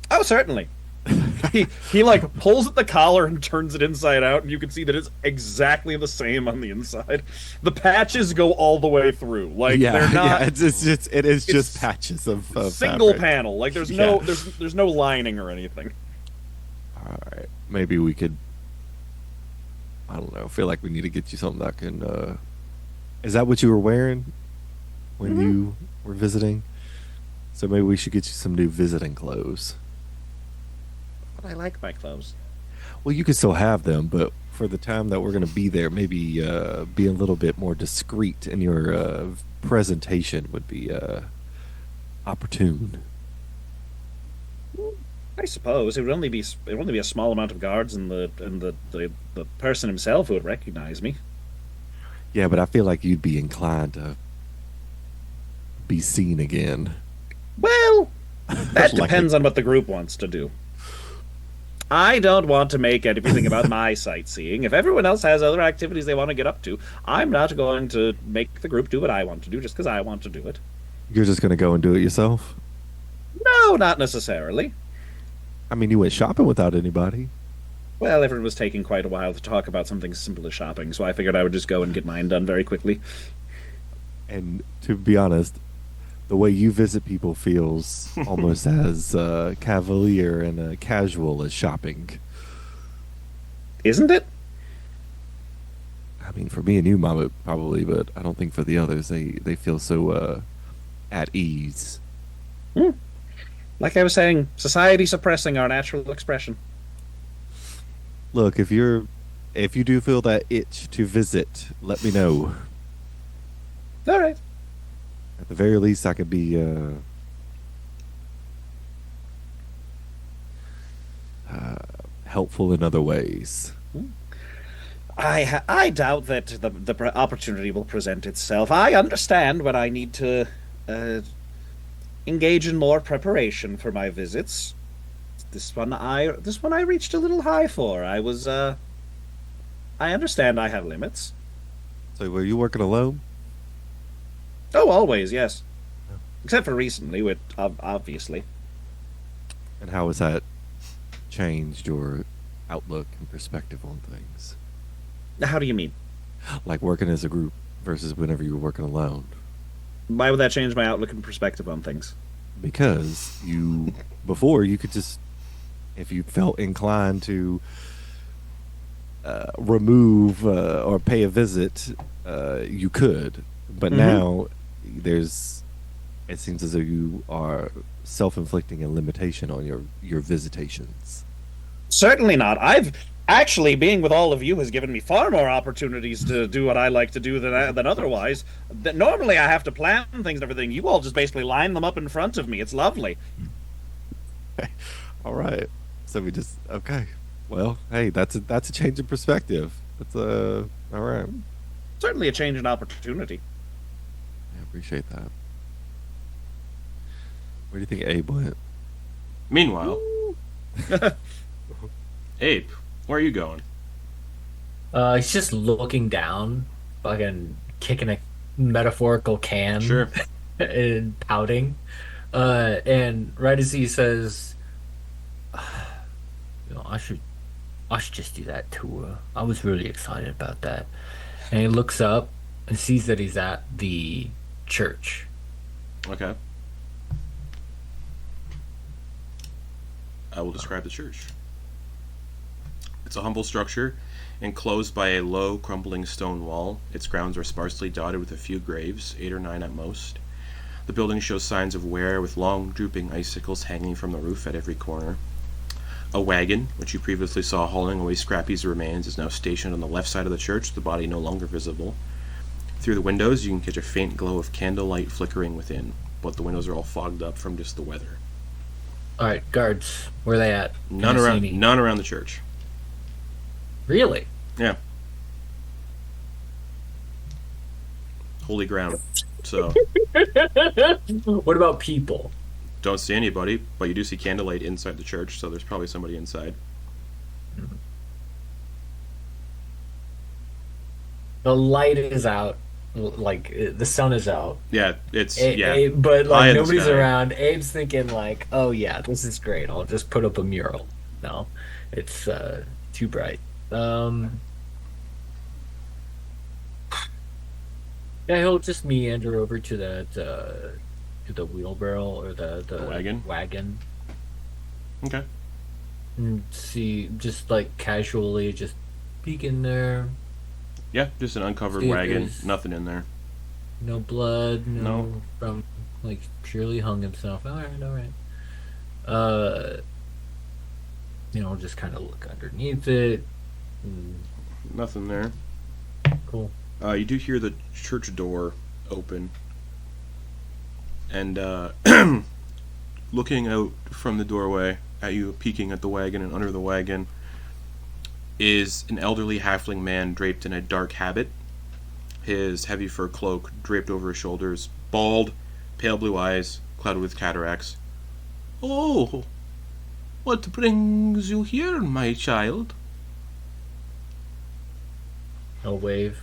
Speaker 5: Oh, certainly. he like pulls at the collar and turns it inside out, and you can see that it's exactly the same on the inside. The patches go all the way through. Like they're not.
Speaker 4: Yeah, it is just patches of
Speaker 5: single
Speaker 4: fabric.
Speaker 5: panel. Like there's no lining or anything.
Speaker 4: All right, maybe we could. I don't know. I feel like we need to get you something that can. Is that what you were wearing when you were visiting? So maybe we should get you some new visiting clothes.
Speaker 5: But I like my clothes.
Speaker 4: Well, you could still have them, but for the time that we're going to be there, maybe be a little bit more discreet in your presentation would be opportune.
Speaker 5: I suppose it would only be a small amount of guards, and the person himself would recognize me.
Speaker 4: Yeah, but I feel like you'd be inclined to be seen again.
Speaker 5: Well, that
Speaker 4: Like
Speaker 5: depends on what the group wants to do. I don't want to make everything about my sightseeing. If everyone else has other activities they want to get up to, I'm not going to make the group do what I want to do just because I want to do it.
Speaker 4: You're just going to go and do it yourself?
Speaker 5: No, not necessarily.
Speaker 4: I mean, you went shopping without anybody.
Speaker 5: Well, everyone was taking quite a while to talk about something as simple as shopping, so I figured I would just go and get mine done very quickly.
Speaker 4: And to be honest, the way you visit people feels almost as cavalier and casual as shopping.
Speaker 5: Isn't it?
Speaker 4: I mean, for me and you, Mama, probably, but I don't think for the others. They feel so at ease.
Speaker 5: Like I was saying, society suppressing our natural expression.
Speaker 4: Look, if you do feel that itch to visit, let me know.
Speaker 5: All right.
Speaker 4: At the very least, I could be helpful in other ways.
Speaker 5: I doubt that the opportunity will present itself. I understand when I need to engage in more preparation for my visits. This one I reached a little high for. I understand I have limits.
Speaker 4: So, were you working alone?
Speaker 5: Oh, always, yes. Except for recently, with obviously.
Speaker 4: And how has that changed your outlook and perspective on things?
Speaker 5: How do you mean?
Speaker 4: Like working as a group versus whenever you were working alone?
Speaker 5: Why would that change my outlook and perspective on things?
Speaker 4: Because before you could just, if you felt inclined to remove or pay a visit, you could. But now it seems as though you are self-inflicting a limitation on your visitations.
Speaker 5: Certainly not. I've actually, being with all of you has given me far more opportunities to do what I like to do than otherwise. That normally I have to plan things and everything. You all just basically line them up in front of me. It's lovely.
Speaker 4: All right. So we just okay. Well, hey, that's a change in perspective. That's all right.
Speaker 5: Certainly a change in opportunity.
Speaker 4: I appreciate that. Where do you think Abe went?
Speaker 2: Meanwhile, Abe, where are you going?
Speaker 1: He's just looking down, fucking kicking a metaphorical can
Speaker 2: Sure.
Speaker 1: and pouting. And right as he says, I should just do that tour. I was really excited about that. And he looks up and sees that he's at the church.
Speaker 2: Okay. I will describe the church. It's a humble structure enclosed by a low, crumbling stone wall. Its grounds are sparsely dotted with a few graves, 8 or 9 at most. The building shows signs of wear, with long, drooping icicles hanging from the roof at every corner. A wagon, which you previously saw hauling away Scrappy's remains, is now stationed on the left side of the church, the body no longer visible. Through the windows, you can catch a faint glow of candlelight flickering within, but the windows are all fogged up from just the weather.
Speaker 1: All right, guards, where are they at?
Speaker 2: None
Speaker 1: Can I see
Speaker 2: around,
Speaker 1: any?
Speaker 2: none around the church.
Speaker 1: Really?
Speaker 2: Yeah. Holy ground. So,
Speaker 1: What about people?
Speaker 2: don't see anybody, but you do see candlelight inside the church, so there's probably somebody inside.
Speaker 1: The light is out, like the sun is out.
Speaker 2: Yeah, it's,
Speaker 1: But
Speaker 2: Eye
Speaker 1: like
Speaker 2: in the
Speaker 1: nobody's
Speaker 2: sky.
Speaker 1: around. Abe's thinking like, "Oh yeah, this is great. I'll just put up a mural." No, it's too bright. Yeah, he'll just meander over to that to the wheelbarrow or the
Speaker 2: wagon?
Speaker 1: wagon
Speaker 2: Okay.
Speaker 1: and see, just like casually, just peek in there.
Speaker 2: Yeah, just an uncovered
Speaker 1: See if
Speaker 2: wagon.
Speaker 1: there's-
Speaker 2: Nothing in there.
Speaker 1: No blood. No,
Speaker 2: No.
Speaker 1: from like purely hung himself. All right, all right. Just kind of look underneath it.
Speaker 2: Nothing there.
Speaker 1: Cool.
Speaker 2: You do hear the church door open. And, looking out from the doorway at you, peeking at the wagon and under the wagon, is an elderly halfling man draped in a dark habit. His heavy fur cloak draped over his shoulders, bald, pale blue eyes, clouded with cataracts. Oh, what brings you here, my child?
Speaker 1: He'll wave,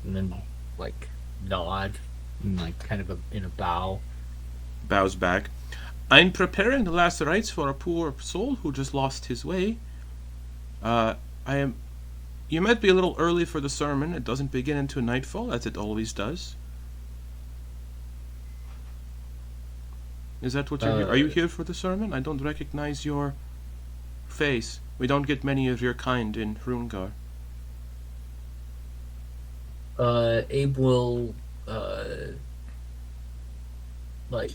Speaker 1: and then like nod, and like kind of in a bow.
Speaker 2: Bows back. I'm preparing the last rites for a poor soul who just lost his way. You might be a little early for the sermon. It doesn't begin until nightfall, as it always does. Is that what you're here? Are you here for the sermon? I don't recognize your face. We don't get many of your kind in Hrungar.
Speaker 1: Abe will like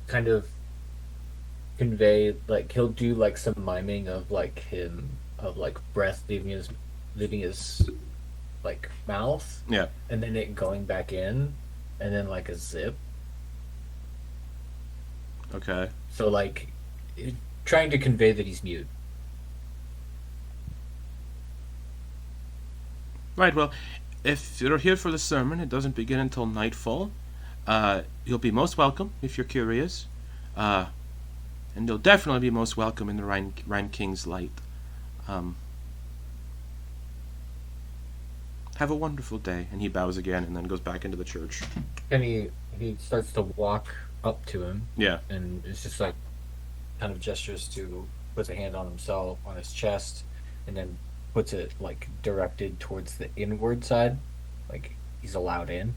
Speaker 1: kind of convey, like he'll do like some miming of like him of like breath leaving his like mouth,
Speaker 2: Yeah.
Speaker 1: and then it going back in, and then like a zip.
Speaker 2: Okay.
Speaker 1: So like trying to convey that he's mute.
Speaker 2: Right, well, if you're here for the sermon, it doesn't begin until nightfall. You'll be most welcome if you're curious. And you'll definitely be most welcome in the Rime King's light. Have a wonderful day. And he bows again and then goes back into the church.
Speaker 1: And he starts to walk up to him,
Speaker 2: Yeah.
Speaker 1: and it's just like kind of gestures to puts a hand on himself on his chest, and then puts it like directed towards the inward side, like he's allowed in.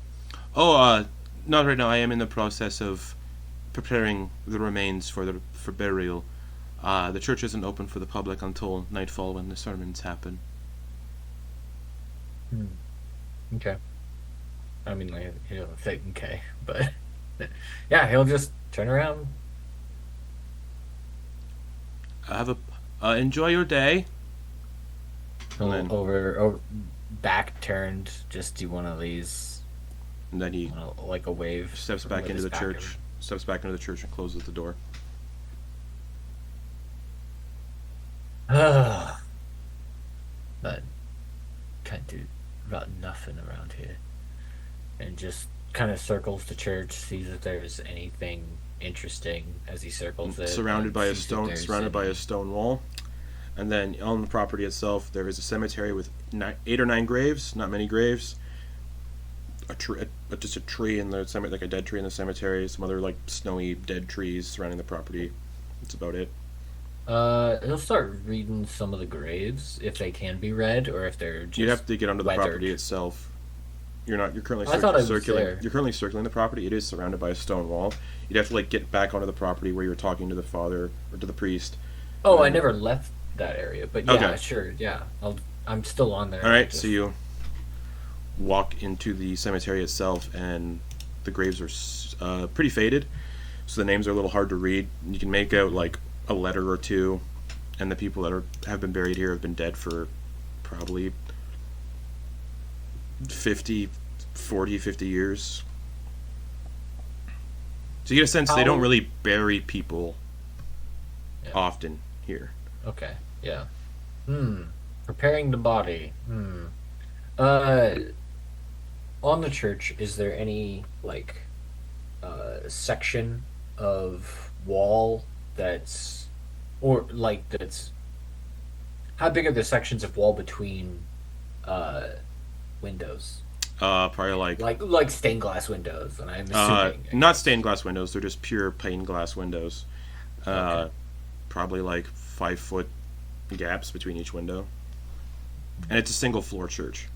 Speaker 2: Oh, not right now. I am in the process of preparing the remains for burial. The church isn't open for the public until nightfall when the sermons happen.
Speaker 1: Okay. I mean, like, he doesn't say okay, but yeah, he'll just turn around.
Speaker 2: Enjoy your day. And then-
Speaker 1: Over back turned, just do one of these,
Speaker 2: And then he
Speaker 1: like a wave.
Speaker 2: steps
Speaker 1: with
Speaker 2: back into
Speaker 1: his
Speaker 2: the
Speaker 1: back
Speaker 2: church.
Speaker 1: and-
Speaker 2: Steps back into the church and closes the door.
Speaker 1: But can't do about nothing around here. And just kind of circles the church, sees if there's anything interesting as he circles it.
Speaker 2: Surrounded by a
Speaker 1: sees if
Speaker 2: stone,
Speaker 1: there's
Speaker 2: surrounded by
Speaker 1: any-
Speaker 2: a stone wall, and then on the property itself, there is a cemetery with 8 or 9 graves. Not many graves. Just a tree in the cemetery, like a dead tree in the cemetery. Some other like snowy dead trees surrounding the property. That's about it.
Speaker 1: He'll start reading some of the graves if they can be read, or if they're just
Speaker 2: You'd have to get onto the
Speaker 1: weathered.
Speaker 2: property itself. You're not. You're currently
Speaker 1: I thought I was
Speaker 2: circling.
Speaker 1: there.
Speaker 2: You're currently circling the property. It is surrounded by a stone wall. You'd have to like get back onto the property where you were talking to the father or to the priest.
Speaker 1: Oh, I never left that area, but yeah,
Speaker 2: Okay.
Speaker 1: sure, yeah. I'm still on there.
Speaker 2: All right,
Speaker 1: Just-
Speaker 2: so you walk into the cemetery itself, and the graves are pretty faded, so the names are a little hard to read. You can make out like a letter or two, and the people that have been buried here have been dead for probably 50 years. So you get a sense they don't
Speaker 1: How-
Speaker 2: really bury people
Speaker 1: Yeah.
Speaker 2: often here.
Speaker 1: Okay, yeah. Preparing the body. On the church, is there any like section of wall that's, or like that's, how big are the sections of wall between windows?
Speaker 2: Probably
Speaker 1: Like stained glass windows, and I'm assuming
Speaker 2: not stained glass windows. They're just pure plain glass windows.
Speaker 1: Okay.
Speaker 2: Probably like 5-foot gaps between each window, and it's a single floor church.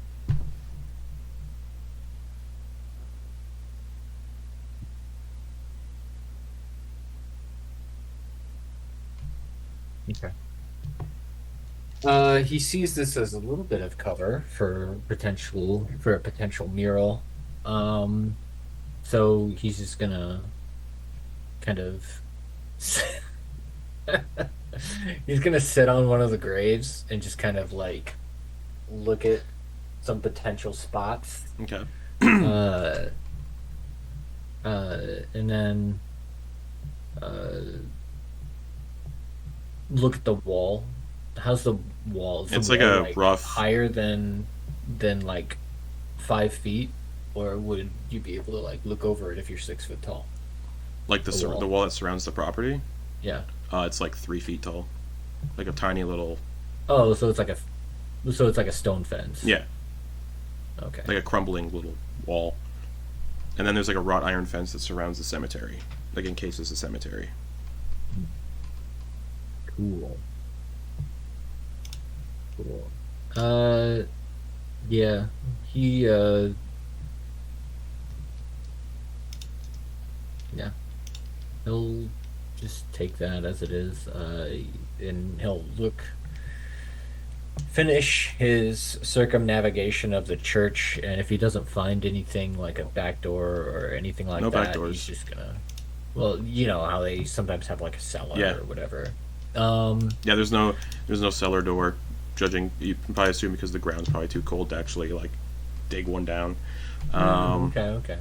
Speaker 1: Okay. He sees this as a little bit of cover for a potential mural. So he's just gonna kind of he's gonna sit on one of the graves and just kind of like look at some potential spots.
Speaker 2: Okay.
Speaker 1: uh, and then look at the wall. How's the wall? Is the
Speaker 2: It's like
Speaker 1: wall,
Speaker 2: a rough-
Speaker 1: higher than like 5 feet, or would you be able to like look over it if you're 6 foot tall?
Speaker 2: Like
Speaker 1: The wall.
Speaker 2: the wall that surrounds the property.
Speaker 1: Yeah.
Speaker 2: It's like 3 feet tall, like a tiny little
Speaker 1: Oh, so it's like a stone fence.
Speaker 2: yeah,
Speaker 1: Okay.
Speaker 2: like a crumbling little wall. And then there's like a wrought iron fence that surrounds the cemetery, like encases the cemetery.
Speaker 1: Cool. Yeah. Yeah. He'll just take that as it is, and he'll finish his circumnavigation of the church, and if he doesn't find anything like a back door or anything like
Speaker 2: No
Speaker 1: that,
Speaker 2: back doors.
Speaker 1: he's just gonna, well, you know how they sometimes have like a cellar
Speaker 2: Yeah.
Speaker 1: or whatever.
Speaker 2: Yeah, there's no cellar door. Judging, you can probably assume because the ground's probably too cold to actually like dig one down.
Speaker 1: Okay.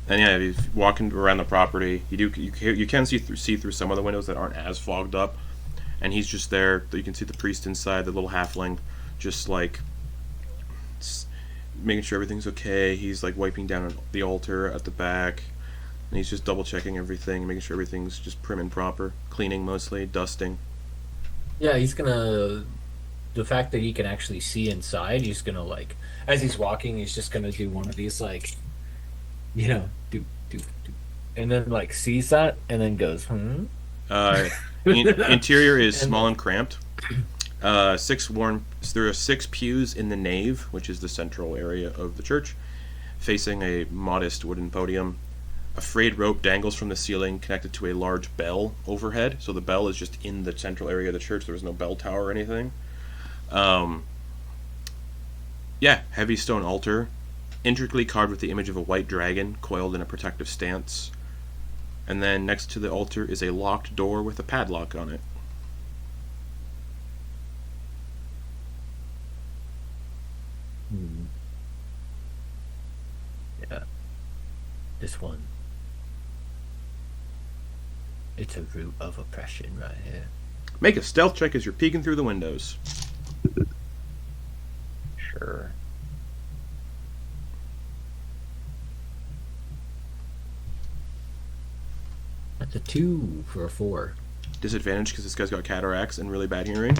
Speaker 2: And yeah, if you're walking around the property, you can see through some of the windows that aren't as fogged up, and he's just there. You can see the priest inside, the little halfling, just like making sure everything's okay. He's like wiping down the altar at the back, and he's just double checking everything, making sure everything's just prim and proper, cleaning mostly, dusting.
Speaker 1: Yeah, he's gonna. The fact that he can actually see inside, he's gonna like, as he's walking, he's just gonna do one of these like, do, and then like sees that and then goes,
Speaker 2: Interior is
Speaker 1: And-
Speaker 2: small and cramped. There are 6 pews in the nave, which is the central area of the church, facing a modest wooden podium. A frayed rope dangles from the ceiling, connected to a large bell overhead. So the bell is just in the central area of the church. There is no bell tower or anything. Heavy stone altar, intricately carved with the image of a white dragon coiled in a protective stance. And then next to the altar is a locked door with a padlock on it.
Speaker 1: Yeah. This one. It's a root of oppression right here.
Speaker 2: Make a stealth check as you're peeking through the windows.
Speaker 5: Sure.
Speaker 1: That's a 2 for a 4.
Speaker 2: Disadvantage because this guy's got cataracts and really bad hearing.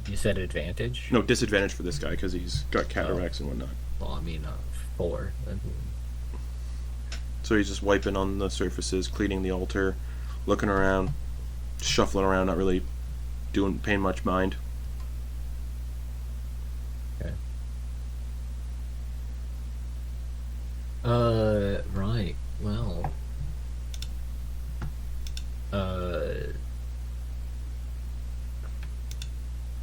Speaker 1: You said advantage?
Speaker 2: No, disadvantage for this guy because he's got cataracts and whatnot.
Speaker 1: Well, I mean, 4.
Speaker 2: So he's just wiping on the surfaces, cleaning the altar, looking around, shuffling around, not really paying much mind.
Speaker 1: Okay. Right. Well.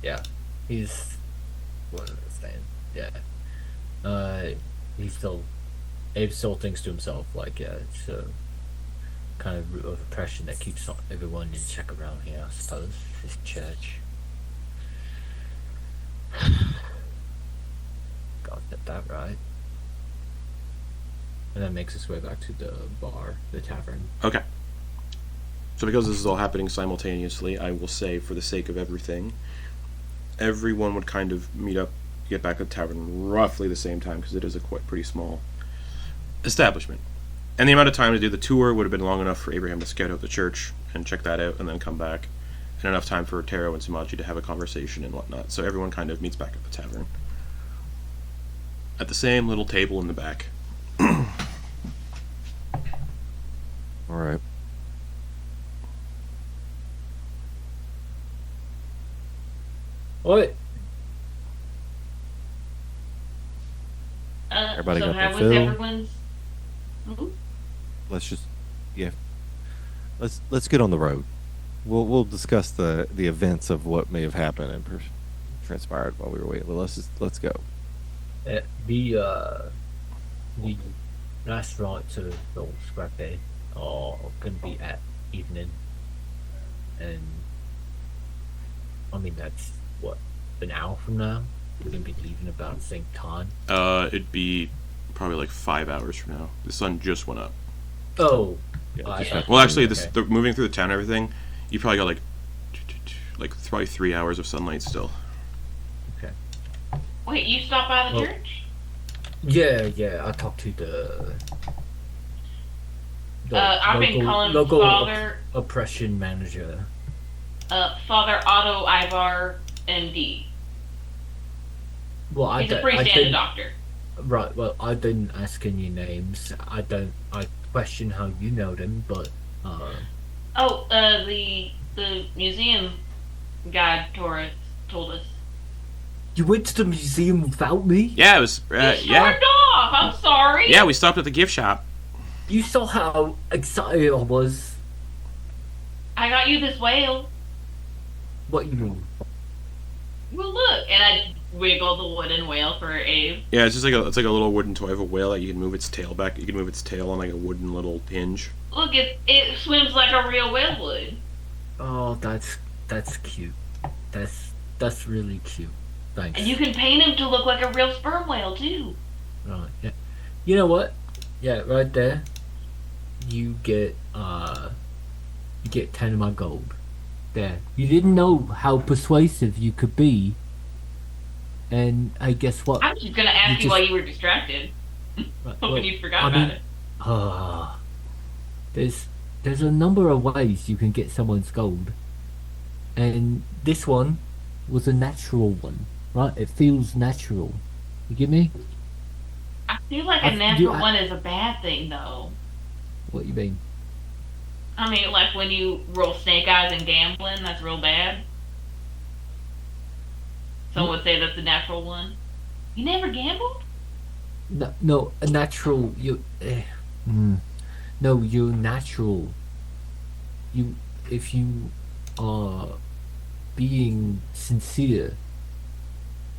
Speaker 1: Yeah. He's. What am I saying? Yeah. Abe still thinks to himself, like, yeah, it's a kind of root of oppression that keeps everyone in check around here, I suppose. This church. Got that right. And then makes his way back to the bar, the tavern.
Speaker 2: Okay. So because this is all happening simultaneously, I will say, for the sake of everything, everyone would kind of meet up, get back at the tavern roughly the same time, because it is a pretty small establishment. And the amount of time to do the tour would have been long enough for Abraham to scout out the church and check that out and then come back. And enough time for Tero and Sumaji to have a conversation and whatnot. So everyone kind of meets back at the tavern. At the same little table in the back.
Speaker 4: Alright.
Speaker 1: What?
Speaker 4: Everybody
Speaker 3: so
Speaker 4: got
Speaker 3: how
Speaker 4: their
Speaker 3: was
Speaker 4: fill?
Speaker 3: everyone's? Mhm.
Speaker 4: Let's just, yeah. Let's get on the road. We'll discuss the events of what may have happened and transpired while we were waiting. But let's go.
Speaker 1: The restaurant to the Scrappy are gonna be at evening, and I mean that's what, an hour from now. We're gonna be leaving about the same time.
Speaker 2: It'd be probably like 5 hours from now. The sun just went up.
Speaker 1: Oh,
Speaker 2: Well, actually,
Speaker 1: okay.
Speaker 2: the moving through the town and everything, you probably got like probably 3 hours of sunlight still.
Speaker 1: Okay.
Speaker 3: Wait, you stopped by the
Speaker 1: Well-
Speaker 3: church?
Speaker 1: Yeah. I talked to the
Speaker 3: I've been calling
Speaker 1: local
Speaker 3: Father
Speaker 1: oppression manager.
Speaker 3: Father Otto Ivar MD.
Speaker 1: Well,
Speaker 3: He's a
Speaker 1: I
Speaker 3: priest and a
Speaker 1: didn't.
Speaker 3: doctor.
Speaker 1: Right. Well, I didn't ask any names. I question how you know them, but
Speaker 3: The museum guide told us.
Speaker 1: you went to the museum without me.
Speaker 2: Yeah, it was.
Speaker 3: You
Speaker 2: Yeah,
Speaker 3: stormed off. I'm sorry.
Speaker 2: yeah. We stopped at the gift shop.
Speaker 1: You saw how excited I was.
Speaker 3: I got you this whale.
Speaker 1: What you mean?
Speaker 3: Well, look, and I wiggle the wooden whale for Abe.
Speaker 2: Yeah, it's just like a little wooden toy of a whale that you can move its tail back. You can move its tail on like a wooden little hinge.
Speaker 3: Look, it swims like a real whale would.
Speaker 1: Oh, that's cute. That's really cute. Thanks.
Speaker 3: And you can paint him to look like a real sperm whale too.
Speaker 1: Right. Yeah. You know what? Yeah, right there. You get 10 of my gold. There. You didn't know how persuasive you could be. And I guess what?
Speaker 3: I was just gonna ask you while you were distracted,
Speaker 1: Right,
Speaker 3: hoping you forgot
Speaker 1: I
Speaker 3: about
Speaker 1: mean,
Speaker 3: it.
Speaker 1: There's a number of ways you can get someone's gold. And this one was a natural one, right? It feels natural. You get me?
Speaker 3: I feel like
Speaker 1: I-
Speaker 3: a natural
Speaker 1: you- I-
Speaker 3: one is a bad thing, though.
Speaker 1: What you mean?
Speaker 3: I mean, like when you roll snake eyes and gambling, that's real bad. Some would say that's a natural one. You never gambled?
Speaker 1: No, a natural. No, you're natural. If you are being sincere,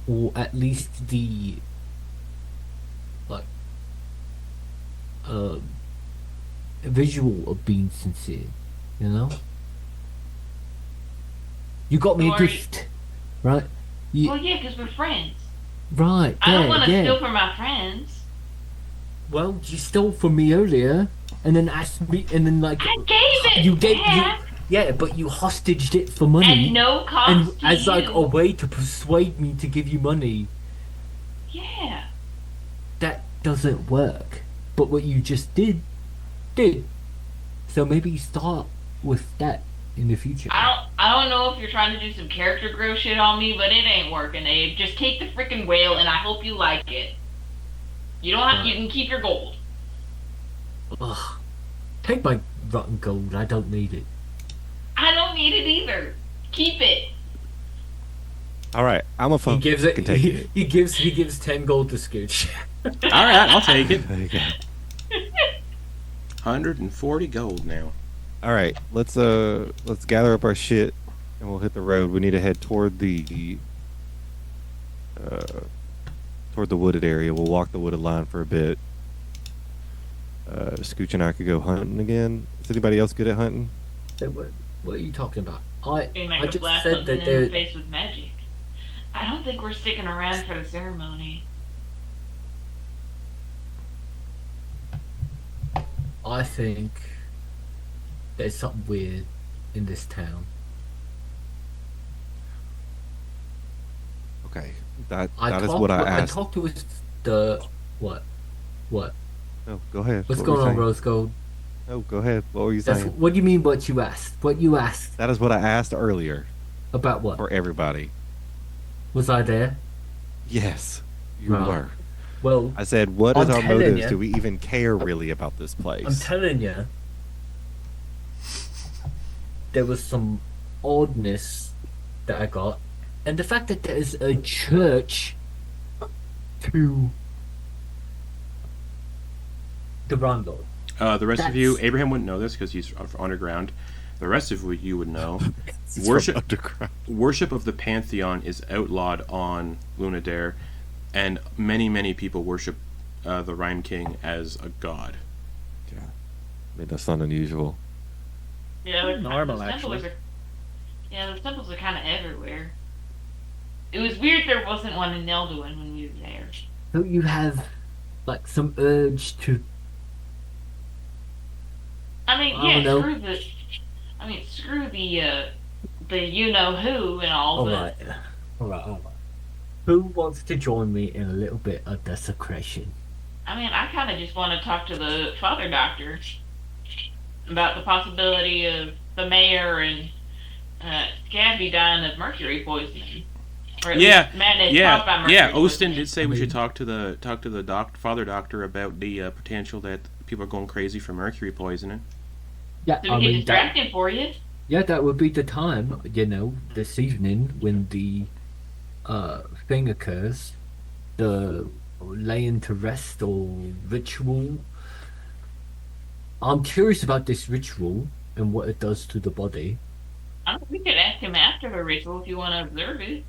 Speaker 1: or at least the like visual of being sincere, you know. You got me a
Speaker 3: Sorry.
Speaker 1: gift, right?
Speaker 3: Well, yeah, because we're friends.
Speaker 1: Right.
Speaker 3: I don't want to
Speaker 1: yeah.
Speaker 3: steal from my friends.
Speaker 1: Well, you stole from me earlier, and then asked me, and then like
Speaker 3: I gave it
Speaker 1: you gave
Speaker 3: back.
Speaker 1: Yeah, but you hostaged it for
Speaker 3: At
Speaker 1: money,
Speaker 3: no
Speaker 1: and
Speaker 3: cost to
Speaker 1: as like a
Speaker 3: you.
Speaker 1: way to persuade me to give you money.
Speaker 3: Yeah.
Speaker 1: That doesn't work. But what you just did. So maybe start with that in the future.
Speaker 3: I don't know if you're trying to do some character growth shit on me, but it ain't working, Abe. Just take the freaking whale and I hope you like it. You don't have you
Speaker 1: Right.
Speaker 3: can keep your gold.
Speaker 1: Ugh. Take my rotten gold. I don't need it.
Speaker 3: I don't need it either. Keep it.
Speaker 4: All right, I'm a
Speaker 1: He
Speaker 4: fucking
Speaker 1: gives it.
Speaker 4: take it.
Speaker 1: He gives 10 gold to Scooch.
Speaker 2: All right, I'll take it.
Speaker 4: There you go.
Speaker 2: 140 gold now.
Speaker 4: All right, let's gather up our shit and we'll hit the road. We need to head toward the wooded area. We'll walk the wooded line for a bit. Scooch and I could go hunting again. Is anybody else good at hunting?
Speaker 1: So what are you talking about?
Speaker 3: And I
Speaker 1: I
Speaker 3: could
Speaker 1: just
Speaker 3: blast
Speaker 1: said
Speaker 3: something
Speaker 1: that
Speaker 3: in the
Speaker 1: there.
Speaker 3: face with magic. I don't think we're sticking around for the ceremony.
Speaker 1: I think there's something weird in this town.
Speaker 4: Okay, that is what I
Speaker 1: I
Speaker 4: asked.
Speaker 1: talked to the what? What?
Speaker 4: No, go ahead.
Speaker 1: What's
Speaker 4: What were you
Speaker 1: going on,
Speaker 4: saying?
Speaker 1: Rose Gold?
Speaker 4: No, go ahead. What were you
Speaker 1: That's
Speaker 4: saying?
Speaker 1: what do you mean? What you asked? What you asked
Speaker 4: That is what I asked earlier
Speaker 1: about what?
Speaker 4: for everybody.
Speaker 1: Was I there?
Speaker 4: Yes, you
Speaker 1: Right.
Speaker 4: were.
Speaker 1: Well,
Speaker 4: I said, what is
Speaker 1: I'm
Speaker 4: our
Speaker 1: telling
Speaker 4: motives?
Speaker 1: ya.
Speaker 4: Do we even care really about this
Speaker 1: I'm
Speaker 4: place?
Speaker 1: telling you, there was some oddness that I got, and the fact that there is a church to the Rondo.
Speaker 2: The rest of you,
Speaker 1: That's-
Speaker 2: Abraham wouldn't know this because he's underground. The rest of you would know.
Speaker 4: It's from
Speaker 2: Worship
Speaker 4: underground.
Speaker 2: worship of the Pantheon is outlawed on Lunadaire, and many people worship the Rime King as a god.
Speaker 4: Yeah. I mean, that's not unusual.
Speaker 3: Yeah,
Speaker 5: Normal,
Speaker 3: the
Speaker 5: actually.
Speaker 3: temples yeah, the temples are kind of everywhere. It was weird there wasn't one in Nelduin when we were there.
Speaker 1: Don't you have like some urge to?
Speaker 3: I mean,
Speaker 1: I
Speaker 3: yeah,
Speaker 1: don't know.
Speaker 3: screw the you know who and all,
Speaker 1: All
Speaker 3: but
Speaker 1: right, all right, all right. Who wants to join me in a little bit of desecration?
Speaker 3: I mean, I kind of just want to talk to the father doctor about the possibility of the mayor and Scabby dying of mercury poisoning. Or at
Speaker 2: Yeah,
Speaker 3: least madness caused by mercury
Speaker 2: yeah. Ostin
Speaker 3: poisoning.
Speaker 2: did say we should talk to the father doctor about the potential that people are going crazy for mercury poisoning.
Speaker 1: Yeah,
Speaker 3: So we can distract him for you.
Speaker 1: yeah, that would be the time, this evening when the thing occurs, the laying to rest or ritual. I'm curious about this ritual and what it does to the body.
Speaker 3: We could ask him after the ritual if you want to observe it.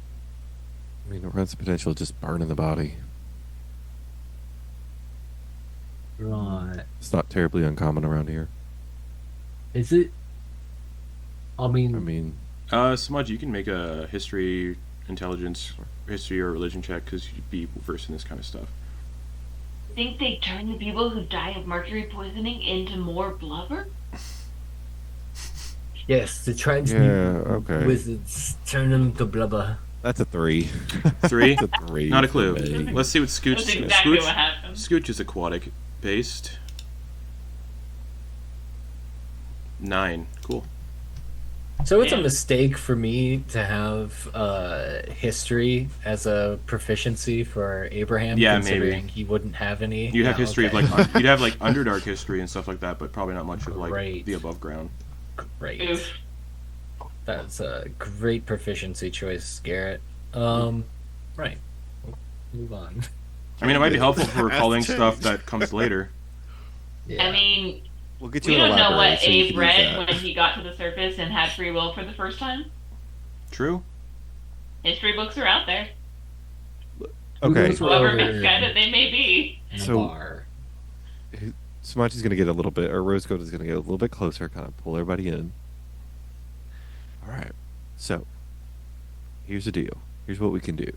Speaker 4: I mean, it runs the potential of just burning the body.
Speaker 1: Right.
Speaker 4: It's not terribly uncommon around here.
Speaker 1: Is it? I mean,
Speaker 2: Sumaji, you can make a history, intelligence, history or religion check because you'd be versed in this kind of stuff.
Speaker 3: Think they turn the people who die of mercury poisoning into more blubber?
Speaker 1: yes, the
Speaker 4: yeah,
Speaker 1: transmute
Speaker 4: okay.
Speaker 1: wizards turn them to blubber.
Speaker 4: That's a 3.
Speaker 2: 3?
Speaker 4: That's a 3.
Speaker 2: Not a
Speaker 4: for
Speaker 2: clue.
Speaker 4: me.
Speaker 2: Let's see what Scooch.
Speaker 3: That's exactly
Speaker 2: Scooch,
Speaker 3: what happened.
Speaker 2: Scooch is aquatic based. 9. Cool.
Speaker 1: So it's a
Speaker 3: Yeah.
Speaker 1: mistake for me to have history as a proficiency for Abraham.
Speaker 2: Yeah,
Speaker 1: considering
Speaker 2: maybe.
Speaker 1: he wouldn't have any.
Speaker 2: You'd have
Speaker 1: Yeah,
Speaker 2: history
Speaker 1: okay.
Speaker 2: of like you'd have like Underdark history and stuff like that, but probably not much of like
Speaker 1: Great.
Speaker 2: the above ground.
Speaker 1: Great.
Speaker 3: Oof.
Speaker 1: That's a great proficiency choice, Garrett. Right. Move on.
Speaker 2: I mean, it might be helpful for recalling
Speaker 4: Changed.
Speaker 2: stuff that comes later.
Speaker 1: Yeah.
Speaker 3: I mean,
Speaker 4: We'll get you
Speaker 3: we
Speaker 4: in a
Speaker 3: don't know
Speaker 4: library
Speaker 3: what
Speaker 4: so you
Speaker 3: Abe
Speaker 4: can use
Speaker 3: read
Speaker 4: that.
Speaker 3: when he got to the surface and had free will for the first time.
Speaker 2: True.
Speaker 3: History books are out there,
Speaker 4: Okay,
Speaker 1: Who's
Speaker 3: however
Speaker 1: over
Speaker 3: misguided they may be.
Speaker 1: in a
Speaker 4: So-
Speaker 1: bar?
Speaker 4: Sumachi's going to get a little bit, or Rose Gold is going to get a little bit closer, kind of pull everybody in. All right. So, here's the deal. Here's what we can do.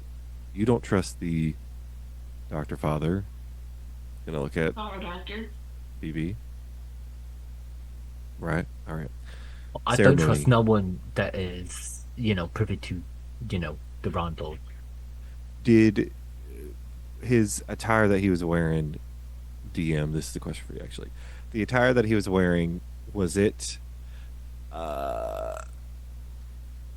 Speaker 4: You don't trust the Dr. Father. Going to look at
Speaker 3: Power doctor.
Speaker 4: BB. Right. All right.
Speaker 1: I don't trust no one that is, privy to, the Rondel.
Speaker 4: Did his attire that he was wearing, DM, this is the question for you actually. The attire that he was wearing, was it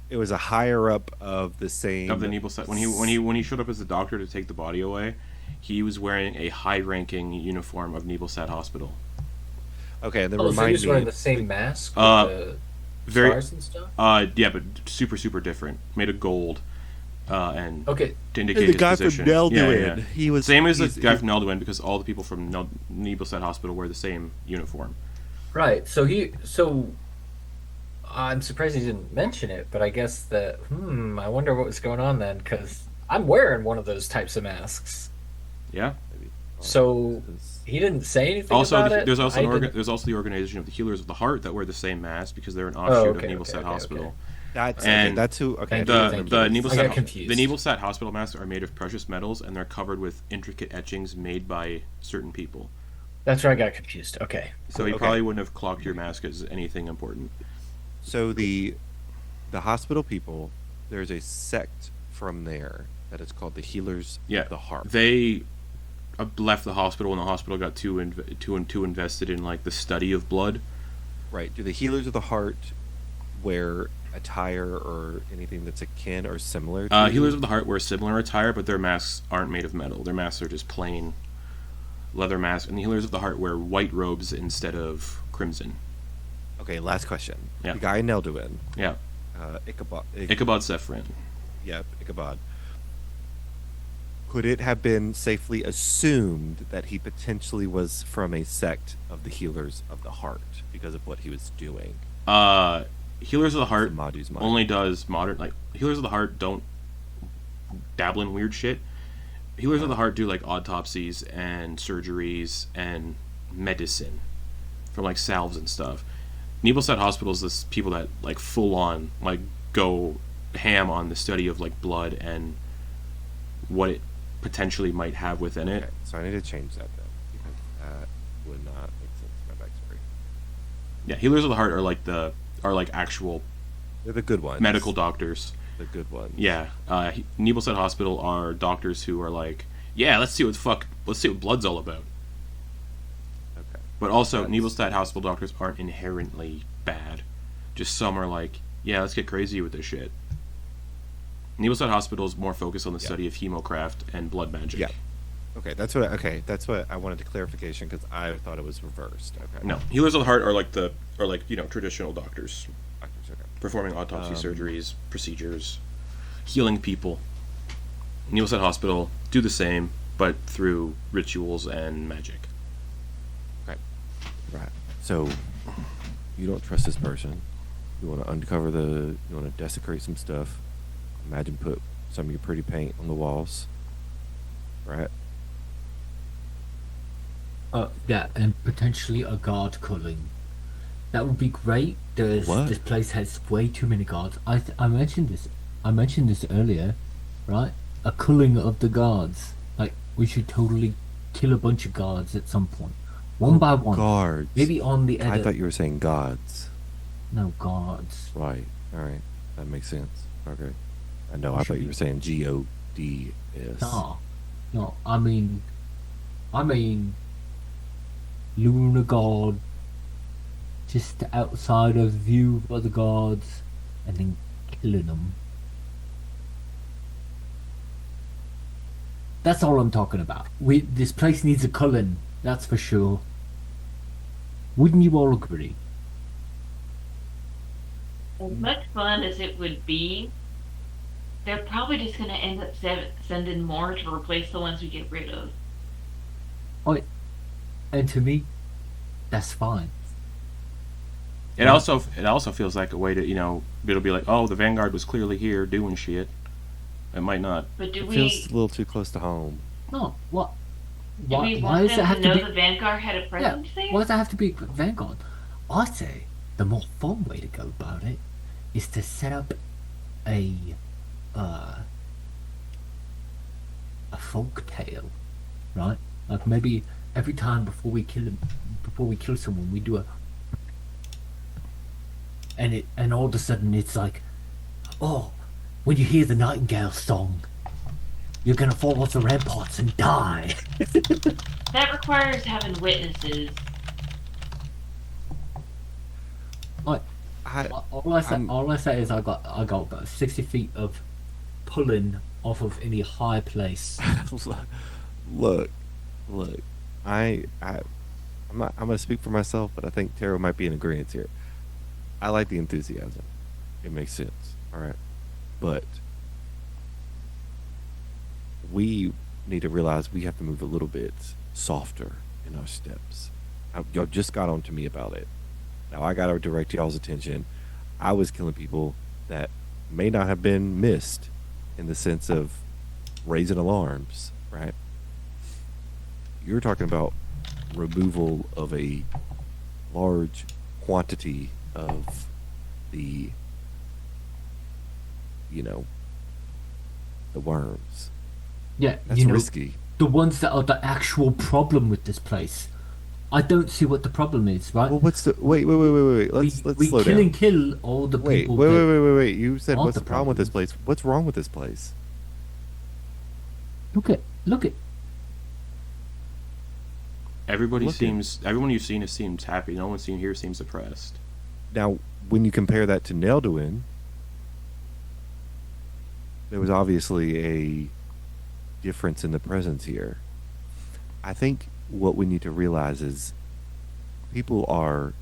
Speaker 4: it was a higher up of the same
Speaker 2: Of the Nebelset. When he showed up as a doctor to take the body away, he was wearing a high-ranking uniform of Nebelset Hospital.
Speaker 4: Okay, and then
Speaker 6: so he
Speaker 4: remind
Speaker 6: was
Speaker 4: me.
Speaker 6: wearing the same mask with the
Speaker 2: Very,
Speaker 6: stars and stuff?
Speaker 2: yeah, but super different. Made of gold, and
Speaker 6: Okay.
Speaker 2: to indicate
Speaker 4: the
Speaker 2: his
Speaker 4: guy
Speaker 2: position.
Speaker 4: from Nelduin.
Speaker 2: Yeah.
Speaker 4: He was
Speaker 2: Same as the guy from Nelduin, because all the people from Nebelset Hospital wear the same uniform.
Speaker 6: Right. So I'm surprised he didn't mention it, but I guess that I wonder what was going on then, because I'm wearing one of those types of masks.
Speaker 2: Yeah.
Speaker 6: So he didn't say anything
Speaker 2: Also,
Speaker 6: about it.
Speaker 2: there's also
Speaker 6: I didn't-
Speaker 2: there's also the organization of the Healers of the Heart that wear the same mask because they're an offshoot
Speaker 6: okay,
Speaker 2: of Nebelset
Speaker 6: okay,
Speaker 2: Hospital.
Speaker 6: okay.
Speaker 4: That's
Speaker 2: And
Speaker 4: that's who. Okay,
Speaker 6: Thank you,
Speaker 2: The
Speaker 6: thank
Speaker 2: the
Speaker 6: you. I got confused.
Speaker 2: Nebelset Hospital masks are made of precious metals and they're covered with intricate etchings made by certain people.
Speaker 6: That's where I got confused. Okay.
Speaker 2: So he
Speaker 4: Okay.
Speaker 2: probably wouldn't have clocked your mask as anything important.
Speaker 4: So the hospital people, there's a sect from there that is called the Healers
Speaker 2: Yeah,
Speaker 4: of the Heart.
Speaker 2: they left the hospital when the hospital got too invested in like the study of blood.
Speaker 4: Right. Do the Healers of the Heart wear attire or anything that's akin or similar to
Speaker 2: Healers of the Heart wear similar attire, but their masks aren't made of metal. Their masks are just plain leather masks, and the Healers of the Heart wear white robes instead of crimson.
Speaker 4: Okay, last question.
Speaker 2: Yeah.
Speaker 4: The guy in Nelduin,
Speaker 2: Yeah,
Speaker 4: Ichabod.
Speaker 2: Ichabod Sephrin.
Speaker 4: Yeah, Ichabod. Could it have been safely assumed that he potentially was from a sect of the Healers of the Heart because of what he was doing?
Speaker 2: Healers of the Heart
Speaker 4: Sumaji's mind.
Speaker 2: only does modern, like Healers of the Heart don't dabble in weird shit. Healers of the Heart do like autopsies and surgeries and medicine from like salves and stuff. Nebelset Hospital is this people that like full on like go ham on the study of like blood and what it potentially might have within it.
Speaker 4: Okay, so I need to change that then because that would not make sense in my backstory.
Speaker 2: Yeah, Healers of the Heart are like actual
Speaker 4: They're the good ones.
Speaker 2: medical doctors.
Speaker 4: The good ones.
Speaker 2: Yeah, Nebelset Hospital are doctors who are like, yeah, let's see what blood's all about.
Speaker 4: Okay.
Speaker 2: But also,
Speaker 4: That's-
Speaker 2: Nebelset Hospital doctors aren't inherently bad. Just some are like, yeah, let's get crazy with this shit. Nebelset Hospital is more focused on the study of hemocraft and blood magic.
Speaker 4: Yeah. Okay, that's what I wanted to clarification because I thought it was reversed. Okay.
Speaker 2: No, Healers of the Heart are like traditional doctors
Speaker 4: Okay.
Speaker 2: performing autopsy surgeries, procedures, healing people. Nebelset Hospital do the same, but through rituals and magic.
Speaker 4: Okay. Right. So you don't trust this person. You want to uncover you want to desecrate some stuff. Imagine put some of your pretty paint on the walls. Right?
Speaker 1: Yeah, and potentially a guard culling. That would be great.
Speaker 4: What?
Speaker 1: This place has way too many guards. I mentioned this. I mentioned this earlier, right? A culling of the guards. Like we should totally kill a bunch of guards at some point, one by one.
Speaker 4: Guards.
Speaker 1: Maybe on the
Speaker 4: I
Speaker 1: edit.
Speaker 4: thought you were saying gods.
Speaker 1: No guards.
Speaker 4: Right. All right. That makes sense. Okay. I know. I thought you were saying GODS.
Speaker 1: No. I mean, Lunar guard, just outside of view of the guards, and then killing them. That's all I'm talking about. This place needs a culling, that's for sure. Wouldn't you all agree?
Speaker 3: As much fun as it would be, they're probably just going to end up sending more to replace the ones we get rid of.
Speaker 1: And to me, that's fine.
Speaker 2: It also feels like a way to, it'll be like, oh, the Vanguard was clearly here doing shit. It might not.
Speaker 3: But do
Speaker 4: It
Speaker 3: we
Speaker 4: feels a little too close to home.
Speaker 1: No, what?
Speaker 3: do we
Speaker 1: Why
Speaker 3: want
Speaker 1: does it
Speaker 3: them
Speaker 1: have
Speaker 3: to
Speaker 1: to
Speaker 3: know
Speaker 1: be?
Speaker 3: the Vanguard had a
Speaker 1: Yeah,
Speaker 3: presence there?
Speaker 1: why does it have to be Vanguard? I say the more fun way to go about it is to set up a folk tale, right? Like maybe every time before we kill someone, we do and all of a sudden it's like, oh, when you hear the nightingale song, you're gonna fall off the ramparts and die.
Speaker 3: That requires having witnesses.
Speaker 1: Like,
Speaker 4: I,
Speaker 1: all I say is I got about 60 feet of pulling off of any high place.
Speaker 4: look, look. I'm gonna speak for myself, but I think Tero might be in agreement here. I like the enthusiasm. It makes sense. All right, but we need to realize we have to move a little bit softer in our steps. Y'all just got on to me about it. Now I gotta direct y'all's attention. I was killing people that may not have been missed in the sense of raising alarms, right? You're talking about removal of a large quantity of the, you know, the worms.
Speaker 1: Yeah,
Speaker 4: That's risky.
Speaker 1: the ones that are the actual problem with this place. I don't see what the problem is, right?
Speaker 4: Well, what's the wait? Let's
Speaker 1: we
Speaker 4: slow
Speaker 1: kill
Speaker 4: down.
Speaker 1: and kill all the
Speaker 4: Wait,
Speaker 1: people.
Speaker 4: wait. You said
Speaker 1: aren't
Speaker 4: what's the
Speaker 1: the
Speaker 4: problem with this
Speaker 1: problem.
Speaker 4: place? What's wrong with this place?
Speaker 1: Look at.
Speaker 2: Everybody
Speaker 4: Look at-
Speaker 2: seems. Everyone you've seen seems happy. No one seen here seems depressed.
Speaker 4: Now, when you compare that to Nelduin, there was obviously a difference in the presence here. I think what we need to realize is people are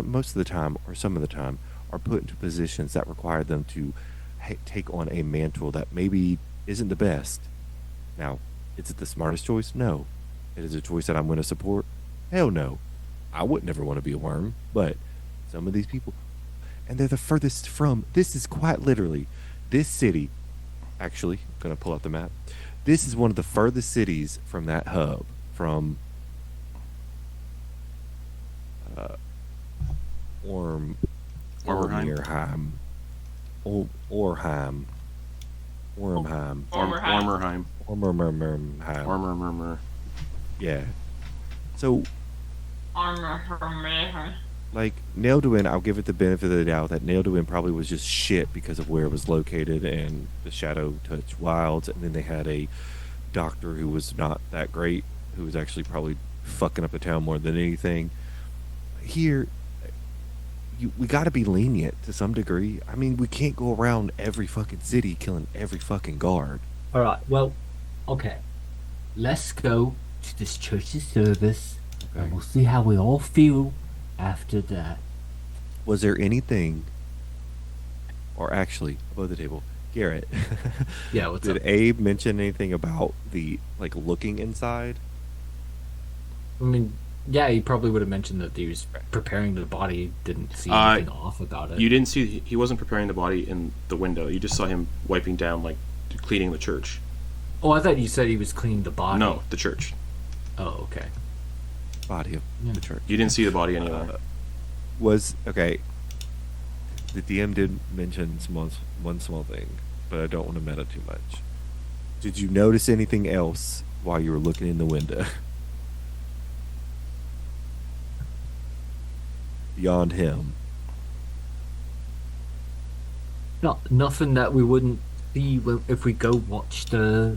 Speaker 4: most of the time, or some of the time, are put into positions that require them to take on a mantle that maybe isn't the best. Now, is it the smartest choice? No. It is a choice that I'm going to support? Hell no. I would never want to be a worm, but some of these people, and they're the furthest from, this is quite literally, this city, actually, I'm going to pull out the map. This is one of the furthest cities from that hub, from
Speaker 2: Ormerheim?
Speaker 4: Ormerheim. Orheim. Ormheim.
Speaker 2: Ormerheim.
Speaker 4: Ormerheim.
Speaker 2: Ormer.
Speaker 4: Yeah. So,
Speaker 3: Armor.
Speaker 4: like, Nelduin, I'll give it the benefit of the doubt that Nelduin probably was just shit because of where it was located and the Shadow Touch Wilds, and then they had a doctor who was not that great, who was actually probably fucking up the town more than anything. Here, we got to be lenient to some degree. I mean, we can't go around every fucking city killing every fucking guard.
Speaker 1: All right. Well, okay. Let's go to this church's service, and we'll see how we all feel after that.
Speaker 4: Was there anything, or actually, above the table, Garrett,
Speaker 1: Yeah. What's
Speaker 4: did
Speaker 1: up?
Speaker 4: Abe mention anything about the, like, looking inside?
Speaker 1: I mean, yeah, he probably would have mentioned that he was preparing the body. Didn't see
Speaker 2: Uh,
Speaker 1: anything off about it.
Speaker 2: You didn't see. He wasn't preparing the body in the window. You just saw him wiping down, like cleaning the church.
Speaker 1: Oh, I thought you said he was cleaning the body.
Speaker 2: No, the church.
Speaker 1: Oh, okay.
Speaker 4: Body of the church.
Speaker 2: You didn't see the body anywhere.
Speaker 4: Okay. The DM did mention one small thing, but I don't want to meta too much. Did you notice anything else while you were looking in the window? Beyond him.
Speaker 1: Nothing that we wouldn't see if we go watch the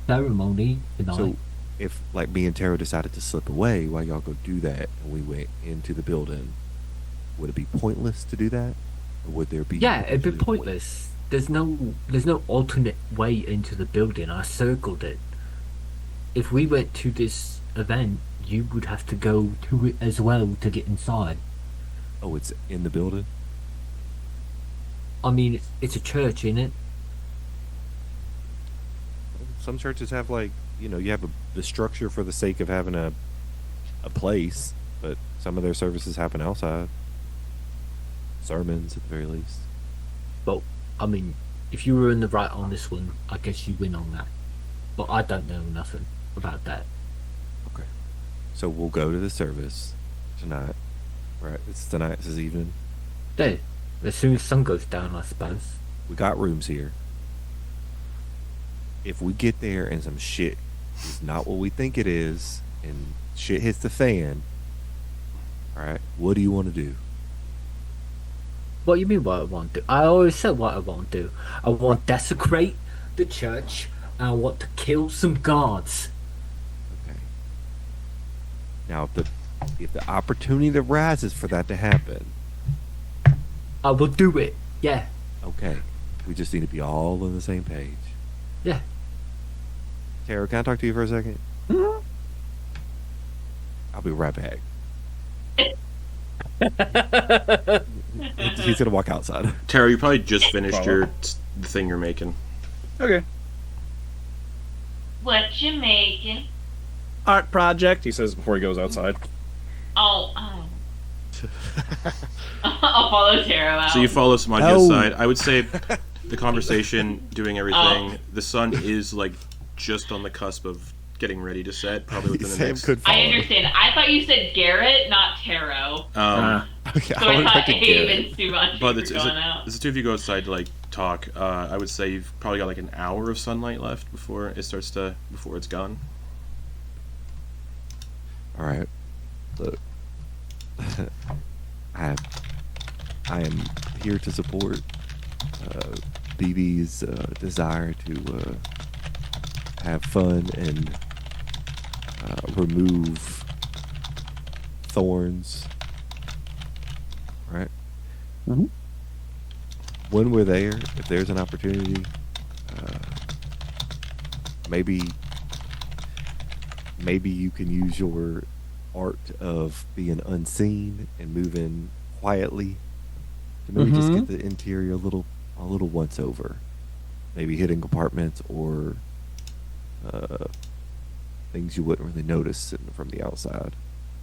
Speaker 1: ceremony tonight.
Speaker 4: So, if, like, me and Tero decided to slip away while y'all go do that, and we went into the building, would it be pointless to do that? Or would there be...
Speaker 1: Yeah, it'd be pointless. There's no alternate way into the building. I circled it. If we went to this event, you would have to go to it as well to get inside.
Speaker 4: Oh, it's in the building?
Speaker 1: I mean, it's a church, isn't it?
Speaker 4: Some churches have, like, you have the structure for the sake of having a place, but some of their services happen outside. Sermons, at the very least.
Speaker 1: But, I mean, if you were in the right on this one, I guess you win on that. But I don't know nothing about that.
Speaker 4: Okay. So we'll go to the service tonight. Right, it's tonight, this evening.
Speaker 1: There. As soon as sun goes down, I suppose.
Speaker 4: We got rooms here. If we get there and some shit is not what we think it is, and shit hits the fan, alright, what do you want to do?
Speaker 1: What do you mean what I want to do? I always said what I want to do. I want to desecrate the church and I want to kill some guards.
Speaker 4: Okay. Now, if the opportunity arises for that to happen,
Speaker 1: I will do it. Yeah.
Speaker 4: okay. We just need to be all on the same page.
Speaker 1: Yeah.
Speaker 4: Tero, can I talk to you for a second?
Speaker 5: Mhm.
Speaker 4: I'll be right back. He's gonna walk outside.
Speaker 2: Tero, you probably just finished the thing you're making.
Speaker 5: Okay.
Speaker 3: What you making?
Speaker 5: Art project, he says before he goes outside.
Speaker 3: Oh, I'll follow Tero out.
Speaker 2: So you follow Sumaji
Speaker 4: No.
Speaker 2: aside. I would say the conversation, doing everything. The sun is like just on the cusp of getting ready to set, probably within the
Speaker 4: Sam
Speaker 2: next.
Speaker 4: could follow.
Speaker 3: I understand. I thought you said Garrett, not Tero.
Speaker 4: Okay,
Speaker 3: So I
Speaker 4: would've
Speaker 3: thought
Speaker 4: liked to get
Speaker 3: Abe
Speaker 4: it.
Speaker 3: and Sumaji
Speaker 2: But
Speaker 3: were
Speaker 2: it's
Speaker 3: going out.
Speaker 2: the two of you go outside to like talk. I would say you've probably got like an hour of sunlight left before it's gone.
Speaker 4: All right. Look, I am here to support BB's desire to have fun and remove thorns. Right.
Speaker 5: Mhm.
Speaker 4: When we're there, if there's an opportunity, maybe you can use your art of being unseen and moving quietly to maybe just get the interior a little once over. Maybe hidden compartments or things you wouldn't really notice sitting from the outside.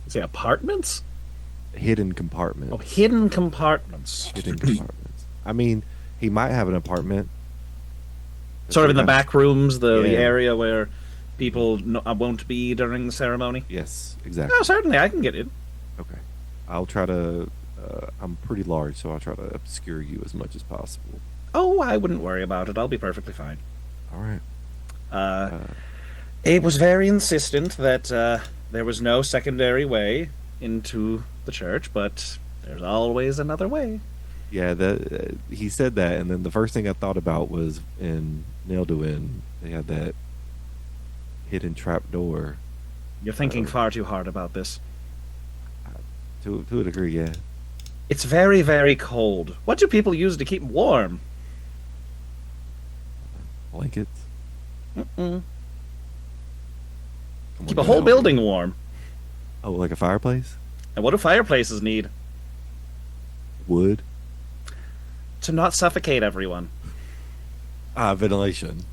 Speaker 5: Say apartments?
Speaker 4: Hidden compartments.
Speaker 5: Oh, hidden compartments.
Speaker 4: Hidden compartments. I mean, he might have an apartment.
Speaker 5: Sort of in the back rooms, the
Speaker 4: Yeah.
Speaker 5: area where people won't be during the ceremony.
Speaker 4: Yes, exactly.
Speaker 5: Oh, certainly, I can get in.
Speaker 4: Okay. I'll try to. I'm pretty large, so I'll try to obscure you as much as possible.
Speaker 5: Oh, I wouldn't worry about it. I'll be perfectly fine.
Speaker 4: All right.
Speaker 5: Abe was very insistent that there was no secondary way into the church, but there's always another way.
Speaker 4: Yeah, that he said that, and then the first thing I thought about was in Nelduin, they had that hidden trap door.
Speaker 5: You're thinking far too hard about this.
Speaker 4: To a degree, yeah.
Speaker 5: It's very, very cold. What do people use to keep warm?
Speaker 4: Blankets.
Speaker 5: Mm-mm.
Speaker 4: Come
Speaker 5: Keep
Speaker 4: on,
Speaker 5: a whole
Speaker 4: now.
Speaker 5: building warm.
Speaker 4: Oh, like a fireplace?
Speaker 5: And what do fireplaces need?
Speaker 4: Wood?
Speaker 5: To not suffocate everyone.
Speaker 4: Ventilation.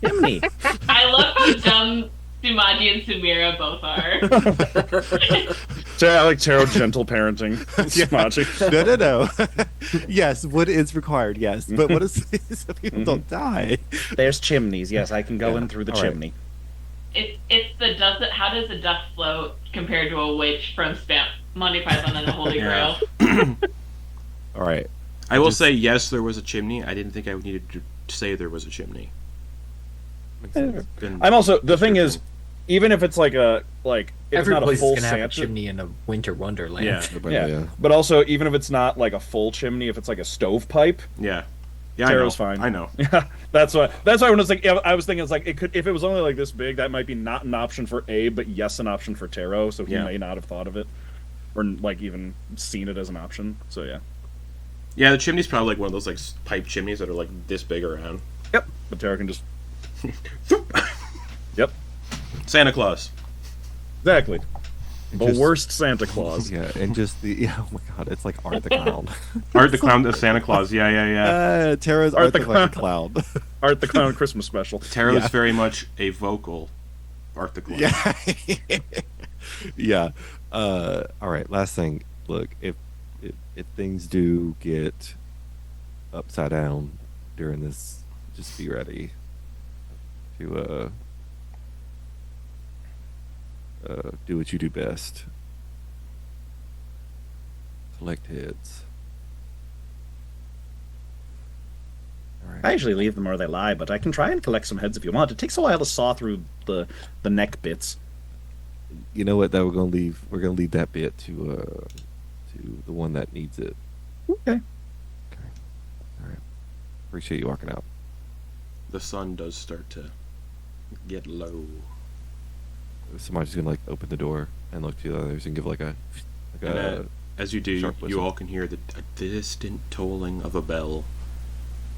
Speaker 5: Chimney.
Speaker 3: I love how dumb Sumaji and Samira both are.
Speaker 5: I like Tero gentle parenting. Sumaji.
Speaker 4: No. Yes, wood is required, yes. But what is so people don't die?
Speaker 5: There's chimneys. Yes, I can go in through the
Speaker 4: all right.
Speaker 5: chimney.
Speaker 3: It's the how does a duck float compared to a witch from Monty Python and the Holy Grail?
Speaker 4: All right.
Speaker 2: I will say yes, there was a chimney. I didn't think I needed to say there was a chimney.
Speaker 4: Makes sense.
Speaker 5: I'm also the thing is, even if it's it's
Speaker 6: Every
Speaker 5: not a
Speaker 6: place is
Speaker 5: full
Speaker 6: gonna have a
Speaker 5: Santa.
Speaker 6: chimney in a winter wonderland.
Speaker 5: Yeah. But also, even if it's not like a full chimney, if it's like a stovepipe,
Speaker 2: Yeah,
Speaker 5: Tero's
Speaker 2: I know.
Speaker 5: fine.
Speaker 2: I know.
Speaker 5: Yeah, that's why when I was like, I was thinking it's like it could if it was only like this big, that might be not an option for Abe, but yes, an option for Tero. So he
Speaker 2: Yeah.
Speaker 5: may not have thought of it, or like even seen it as an option. So yeah.
Speaker 2: Yeah, the chimney's probably like one of those like pipe chimneys that are like this big around.
Speaker 5: Yep. But Tero can just. Yep.
Speaker 2: Santa Claus.
Speaker 5: Exactly. The
Speaker 4: Just-
Speaker 5: worst Santa Claus.
Speaker 4: Yeah, and just oh my god, it's like Art the Clown.
Speaker 2: Art the Clown of Santa Claus. Yeah.
Speaker 4: Tara's
Speaker 5: Art
Speaker 4: Art
Speaker 5: the
Speaker 4: the like a clown.
Speaker 5: Art the Clown Christmas special.
Speaker 2: Tero's
Speaker 4: Yeah.
Speaker 2: very much a vocal Art the Clown.
Speaker 4: Yeah. Yeah. All right, last thing. Look, if things do get upside down during this, just be ready to do what you do best. Collect heads. All right.
Speaker 5: I usually leave them where they lie, but I can try and collect some heads if you want. It takes a while to saw through the neck bits.
Speaker 4: You know what? That we're gonna leave that bit to the one that needs it.
Speaker 5: Okay.
Speaker 4: Appreciate you walking out.
Speaker 2: The sun does start to get low.
Speaker 4: Somebody's gonna like open the door and look to the others and give like a
Speaker 2: And, as you do,
Speaker 4: sharp
Speaker 2: you
Speaker 4: whistle.
Speaker 2: all can hear a distant tolling of a bell.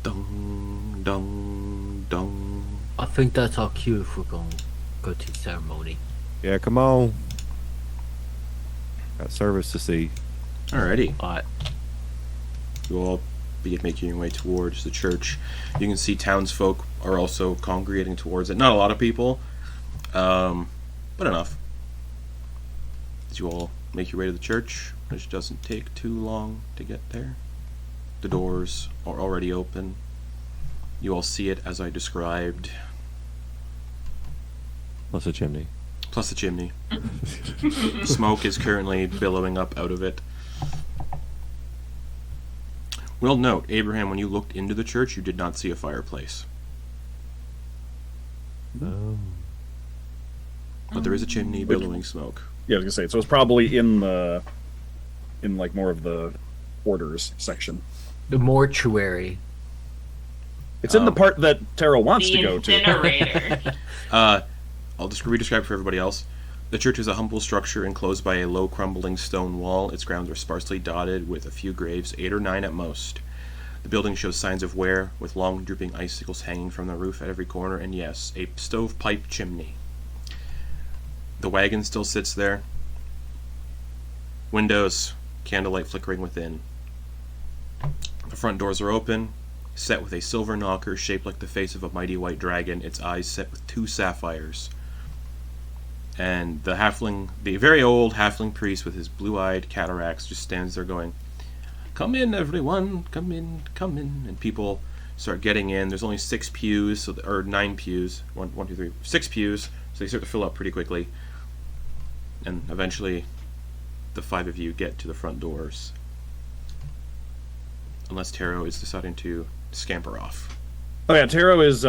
Speaker 2: Dung, dung, dung.
Speaker 1: I think that's our cue if we're going to go to the ceremony.
Speaker 4: Yeah, come on. Got service to see.
Speaker 2: Alrighty.
Speaker 1: Alright.
Speaker 2: You all begin making your way towards the church. You can see townsfolk are also congregating towards it. Not a lot of people, but enough. As you all make your way to the church, which doesn't take too long to get there. The doors are already open. You all see it as I described,
Speaker 4: Plus a chimney.
Speaker 2: plus the chimney. Smoke is currently billowing up out of it. Well, note, Abraham, when you looked into the church, you did not see a fireplace.
Speaker 4: No.
Speaker 2: But there is a chimney billowing smoke.
Speaker 5: Yeah, I was gonna say. So it's probably in like more of the orders section.
Speaker 1: The mortuary.
Speaker 5: It's in the part that Tero wants
Speaker 3: The
Speaker 5: to go to.
Speaker 3: incinerator.
Speaker 2: I'll just re-describe for everybody else. The church is a humble structure enclosed by a low crumbling stone wall. Its grounds are sparsely dotted with a few graves, 8 or 9 at most. The building shows signs of wear, with long drooping icicles hanging from the roof at every corner, and yes, a stovepipe chimney. The wagon still sits there. Windows, candlelight flickering within. The front doors are open, set with a silver knocker shaped like the face of a mighty white dragon, its eyes set with 2 sapphires. And the very old halfling priest with his blue-eyed cataracts just stands there going, "Come in, everyone, come in, come in." And people start getting in. There's only 6 pews, or 9 pews. 1, 2, 3, 6 pews, so they start to fill up pretty quickly. And eventually, the 5 of you get to the front doors. Unless Tero is deciding to scamper off.
Speaker 5: Oh yeah, Tero's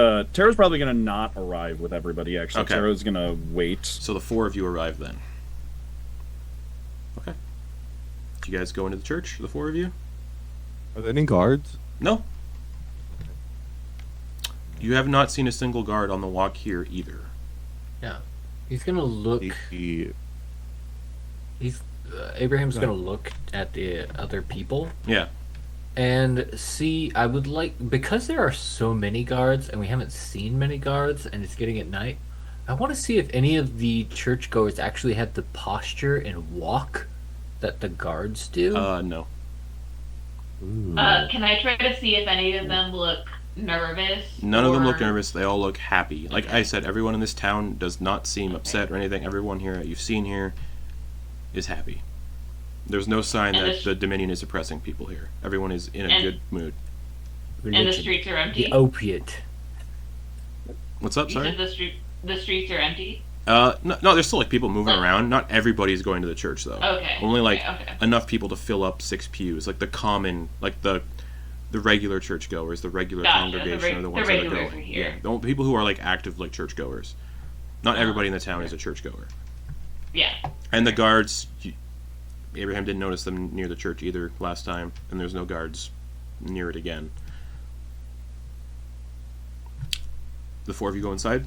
Speaker 5: probably gonna not arrive with everybody. Actually,
Speaker 2: Okay.
Speaker 5: Tero's gonna wait.
Speaker 2: So the 4 of you arrive then. Okay. Do you guys go into the church, the 4 of you?
Speaker 4: Are there any guards?
Speaker 2: No. You have not seen a single guard on the walk here either.
Speaker 1: Yeah. He's gonna look.
Speaker 4: The-
Speaker 1: Abraham's
Speaker 4: Right.
Speaker 1: gonna look at the other people
Speaker 2: Yeah.
Speaker 1: and see. I would like, because there are so many guards and we haven't seen many guards and it's getting at night, I want to see if any of the churchgoers actually have the posture and walk that the guards do.
Speaker 2: No.
Speaker 4: Ooh.
Speaker 3: Can I try to see if any of them look nervous?
Speaker 2: None of them look
Speaker 3: or-
Speaker 2: nervous. They all look happy. Like I said, everyone in this town does not seem upset or anything. Everyone here that you've seen here is happy. There's no sign
Speaker 3: And
Speaker 2: that the Dominion is oppressing people here. Everyone is in a
Speaker 3: And-
Speaker 2: good mood.
Speaker 3: And the
Speaker 1: Religion.
Speaker 3: streets are empty.
Speaker 1: The opiate.
Speaker 2: What's up,
Speaker 3: You
Speaker 2: sorry?
Speaker 3: said the streets are empty.
Speaker 2: No, there's still like people moving around. Not everybody's going to the church though.
Speaker 3: Okay.
Speaker 2: Only like
Speaker 3: okay.
Speaker 2: enough people to fill up 6 pews. Like the common, like the regular churchgoers, the regular
Speaker 3: Gotcha, the
Speaker 2: congregation are the ones that are
Speaker 3: regulars
Speaker 2: going.
Speaker 3: are here.
Speaker 2: Yeah, the only people who are like active like churchgoers. Not everybody in the town is a churchgoer.
Speaker 3: Yeah.
Speaker 2: And the guards, Abraham didn't notice them near the church either last time, and there's no guards near it again. The 4 of you go inside?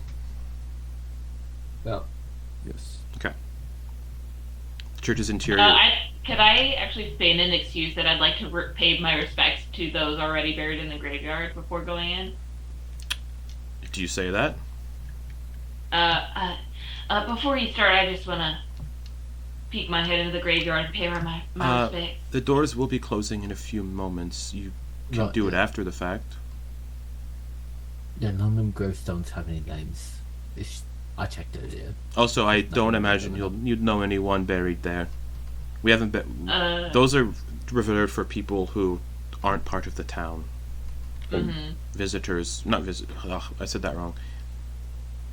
Speaker 1: Well,
Speaker 4: Yes.
Speaker 2: Okay. The church's interior.
Speaker 3: Could I actually state an excuse that I'd like to pay my respects to those already buried in the graveyard before going in?
Speaker 2: Do you say that?
Speaker 3: Before you start, I just want to peek my head into the graveyard and pay my respects.
Speaker 2: The doors will be closing in a few moments. You can
Speaker 1: Right,
Speaker 2: do it
Speaker 1: yeah.
Speaker 2: after the fact.
Speaker 1: yeah, none of them gravestones have any names. I checked earlier.
Speaker 2: Also, I don't
Speaker 1: no,
Speaker 2: imagine
Speaker 1: no.
Speaker 2: you'd know anyone buried there. We haven't been. Those are reserved for people who aren't part of the town.
Speaker 3: Mhm.
Speaker 2: Visitors, not visit. Ugh, I said that wrong.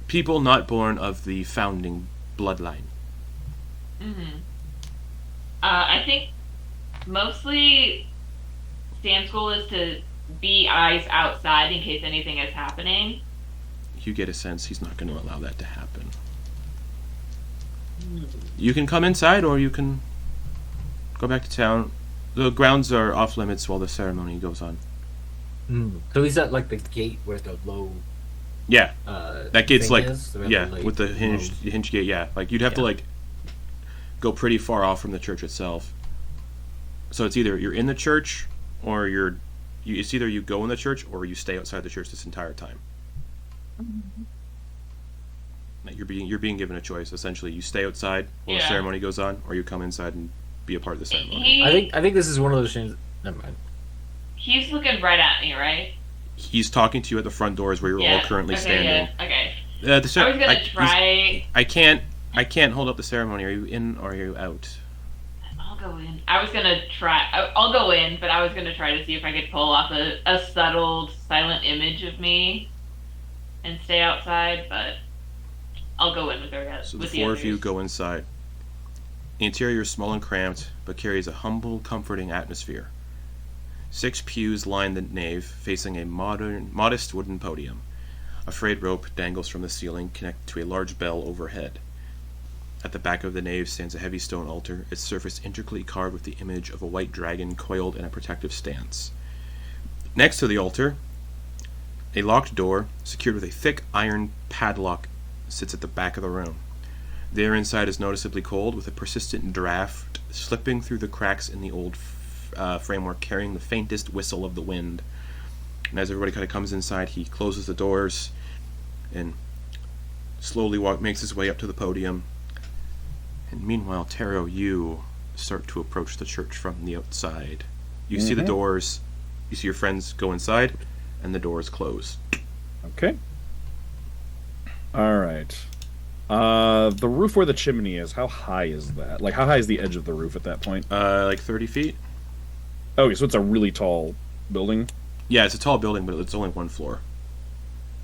Speaker 2: People not born of the founding bloodline.
Speaker 3: Mhm. I think mostly Sam's goal is to be eyes outside in case anything is happening.
Speaker 2: You get a sense he's not going to allow that to happen. You can come inside, or you can go back to town. The grounds are off limits while the ceremony goes on.
Speaker 1: So is that like the gate where the low
Speaker 2: Yeah, that gate's
Speaker 1: thing
Speaker 2: like
Speaker 1: is? Where
Speaker 2: yeah,
Speaker 1: the,
Speaker 2: with the
Speaker 1: low-
Speaker 2: hinge gate. Yeah, like you'd have to
Speaker 1: Yeah.
Speaker 2: like go pretty far off from the church itself. So it's either you're in the church or it's either you go in the church or you stay outside the church this entire time. Like you're being given a choice. Essentially, you stay outside while the
Speaker 3: Yeah.
Speaker 2: ceremony goes on, or you come inside and be a part of the ceremony.
Speaker 3: He,
Speaker 6: I think this is one of those things. Never mind.
Speaker 3: he's looking right at me, right?
Speaker 2: He's talking to you at the front doors where you're all currently
Speaker 3: okay,
Speaker 2: standing.
Speaker 3: Yeah. Okay.
Speaker 2: The
Speaker 3: I was gonna try.
Speaker 2: I can't hold up the ceremony. Are you in or are you out?
Speaker 3: I'll go in. I was gonna try. I'll go in, but I was gonna try to see if I could pull off a subtle, silent image of me and stay outside. But I'll go in with her.
Speaker 2: So the
Speaker 3: with
Speaker 2: four of you
Speaker 3: others.
Speaker 2: go inside. The interior is small and cramped, but carries a humble, comforting atmosphere. 6 pews line the nave, facing a modest wooden podium. A frayed rope dangles from the ceiling, connected to a large bell overhead. At the back of the nave stands a heavy stone altar, its surface intricately carved with the image of a white dragon coiled in a protective stance. Next to the altar, a locked door, secured with a thick iron padlock, sits at the back of the room. The air inside is noticeably cold, with a persistent draft slipping through the cracks in the old framework, carrying the faintest whistle of the wind. And as everybody kind of comes inside, he closes the doors and slowly makes his way up to the podium. And meanwhile, Tero, you start to approach the church from the outside. You see the doors, you see your friends go inside, and the doors close.
Speaker 5: Okay. All right. The roof where the chimney is, how high is that? Like, how high is the edge of the roof at that point?
Speaker 2: Like 30 feet?
Speaker 5: Okay, so it's a really tall building.
Speaker 2: Yeah, it's a tall building, but it's only one floor.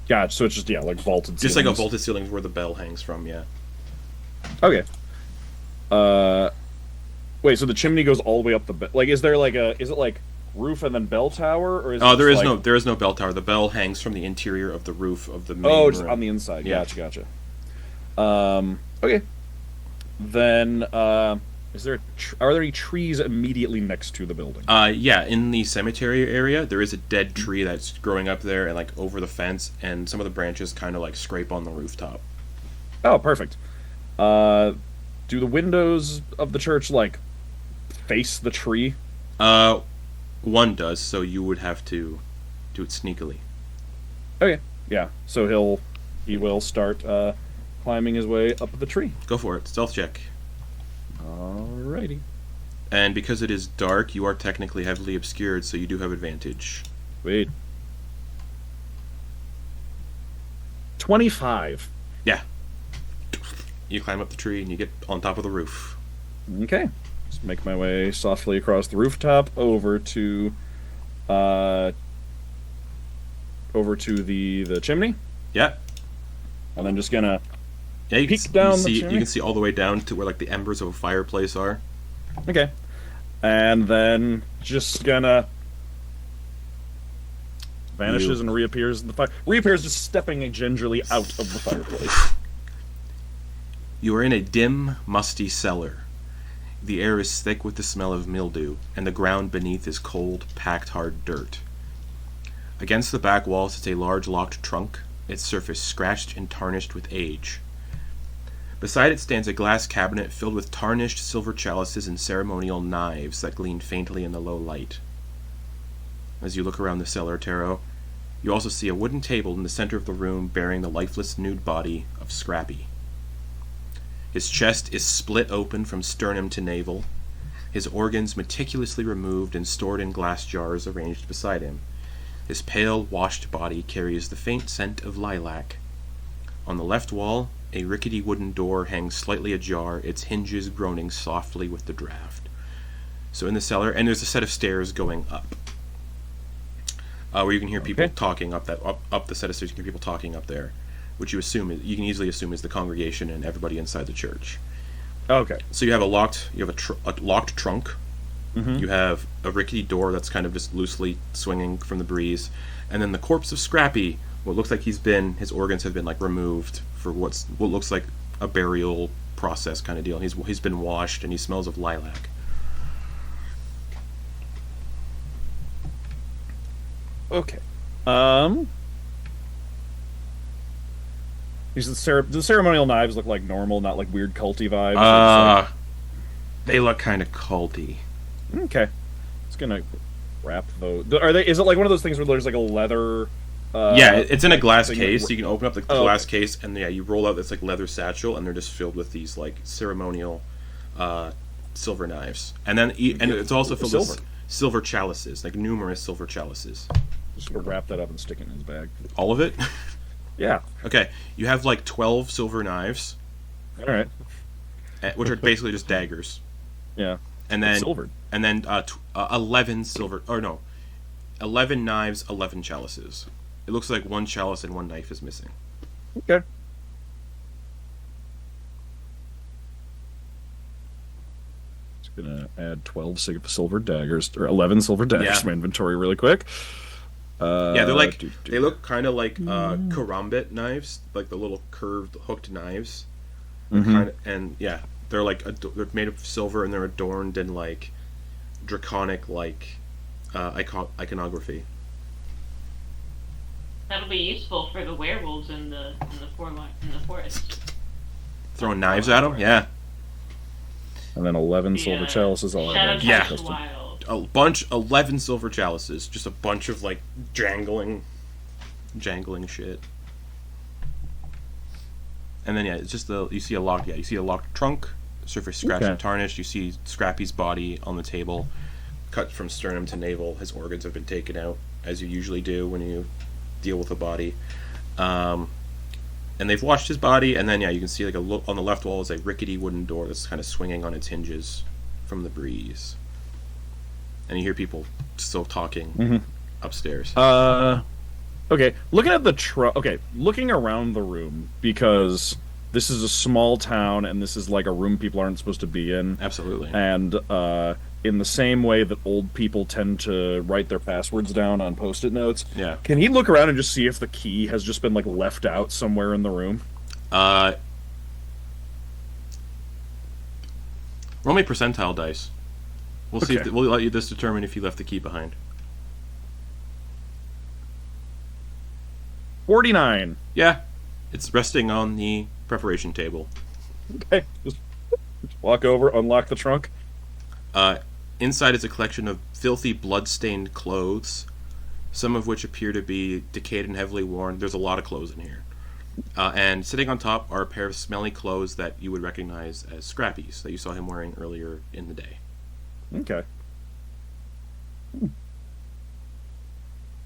Speaker 5: Gotcha. So it's just like vaulted.
Speaker 2: Just like a
Speaker 5: ceilings.
Speaker 2: vaulted ceiling where the bell hangs from. Yeah.
Speaker 5: Okay. Wait. So the chimney goes all the way up the like? Is there like a? Is it like roof and then bell tower, or is?
Speaker 2: Oh,
Speaker 5: it
Speaker 2: there is
Speaker 5: like...
Speaker 2: there is no bell tower. The bell hangs from the interior of the roof of the main
Speaker 5: Oh,
Speaker 2: room.
Speaker 5: just on the inside.
Speaker 2: Yeah.
Speaker 5: Gotcha. Okay. Then, is there? Are there any trees immediately next to the building?
Speaker 2: Yeah, in the cemetery area, there is a dead tree that's growing up there and like over the fence, and some of the branches kind of like scrape on the rooftop.
Speaker 5: Oh, perfect. Do the windows of the church like face the tree?
Speaker 2: One does, so you would have to do it sneakily.
Speaker 5: Okay. Yeah. So he will start climbing his way up the tree.
Speaker 2: Go for it. Stealth check.
Speaker 5: Alrighty.
Speaker 2: And because it is dark, you are technically heavily obscured, so you do have advantage.
Speaker 5: Wait. 25.
Speaker 2: Yeah. You climb up the tree and you get on top of the roof.
Speaker 5: Okay. Just make my way softly across the rooftop over to the chimney,
Speaker 2: Yeah.
Speaker 5: and then just gonna
Speaker 2: Yeah, you
Speaker 5: peek
Speaker 2: can,
Speaker 5: down
Speaker 2: you
Speaker 5: the
Speaker 2: see,
Speaker 5: chimney.
Speaker 2: you can see all the way down to where like the embers of a fireplace are.
Speaker 5: okay, and then just gonna vanishes and reappears in the fire. Reappears just stepping gingerly out of the fireplace.
Speaker 2: You are in a dim, musty cellar. The air is thick with the smell of mildew, and the ground beneath is cold, packed hard dirt. Against the back wall sits a large locked trunk, its surface scratched and tarnished with age. Beside it stands a glass cabinet filled with tarnished silver chalices and ceremonial knives that gleam faintly in the low light. As you look around the cellar, Tero, you also see a wooden table in the center of the room bearing the lifeless nude body of Scrappy. His chest is split open from sternum to navel, his organs meticulously removed and stored in glass jars arranged beside him. His pale, washed body carries the faint scent of lilac. On the left wall, a rickety wooden door hangs slightly ajar, its hinges groaning softly with the draft. So in the cellar, and there's a set of stairs going up, where you can hear people talking up the set of stairs. You can hear people talking up there, which you can easily assume is the congregation and everybody inside the church.
Speaker 5: Okay.
Speaker 2: So you have a locked trunk.
Speaker 5: Mm-hmm.
Speaker 2: You have a rickety door that's kind of just loosely swinging from the breeze, and then the corpse of Scrappy. What looks like his organs have been like removed for what looks like a burial process kind of deal. He's been washed and he smells of lilac.
Speaker 5: Okay. The ceremonial knives look like normal, not like weird culty vibes.
Speaker 2: They look kind of culty.
Speaker 5: Okay. It's gonna wrap those. Are they? Is it like one of those things where there's like a leather?
Speaker 2: Yeah, it's in a glass
Speaker 5: thing
Speaker 2: case.
Speaker 5: that-
Speaker 2: You can open up the glass case, and yeah, you roll out this like leather satchel, and they're just filled with these like ceremonial silver knives, and then and it's also filled with silver chalices, like numerous silver chalices.
Speaker 5: Just gonna wrap that up and stick it in his bag.
Speaker 2: All of it.
Speaker 5: Yeah.
Speaker 2: Okay, you have like 12 silver knives,
Speaker 5: All right.
Speaker 2: which are basically just daggers,
Speaker 5: Yeah.
Speaker 2: and then
Speaker 5: Silvered.
Speaker 2: and then 11 silver, or no, 11 knives, 11 chalices. It looks like one chalice and one knife is missing.
Speaker 5: Okay. Just gonna add 12 silver daggers or 11 silver daggers to my inventory really quick.
Speaker 2: Yeah, they're like they look kind of like karambit knives, like the little curved hooked knives. And yeah, they're like they're made of silver and they're adorned in like draconic like iconography.
Speaker 3: That'll be useful for the werewolves in the forest.
Speaker 2: Throwing knives at them, yeah.
Speaker 5: And then 11 silver chalices all
Speaker 3: Shadow
Speaker 5: around.
Speaker 2: Yeah.
Speaker 3: Touch Wild.
Speaker 2: 11 silver chalices, just a bunch of like jangling shit. And then yeah, it's just you see a locked trunk, surface scratched and tarnished. You see Scrappy's body on the table, cut from sternum to navel. His organs have been taken out, as you usually do when you deal with a body. And they've washed his body, and then yeah, you can see like on the left wall is a rickety wooden door that's kind of swinging on its hinges from the breeze. And you hear people still talking upstairs.
Speaker 5: Okay, looking at looking around the room, because this is a small town and this is like a room people aren't supposed to be in.
Speaker 2: Absolutely.
Speaker 5: And in the same way that old people tend to write their passwords down on post-it notes,
Speaker 2: Yeah.
Speaker 5: can he look around and just see if the key has just been like left out somewhere in the room?
Speaker 2: Roll me percentile dice. We'll see. We'll let you this determine if you left the key behind.
Speaker 5: 49.
Speaker 2: Yeah, it's resting on the preparation table.
Speaker 5: Okay, just walk over, unlock the trunk.
Speaker 2: Inside is a collection of filthy, blood-stained clothes, some of which appear to be decayed and heavily worn. There's a lot of clothes in here. And sitting on top are a pair of smelly clothes that you would recognize as Scrappy's, that you saw him wearing earlier in the day.
Speaker 5: Okay.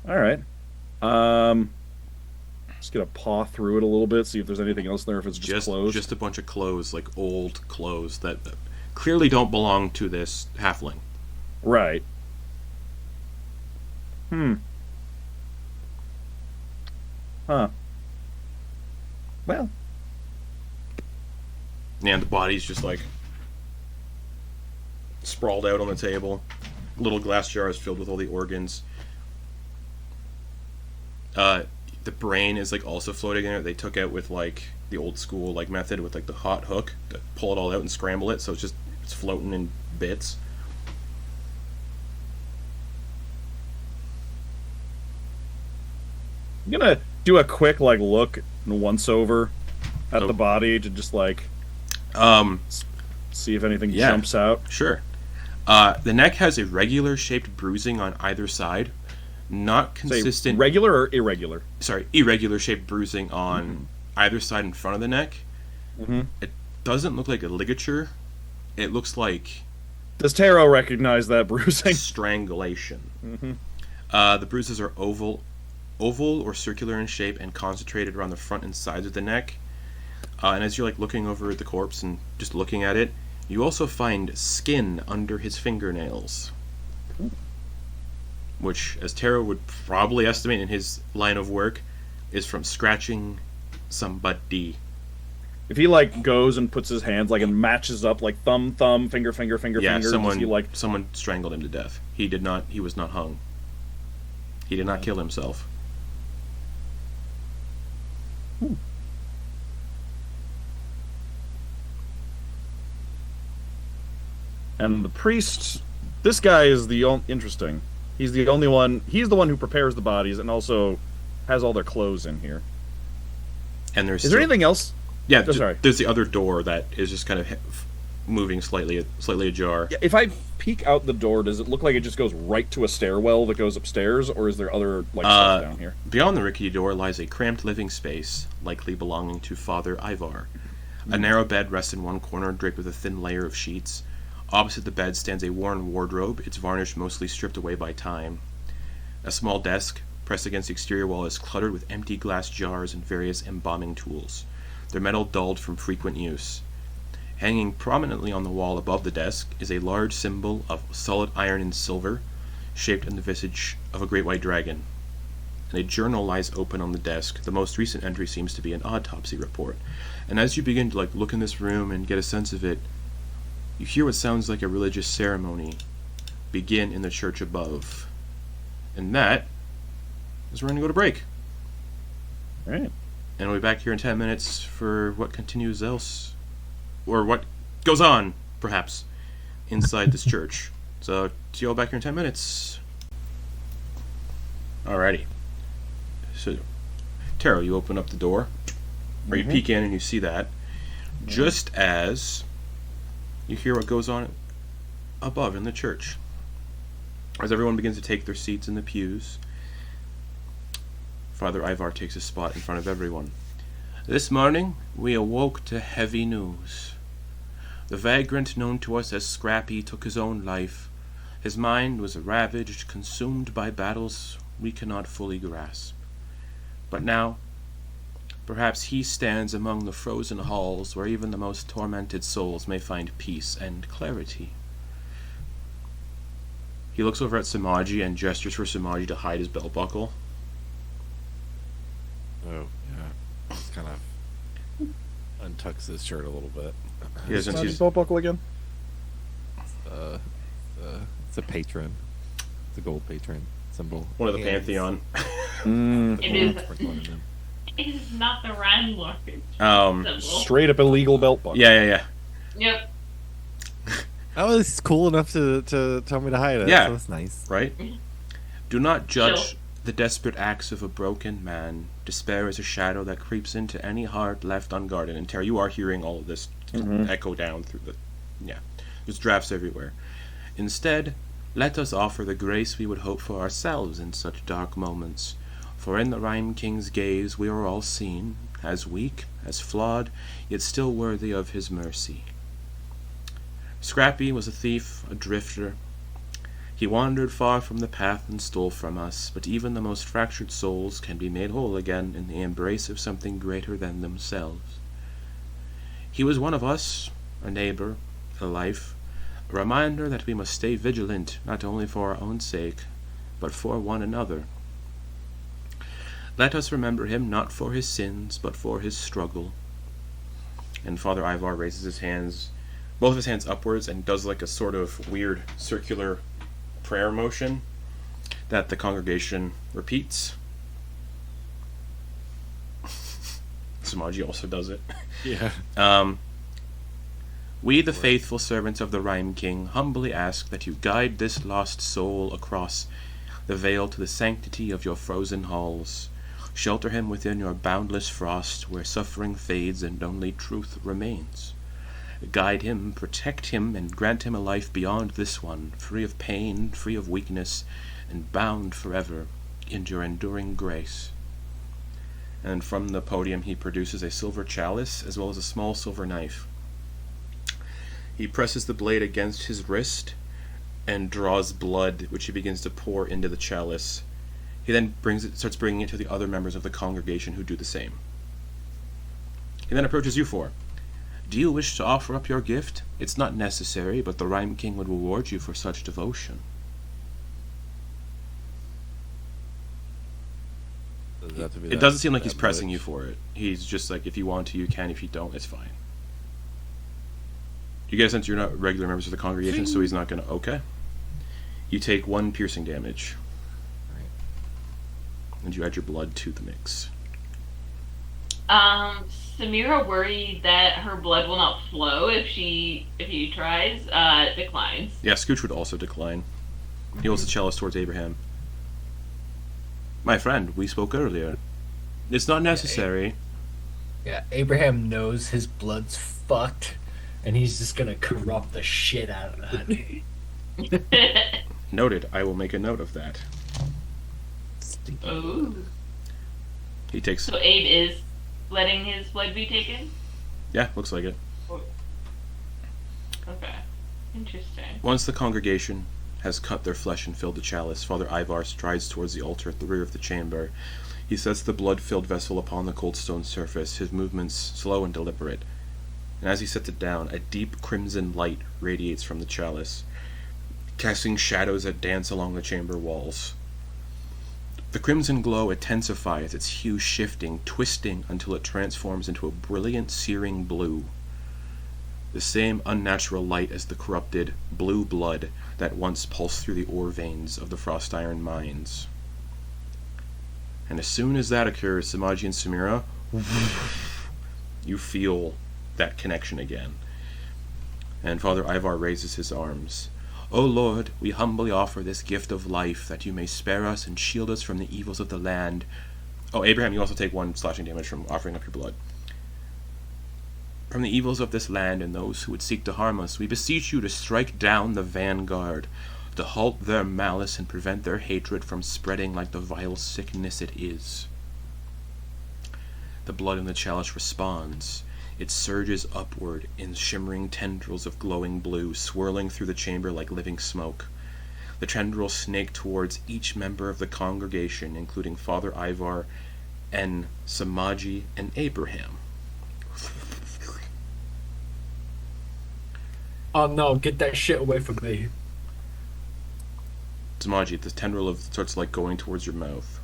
Speaker 5: All right. Just gonna paw through it a little bit, see if there's anything else there. If it's just clothes,
Speaker 2: just a bunch of clothes, like old clothes that clearly don't belong to this halfling.
Speaker 5: Right. Huh. Well.
Speaker 2: And the body's just like sprawled out on the table. Little glass jars filled with all the organs. The brain is like also floating in it. They took out with like the old school like method with like the hot hook to pull it all out and scramble it, so it's floating in bits.
Speaker 5: I'm gonna do a quick like look once over at the body to just like see if anything jumps out.
Speaker 2: Sure. The neck has irregular shaped bruising on either side. Not consistent.
Speaker 5: Say regular or irregular?
Speaker 2: Sorry, irregular shaped bruising on either side in front of the neck. It doesn't look like a ligature. It looks like.
Speaker 5: Does Tero recognize that bruising?
Speaker 2: Strangulation. The bruises are oval or circular in shape and concentrated around the front and sides of the neck. And as you're like looking over at the corpse and just looking at it, you also find skin under his fingernails. Which, as Tero would probably estimate in his line of work, is from scratching somebody.
Speaker 5: If he like goes and puts his hands like and matches up like thumb, finger, finger, finger,
Speaker 2: someone strangled him to death. He was not hung. He did not kill himself.
Speaker 5: And the priest, this guy is the interesting.
Speaker 7: He's the only one. He's the one who prepares the bodies and also has all their clothes in here.
Speaker 2: And there's
Speaker 7: Is there anything else?
Speaker 2: Yeah,
Speaker 7: Oh, sorry.
Speaker 2: There's the other door that is just kind of moving slightly ajar.
Speaker 7: Yeah, if I peek out the door, does it look like it just goes right to a stairwell that goes upstairs, or is there other stuff down here?
Speaker 2: Beyond the rickety door lies a cramped living space, likely belonging to Father Ivar. A narrow bed rests in one corner, draped with a thin layer of sheets. Opposite the bed stands a worn wardrobe, its varnish mostly stripped away by time. A small desk, pressed against the exterior wall, is cluttered with empty glass jars and various embalming tools, their metal dulled from frequent use. Hanging prominently on the wall above the desk is a large symbol of solid iron and silver, shaped in the visage of a great white dragon. And a journal lies open on the desk. The most recent entry seems to be an autopsy report. And as you begin to look in this room and get a sense of it, you hear what sounds like a religious ceremony begin in the church above. And that is where we're going to go to break.
Speaker 7: All right.
Speaker 2: And we'll be back here in 10 minutes for what continues else, or what goes on, perhaps, inside this church. So, see you all back here in 10 minutes. Alrighty. So, Tero, you open up the door, or you peek in and you see that, just as you hear what goes on above in the church. As everyone begins to take their seats in the pews, Father Ivar takes a spot in front of everyone. This morning, we awoke to heavy news. The vagrant known to us as Scrappy took his own life. His mind was ravaged, consumed by battles we cannot fully grasp. But now, perhaps he stands among the frozen halls where even the most tormented souls may find peace and clarity. He looks over at Sumaji and gestures for Sumaji to hide his belt buckle.
Speaker 4: Oh, yeah. Just kind of untucks his shirt a little bit.
Speaker 2: He doesn't
Speaker 7: Not
Speaker 2: see
Speaker 7: his belt buckle again?
Speaker 4: It's a patron. It's a gold patron symbol.
Speaker 2: one of the
Speaker 4: Hands.
Speaker 2: Pantheon.
Speaker 3: It is not the Rime symbol.
Speaker 7: Straight up illegal belt buckle.
Speaker 2: Yeah.
Speaker 3: Yep.
Speaker 4: That was cool enough to tell me to hide it.
Speaker 2: Yeah.
Speaker 4: So that's nice.
Speaker 2: Right? Do not judge
Speaker 3: Sure.
Speaker 2: the desperate acts of a broken man. Despair is a shadow that creeps into any heart left unguarded. And Tara, you are hearing all of this echo down through the... Yeah. There's drafts everywhere. Instead, let us offer the grace we would hope for ourselves in such dark moments. For in the Rime King's gaze we are all seen, as weak, as flawed, yet still worthy of his mercy. Scrappy was a thief, a drifter. He wandered far from the path and stole from us, but even the most fractured souls can be made whole again in the embrace of something greater than themselves. He was one of us, a neighbor, a life, a reminder that we must stay vigilant not only for our own sake, but for one another. Let us remember him not for his sins, but for his struggle. And Father Ivar raises his hands, both of his hands upwards, and does like a sort of weird circular prayer motion that the congregation repeats. Sumaji also does it.
Speaker 4: Yeah.
Speaker 2: We, the faithful servants of the Rime King, humbly ask that you guide this lost soul across the veil to the sanctity of your frozen halls. Shelter him within your boundless frost, where suffering fades and only truth remains. Guide him, protect him, and grant him a life beyond this one, free of pain, free of weakness, and bound forever in your enduring grace. And from the podium he produces a silver chalice, as well as a small silver knife. He presses the blade against his wrist, and draws blood, which he begins to pour into the chalice. He then starts bringing it to the other members of the congregation, who do the same. He then approaches you four. Do you wish to offer up your gift? It's not necessary, but the Rime King would reward you for such devotion. It doesn't seem like he's pressing you for it. He's just like, if you want to, you can. If you don't, it's fine. You get a sense you're not regular members of the congregation, so he's not going to... Okay. You take 1 piercing damage. And you add your blood to the mix.
Speaker 3: Samira, worried that her blood will not flow if he tries, declines.
Speaker 2: Yeah, Scooch would also decline. He holds the chalice towards Abraham. My friend, we spoke earlier. It's not necessary.
Speaker 6: Yeah, Abraham knows his blood's fucked, and he's just gonna corrupt the shit out of that.
Speaker 2: Noted. I will make a note of that.
Speaker 3: Ooh.
Speaker 2: He takes...
Speaker 3: So Abe is letting his blood be taken?
Speaker 2: Yeah, looks like it.
Speaker 3: Okay. Interesting.
Speaker 2: Once the congregation has cut their flesh and filled the chalice, Father Ivar strides towards the altar at the rear of the chamber. He sets the blood-filled vessel upon the cold stone surface, his movements slow and deliberate. And as he sets it down, a deep crimson light radiates from the chalice, casting shadows that dance along the chamber walls. The crimson glow intensifies, its hue shifting, twisting until it transforms into a brilliant, searing blue. The same unnatural light as the corrupted blue blood that once pulsed through the ore veins of the frost iron mines. And as soon as that occurs, Sumaji and Samira, you feel that connection again. And Father Ivar raises his arms. O Lord, we humbly offer this gift of life, that you may spare us and shield us from the evils of the land. Oh, Abraham, you also take 1 slashing damage from offering up your blood. From the evils of this land and those who would seek to harm us, we beseech you to strike down the vanguard, to halt their malice and prevent their hatred from spreading like the vile sickness it is. The blood in the chalice responds. It surges upward in shimmering tendrils of glowing blue, swirling through the chamber like living smoke. The tendrils snake towards each member of the congregation, including Father Ivar and Sumaji and Abraham.
Speaker 6: Oh no, get that shit away from me.
Speaker 2: Sumaji, the tendril starts like going towards your mouth.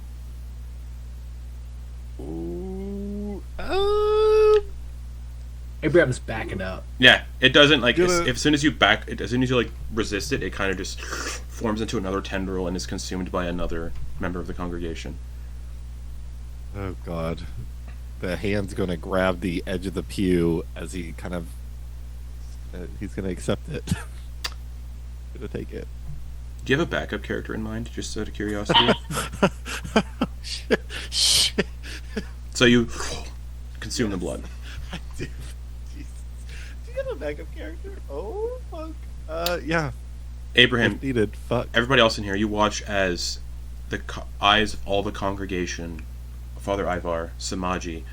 Speaker 4: Ooh,
Speaker 6: Abraham's backing up.
Speaker 2: Yeah, it doesn't like
Speaker 4: Gonna-
Speaker 2: as soon as you like resist it, it kind of just forms into another tendril and is consumed by another member of the congregation.
Speaker 4: Oh God, the hand's gonna grab the edge of the pew as he kind of he's gonna accept it. Gonna take it.
Speaker 2: Do you have a backup character in mind, just out of curiosity?
Speaker 4: Shit.
Speaker 2: So you consume the blood.
Speaker 4: I do. Jesus. Do you have a backup character? Oh fuck. Yeah.
Speaker 2: Abraham,
Speaker 4: If needed. Fuck.
Speaker 2: everybody else in here, you watch as the eyes of all the congregation, Father Ivar, Sumaji,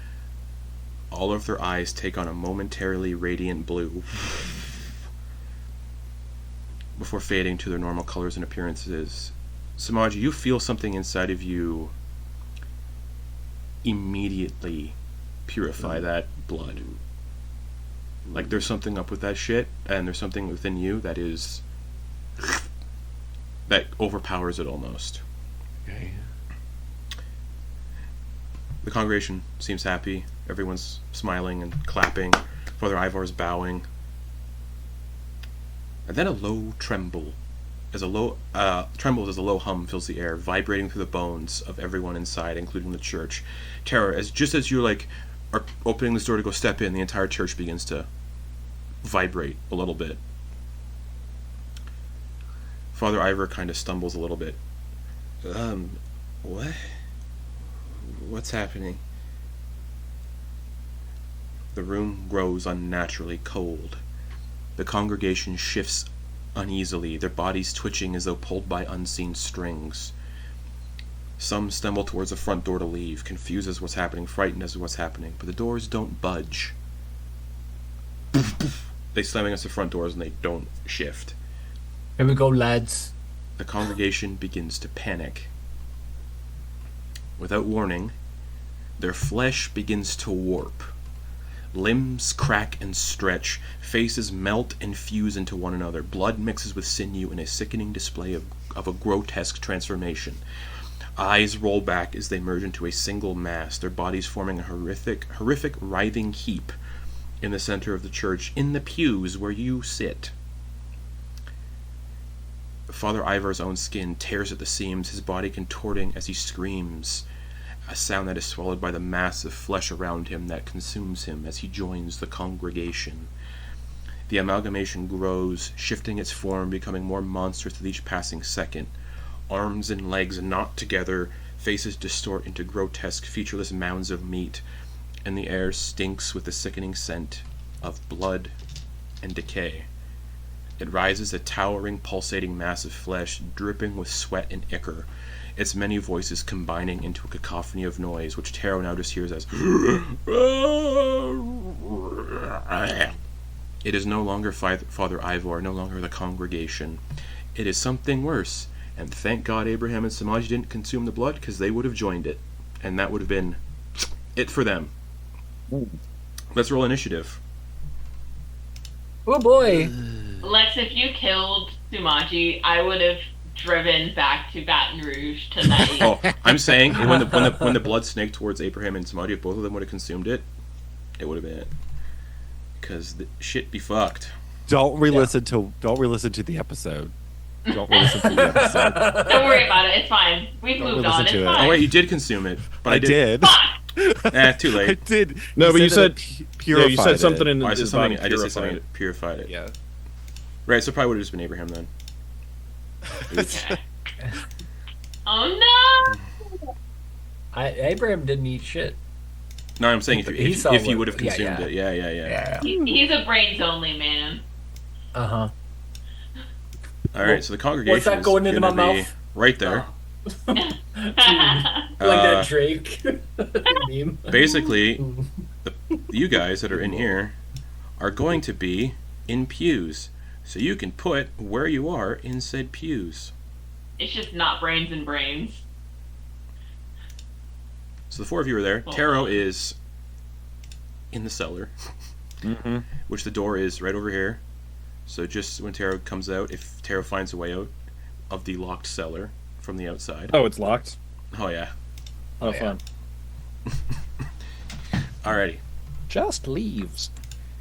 Speaker 2: all of their eyes take on a momentarily radiant blue before fading to their normal colors and appearances. Sumaji, you feel something inside of you immediately purify that blood. Like there's something up with that shit, and there's something within you that is that overpowers it almost.
Speaker 4: Okay.
Speaker 2: The congregation seems happy. Everyone's smiling and clapping. Father Ivar's bowing. And then a low tremble, as a low hum fills the air, vibrating through the bones of everyone inside, including the church. Tero, just as you are opening this door to go step in, the entire church begins to vibrate a little bit. Father Ivar kind of stumbles a little bit. What? What's happening? The room grows unnaturally cold. The congregation shifts uneasily, their bodies twitching as though pulled by unseen strings. Some stumble towards the front door to leave, confused as what's happening, frightened as to what's happening, but the doors don't budge. They slam against the front doors and they don't shift.
Speaker 6: Here we go, lads.
Speaker 2: The congregation begins to panic. Without warning, their flesh begins to warp. Limbs crack and stretch, faces melt and fuse into one another, blood mixes with sinew in a sickening display of a grotesque transformation. Eyes roll back as they merge into a single mass, their bodies forming a horrific writhing heap in the center of the church, in the pews where you sit. Father Ivar's own skin tears at the seams, his body contorting as he screams, a sound that is swallowed by the mass of flesh around him that consumes him as he joins the congregation. The amalgamation grows, shifting its form, becoming more monstrous with each passing second. Arms and legs knot together, faces distort into grotesque, featureless mounds of meat, and the air stinks with the sickening scent of blood and decay. It rises, a towering, pulsating mass of flesh, dripping with sweat and ichor, its many voices combining into a cacophony of noise, which Tero now just hears as It is no longer Father Ivor, no longer the congregation. It is something worse, and thank God Abraham and Sumaji didn't consume the blood, because they would have joined it, and that would have been it for them.
Speaker 7: Ooh.
Speaker 2: Let's roll initiative.
Speaker 6: Oh boy!
Speaker 3: Lex, if you killed Sumaji, I would have driven back to Baton Rouge tonight.
Speaker 2: Oh, I'm saying when the blood snaked towards Abraham and Sumaji, if both of them would have consumed it, it would have been it. Because the shit be fucked.
Speaker 4: Don't re-listen to the episode. Don't re-listen to the episode.
Speaker 3: Don't worry about it. It's fine. We've
Speaker 4: Don't
Speaker 3: moved
Speaker 4: listen
Speaker 3: on. It's
Speaker 4: to it.
Speaker 3: fine.
Speaker 2: Oh wait, you did consume it, but
Speaker 4: I did.
Speaker 2: Too late.
Speaker 4: I did.
Speaker 7: No, but you said
Speaker 4: purified
Speaker 7: you said something
Speaker 4: it.
Speaker 7: in
Speaker 2: Oh, I said
Speaker 7: his
Speaker 2: something.
Speaker 7: body
Speaker 2: I just said
Speaker 7: purified
Speaker 2: something
Speaker 7: it.
Speaker 2: that purified it.
Speaker 4: Yeah.
Speaker 2: Right. So it probably would have just been Abraham then.
Speaker 3: Okay. Oh no!
Speaker 6: Abraham didn't eat shit.
Speaker 2: No, I'm saying
Speaker 6: He saw
Speaker 2: if you
Speaker 6: what-
Speaker 2: would have consumed it. Yeah.
Speaker 6: Yeah.
Speaker 3: He's a brains only man.
Speaker 6: Uh huh.
Speaker 2: All right. So the congregation
Speaker 6: What's that
Speaker 2: is
Speaker 6: going into my
Speaker 2: gonna be
Speaker 6: mouth?
Speaker 2: right there.
Speaker 6: Like that Drake meme.
Speaker 2: Basically, you guys that are in here are going to be in pews, so you can put where you are in said pews.
Speaker 3: It's just not brains and brains.
Speaker 2: So the four of you are there.
Speaker 3: Oh.
Speaker 2: Tero is in the cellar,
Speaker 7: Mm-hmm.
Speaker 2: which the door is right over here. So just when Tero comes out, if Tero finds a way out of the locked cellar from the outside.
Speaker 7: Oh, it's locked.
Speaker 2: Oh yeah.
Speaker 7: Oh,
Speaker 6: yeah.
Speaker 7: fun.
Speaker 2: Alrighty.
Speaker 5: Just leaves.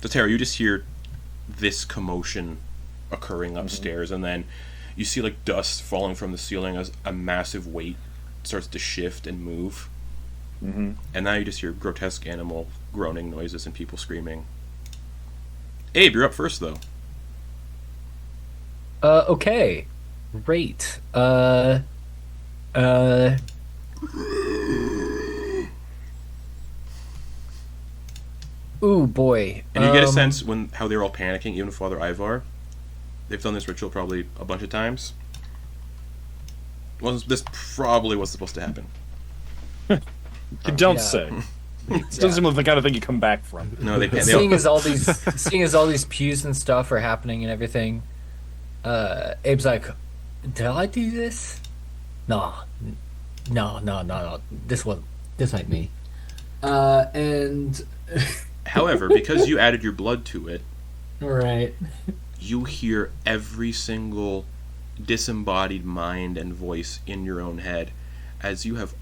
Speaker 2: So Tero, you just hear this commotion occurring upstairs, and then you see like dust falling from the ceiling as a massive weight starts to shift and move.
Speaker 7: Mm-hmm.
Speaker 2: And now you just hear grotesque animal groaning noises and people screaming. Abe, you're up first though.
Speaker 6: Okay. Great. Ooh boy.
Speaker 2: And you get a sense how they're all panicking, even Father Ivar. They've done this ritual probably a bunch of times. Well, this probably was supposed to happen.
Speaker 7: You don't
Speaker 6: Yeah.
Speaker 7: say. It doesn't seem like the kind of thing you come back from.
Speaker 2: No, they
Speaker 6: Seeing as all these pews and stuff are happening and everything, Abe's like, "Did I do this? No. This ain't me." And
Speaker 2: However, because you added your blood to it,
Speaker 6: right.
Speaker 2: you hear every single disembodied mind and voice in your own head as you have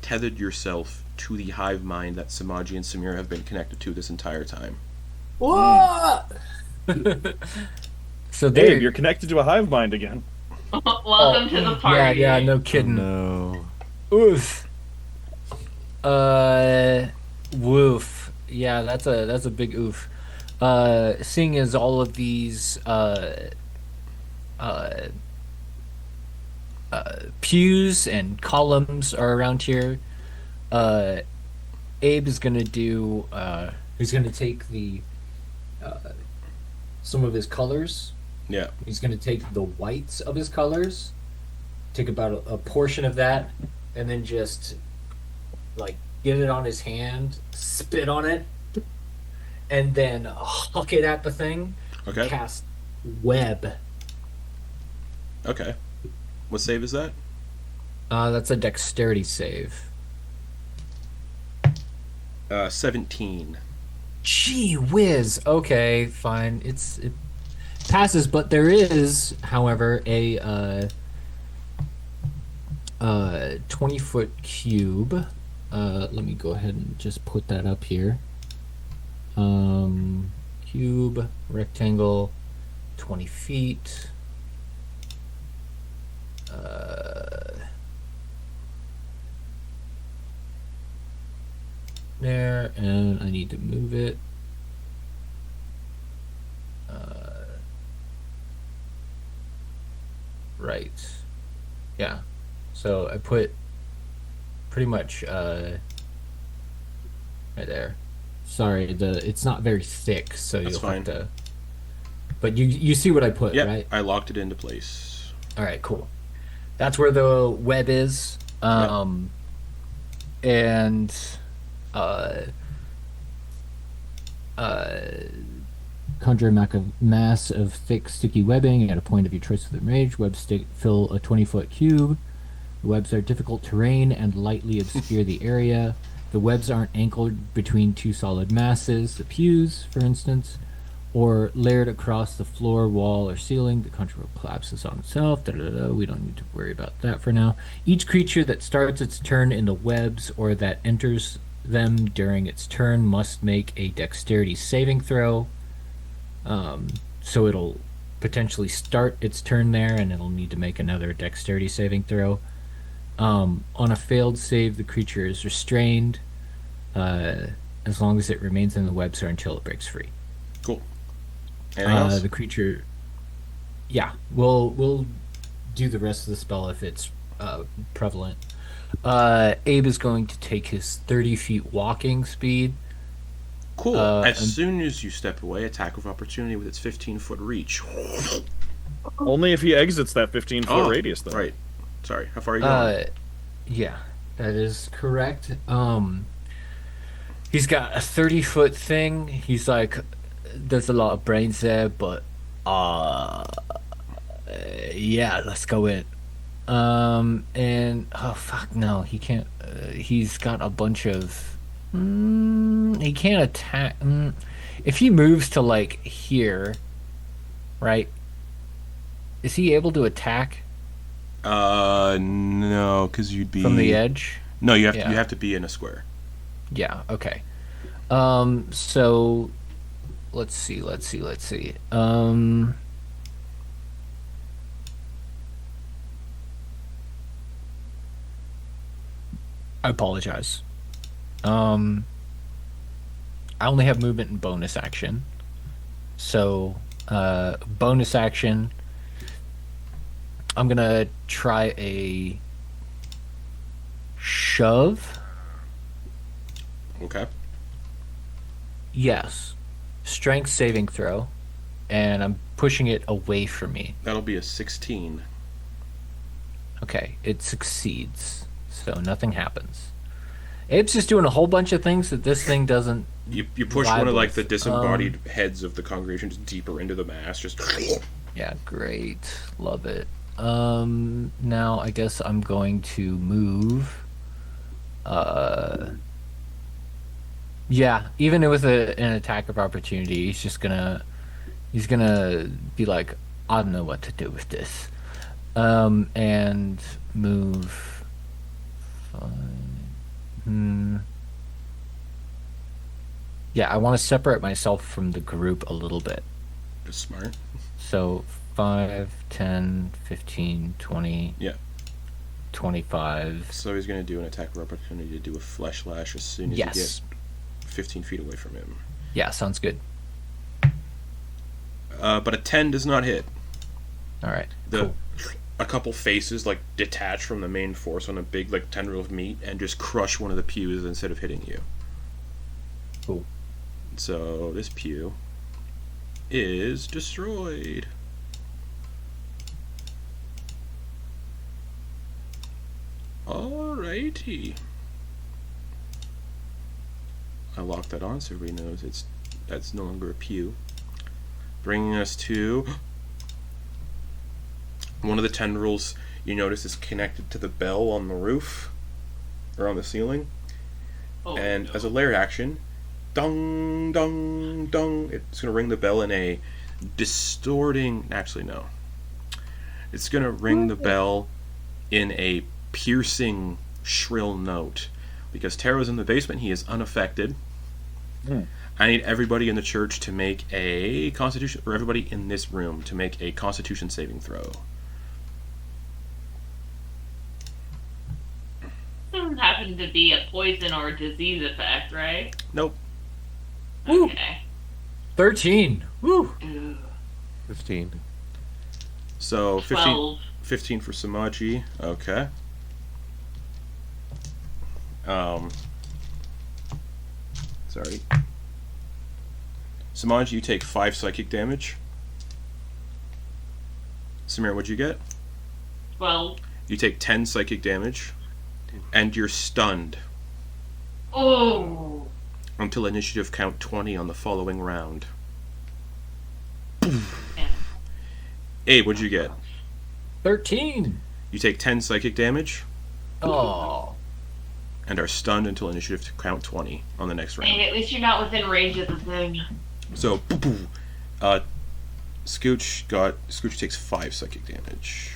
Speaker 2: tethered yourself to the hive mind that Sumaji and Samira have been connected to this entire time.
Speaker 6: What? So
Speaker 7: Dave, you're connected to a hive mind again.
Speaker 3: Welcome to the party.
Speaker 6: Yeah, no kidding.
Speaker 4: No.
Speaker 6: Oof. Woof. Yeah, that's a big oof. Seeing as all of these pews and columns are around here, Abe is gonna do. He's gonna take the some of his colors.
Speaker 2: Yeah.
Speaker 6: He's gonna take the whites of his colors, take about a portion of that, and then just like get it on his hand, spit on it, and then huck it at the thing.
Speaker 2: Okay.
Speaker 6: Cast web.
Speaker 2: Okay. What save is that?
Speaker 6: That's a dexterity save.
Speaker 2: 17.
Speaker 6: Gee whiz. Okay, fine. It passes, but there is, however, a 20-foot cube. Let me go ahead and just put that up here. Cube, rectangle, 20 feet. There, and I need to move it. Right. Yeah. So I put pretty much right there. Sorry, it's not very thick, so
Speaker 2: That's
Speaker 6: you'll
Speaker 2: fine.
Speaker 6: have to. But you see what I put,
Speaker 2: Yeah,
Speaker 6: right?
Speaker 2: I locked it into place.
Speaker 6: All right, cool. That's where the web is. And uh, uh, conjure a mass of thick, sticky webbing at a point of your choice with the range. Fill a 20-foot cube. The webs are difficult terrain and lightly obscure the area. The webs aren't anchored between two solid masses, the pews, for instance, or layered across the floor, wall, or ceiling. The conjure collapses on itself. We don't need to worry about that for now. Each creature that starts its turn in the webs or that enters them during its turn must make a dexterity saving throw. So it'll potentially start its turn there, and it'll need to make another dexterity saving throw. On a failed save, the creature is restrained as long as it remains in the webs or until it breaks free.
Speaker 2: Cool. Anything else?
Speaker 6: The creature, yeah, we'll do the rest of the spell if it's prevalent. Abe is going to take his 30 feet walking speed.
Speaker 2: Cool. As soon as you step away, attack of opportunity with its 15-foot reach.
Speaker 7: Only if he exits that 15-foot radius, though.
Speaker 2: Right. Sorry. How far are you going?
Speaker 6: Yeah, that is correct. He's got a 30-foot thing. He's like, there's a lot of brains there, but yeah, let's go in. And oh fuck no, he can't. He's got a bunch of. He can't attack. If he moves to like here, right? Is he able to attack
Speaker 2: No, because you'd be
Speaker 6: from the edge?
Speaker 2: No, you have to be in a square.
Speaker 6: Yeah. Okay. So let's see. I apologize. I only have movement and bonus action. So, bonus action, I'm gonna try a shove.
Speaker 2: Okay.
Speaker 6: Yes. Strength saving throw. And I'm pushing it away from me.
Speaker 2: That'll be a 16.
Speaker 6: Okay, it succeeds. So nothing happens. Abe's just doing a whole bunch of things that this thing doesn't.
Speaker 2: You push one of like the
Speaker 6: with.
Speaker 2: disembodied heads of the congregation just deeper into the mass. Just
Speaker 6: Yeah, great. Love it. Now I guess I'm going to move. Yeah, even with an attack of opportunity, he's gonna be like, I don't know what to do with this. And move. Yeah, I want to separate myself from the group a little bit.
Speaker 2: That's smart.
Speaker 6: So 5, 10, 15, 20,
Speaker 2: Yeah.
Speaker 6: 25.
Speaker 2: So he's going to do an attack of opportunity to do a flesh lash as soon as you get 15 feet away from him.
Speaker 6: Yeah, sounds good.
Speaker 2: But a 10 does not hit.
Speaker 6: All right. Cool.
Speaker 2: A couple faces like detach from the main force on a big like tendril of meat and just crush one of the pews instead of hitting you.
Speaker 6: Cool.
Speaker 2: So this pew is destroyed. Alrighty. I locked that on so everybody knows that's no longer a pew. Bringing us to one of the tendrils you notice is connected to the bell on the roof or on the ceiling. And as a layered action, dong, dong, dong, it's going to ring the bell in a distorting. Actually, no. It's going to ring the bell in a piercing, shrill note. Because Tero's in the basement, he is unaffected. I need everybody in the church to make a constitution, or everybody in this room to make a constitution saving throw.
Speaker 3: Doesn't happen to be a poison or a disease effect, right?
Speaker 2: Nope.
Speaker 3: Okay.
Speaker 6: 13. Woo.
Speaker 4: 15.
Speaker 2: So 15,
Speaker 3: 12.
Speaker 2: 15 for Sumaji. Okay. Sorry. Sumaji, you take 5 psychic damage. Samira, what'd you get?
Speaker 3: 12.
Speaker 2: You take 10 psychic damage, and you're stunned
Speaker 3: Oh.
Speaker 2: until initiative count 20 on the following round.
Speaker 3: Yeah.
Speaker 2: Abe, what'd you get?
Speaker 6: 13.
Speaker 2: You take 10 psychic damage,
Speaker 6: Oh.
Speaker 2: and are stunned until initiative count 20 on the next
Speaker 3: Dang,
Speaker 2: round.
Speaker 3: at least you're not within range of the thing.
Speaker 2: So, Scooch takes 5 psychic damage.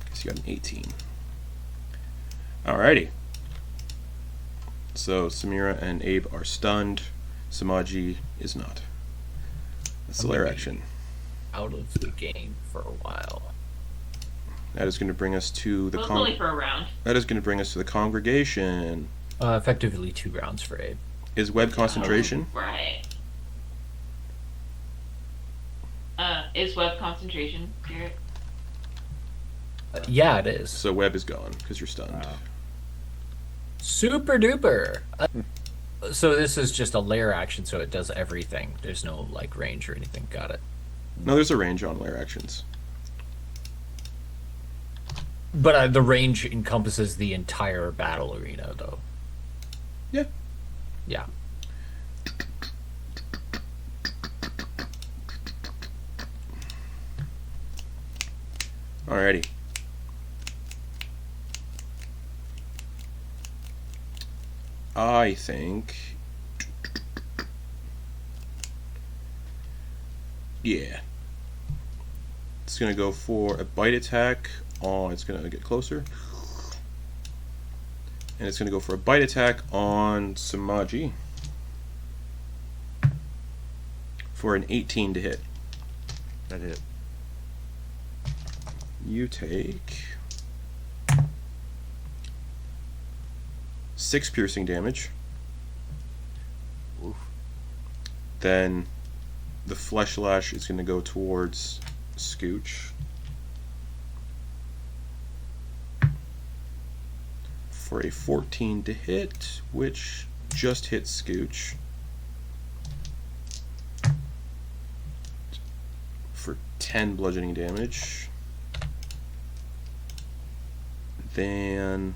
Speaker 2: Guess you got an 18. Alrighty. So Samira and Abe are stunned. Sumaji is not. That's the lair action.
Speaker 6: Out of the game for a while.
Speaker 2: That is going to bring us to the
Speaker 3: Well, it's only for a round.
Speaker 2: That is going to bring us to the congregation.
Speaker 6: Effectively 2 rounds for Abe.
Speaker 2: Is web concentration?
Speaker 3: Right. Is web concentration, Garrett?
Speaker 6: Yeah, it is.
Speaker 2: So web is gone because you're stunned.
Speaker 4: Wow.
Speaker 6: Super duper. So this is just a lair action, so it does everything. There's no like range or anything. Got it.
Speaker 2: No, there's a range on lair actions.
Speaker 6: But the range encompasses the entire battle arena, though.
Speaker 2: Yeah.
Speaker 6: Yeah.
Speaker 2: Alrighty. I think... Yeah. It's going to go for a bite attack. Oh, it's going to get closer. And it's going to go for a bite attack on Sumaji. For an 18 to hit.
Speaker 4: That hit.
Speaker 2: You take 6 piercing damage.
Speaker 4: Oof.
Speaker 2: Then the flesh lash is going to go towards Scooch for a 14 to hit, which just hits Scooch for 10 bludgeoning damage. Then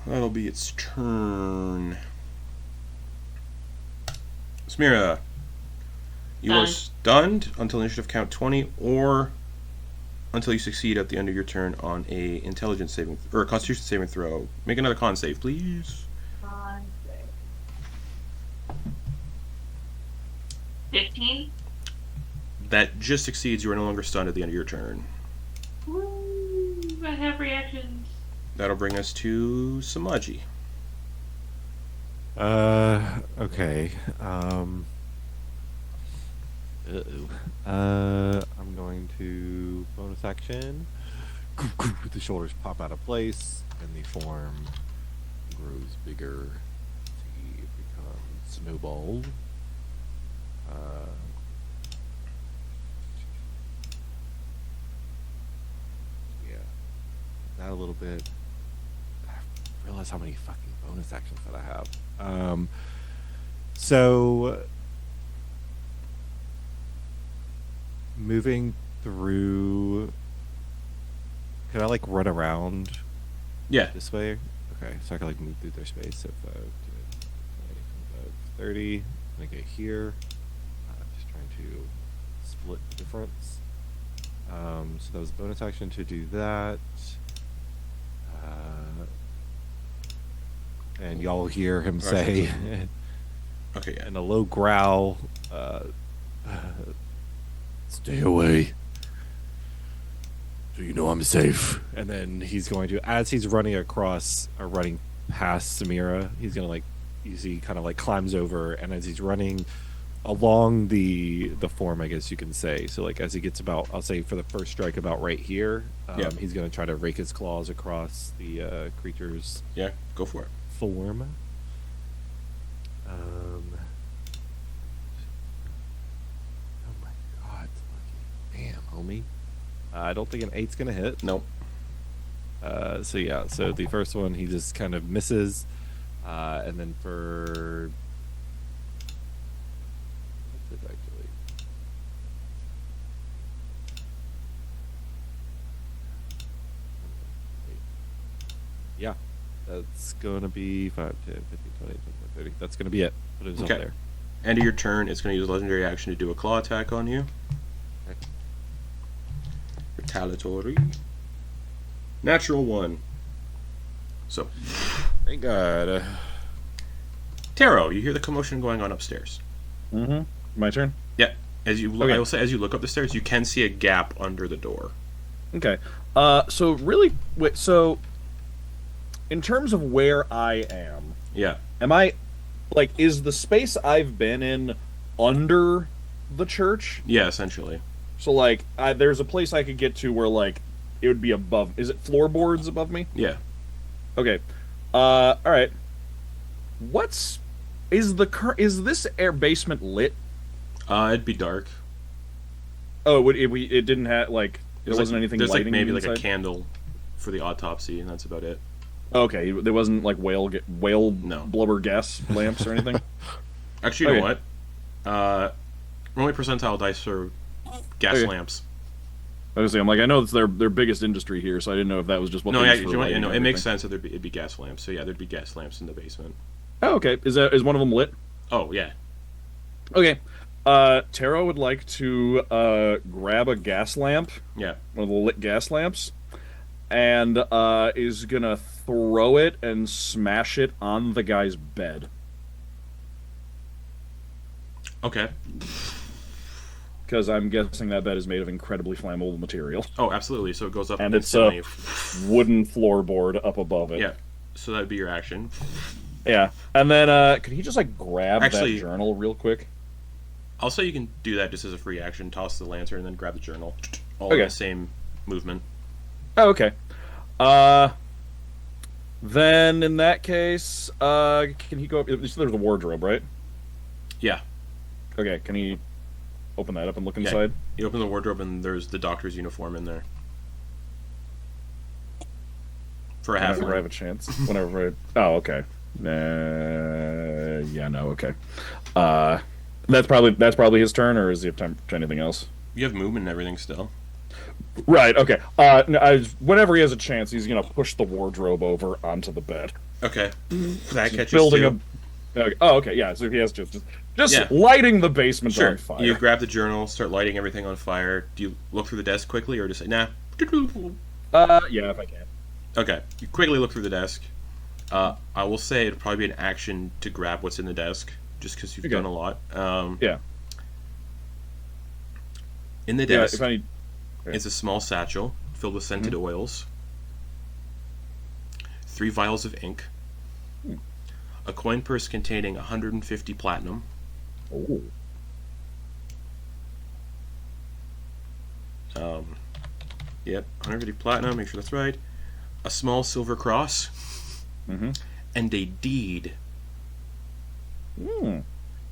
Speaker 2: that'll be its turn. Samira, you are stunned until initiative count 20, or until you succeed at the end of your turn on a intelligence saving or a constitution saving throw. Make another con save, please.
Speaker 3: 15?
Speaker 2: That just succeeds. You are no longer stunned at the end of your turn.
Speaker 3: Woo! I have reactions.
Speaker 2: That'll bring us to Sumaji.
Speaker 4: Okay. I'm going to bonus action. The shoulders pop out of place, and the form grows bigger. See, it becomes snowballed. Yeah, that a little bit. I realize how many fucking bonus actions that I have. So moving through, can I like run around
Speaker 2: Yeah.
Speaker 4: this way? Okay, so I can like move through their space. So 30, I get here. Just trying to split the difference. So that was a bonus action to do that. And y'all hear him say
Speaker 2: Okay, yeah.
Speaker 4: in a low growl, stay away. So you know I'm safe. And then he's going to, as he's running across or running past Samira, he's gonna like, you see, kind of like climbs over, and as he's running along the form, I guess you can say. So like as he gets about, I'll say for the first strike, about right here,
Speaker 2: Yeah.
Speaker 4: he's gonna try to rake his claws across the creature's
Speaker 2: Yeah, go for it.
Speaker 4: form. homie. I don't think an 8's gonna hit.
Speaker 2: Nope.
Speaker 4: So yeah, so the first one he just kind of misses, and then for what's it actually? Yeah, that's gonna be 5, 10, 15, 20, 25, 30. That's gonna be it. Put it
Speaker 2: Okay.
Speaker 4: on there.
Speaker 2: End of your turn, it's going to use a legendary action to do a claw attack on you.
Speaker 4: Okay.
Speaker 2: Retaliatory. Natural 1. So,
Speaker 4: Thank God.
Speaker 2: Tero, you hear the commotion going on upstairs.
Speaker 5: Mm-hmm. My turn.
Speaker 2: Yeah. As you look,
Speaker 5: Okay.
Speaker 2: I will say, as you look up the stairs, you can see a gap under the door.
Speaker 5: Okay. So really, wait. So, in terms of where I
Speaker 2: Yeah.
Speaker 5: am I, like, is the space I've been in under the church?
Speaker 2: Yeah, essentially.
Speaker 5: So, like, there's a place I could get to where, like, it would be above. Is it floorboards above me?
Speaker 2: Yeah.
Speaker 5: Okay. All right. Is this air basement lit?
Speaker 2: It'd be dark.
Speaker 5: Oh, it didn't have, like, there
Speaker 2: There's
Speaker 5: wasn't anything
Speaker 2: There's
Speaker 5: lighting
Speaker 2: maybe
Speaker 5: inside?
Speaker 2: like a candle for the autopsy, and that's about it.
Speaker 5: Okay, there wasn't like whale
Speaker 2: No.
Speaker 5: blubber gas lamps or anything.
Speaker 2: Actually, you know
Speaker 5: Okay.
Speaker 2: what? Roll me percentile dice for gas
Speaker 5: Okay.
Speaker 2: lamps.
Speaker 5: I was saying, I'm like, I know it's their biggest industry here, so I didn't know if that was just what.
Speaker 2: No,
Speaker 5: they
Speaker 2: yeah,
Speaker 5: use for
Speaker 2: you know what?
Speaker 5: lighting
Speaker 2: No,
Speaker 5: or
Speaker 2: it makes
Speaker 5: anything.
Speaker 2: sense that it'd be gas lamps. So yeah, there'd be gas lamps in the basement.
Speaker 5: Oh, okay. Is one of them lit?
Speaker 2: Oh yeah.
Speaker 5: Okay. Tero would like to grab a gas lamp,
Speaker 2: Yeah.
Speaker 5: one of the lit gas lamps, and is gonna throw it and smash it on the guy's bed.
Speaker 2: Okay.
Speaker 5: Because I'm guessing that bed is made of incredibly flammable material.
Speaker 2: Oh, absolutely. So it goes up
Speaker 5: And it's a
Speaker 2: instantly.
Speaker 5: wooden floorboard up above it.
Speaker 2: Yeah. So that'd be your action.
Speaker 5: Yeah. And then, could he just, like, grab
Speaker 2: Actually-
Speaker 5: that journal real quick?
Speaker 2: I'll say you can do that just as a free action. Toss the lantern and then grab the journal. All
Speaker 5: Okay.
Speaker 2: in the same movement.
Speaker 5: Oh, okay. Then, in that case, can he go up... There's a wardrobe, right?
Speaker 2: Yeah.
Speaker 5: Okay, can he open that up and look
Speaker 2: Yeah.
Speaker 5: inside?
Speaker 2: You open the wardrobe and there's the doctor's uniform in there. For a half
Speaker 5: Whenever I have a chance. Whenever I... Oh, okay. Yeah, no, okay. That's probably his turn, or does he have time for anything else?
Speaker 2: You have movement and everything still.
Speaker 5: Right, okay. Whenever he has a chance, he's gonna push the wardrobe over onto the bed.
Speaker 2: Okay. That catches
Speaker 5: Building
Speaker 2: two.
Speaker 5: Okay. Oh, okay, yeah, so he has just
Speaker 2: Yeah.
Speaker 5: lighting the basement
Speaker 2: Sure.
Speaker 5: on fire.
Speaker 2: You grab the journal, start lighting everything on fire. Do you look through the desk quickly or just say, nah?
Speaker 5: Yeah, if I can.
Speaker 2: Okay. You quickly look through the desk. I will say it'd probably be an action to grab what's in the desk, just because you've
Speaker 5: Okay.
Speaker 2: done a lot.
Speaker 5: Yeah.
Speaker 2: In the
Speaker 5: Yeah,
Speaker 2: desk
Speaker 5: if I need...
Speaker 2: is a small satchel filled with scented oils, 3 vials of ink, a coin purse containing 150 platinum,
Speaker 5: Oh.
Speaker 2: Yep, 150 platinum, make sure that's right. A small silver cross.
Speaker 5: Mm-hmm.
Speaker 2: And a deed.
Speaker 5: Hmm.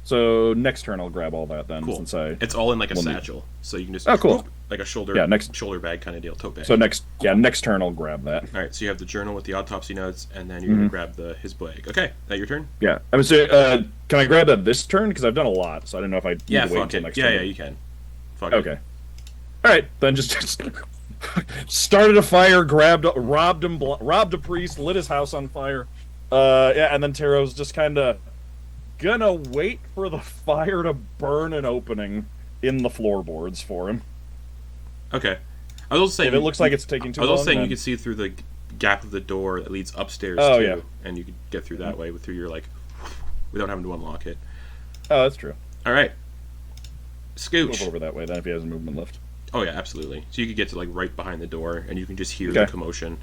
Speaker 5: So next turn I'll grab all that then.
Speaker 2: Cool.
Speaker 5: Since I...
Speaker 2: It's all in like a
Speaker 5: We'll need-
Speaker 2: satchel. So you can just...
Speaker 5: Oh, cool.
Speaker 2: Like a shoulder shoulder bag kind of deal, tote bag.
Speaker 5: So next turn I'll grab that.
Speaker 2: Alright, so you have the journal with the autopsy notes, and then you're going to grab his bag. Okay, that your turn?
Speaker 5: Yeah. I mean, so, can I grab that this turn? Because I've done a lot, so I don't know if I need
Speaker 2: Yeah,
Speaker 5: to wait
Speaker 2: fuck
Speaker 5: until
Speaker 2: it.
Speaker 5: next
Speaker 2: Yeah,
Speaker 5: turn.
Speaker 2: yeah, you can. Fuck it.
Speaker 5: Okay. All right, then just started a fire, robbed a priest, lit his house on fire. Yeah, and then Tero's just kind of gonna wait for the fire to burn an opening in the floorboards for him.
Speaker 2: Okay. I was also saying...
Speaker 5: If it looks like it's taking too
Speaker 2: I was
Speaker 5: long,
Speaker 2: also saying you
Speaker 5: then-
Speaker 2: can see through the gap of the door that leads upstairs,
Speaker 5: Oh,
Speaker 2: too.
Speaker 5: yeah.
Speaker 2: And you could get through that way through your, like... without having to unlock it.
Speaker 5: Oh, that's true.
Speaker 2: Alright.
Speaker 5: Move
Speaker 2: Scooch.
Speaker 5: over that way then if he has a movement left.
Speaker 2: Oh yeah, absolutely. So you could get to like right behind the door, and you can just hear
Speaker 5: Okay.
Speaker 2: the commotion.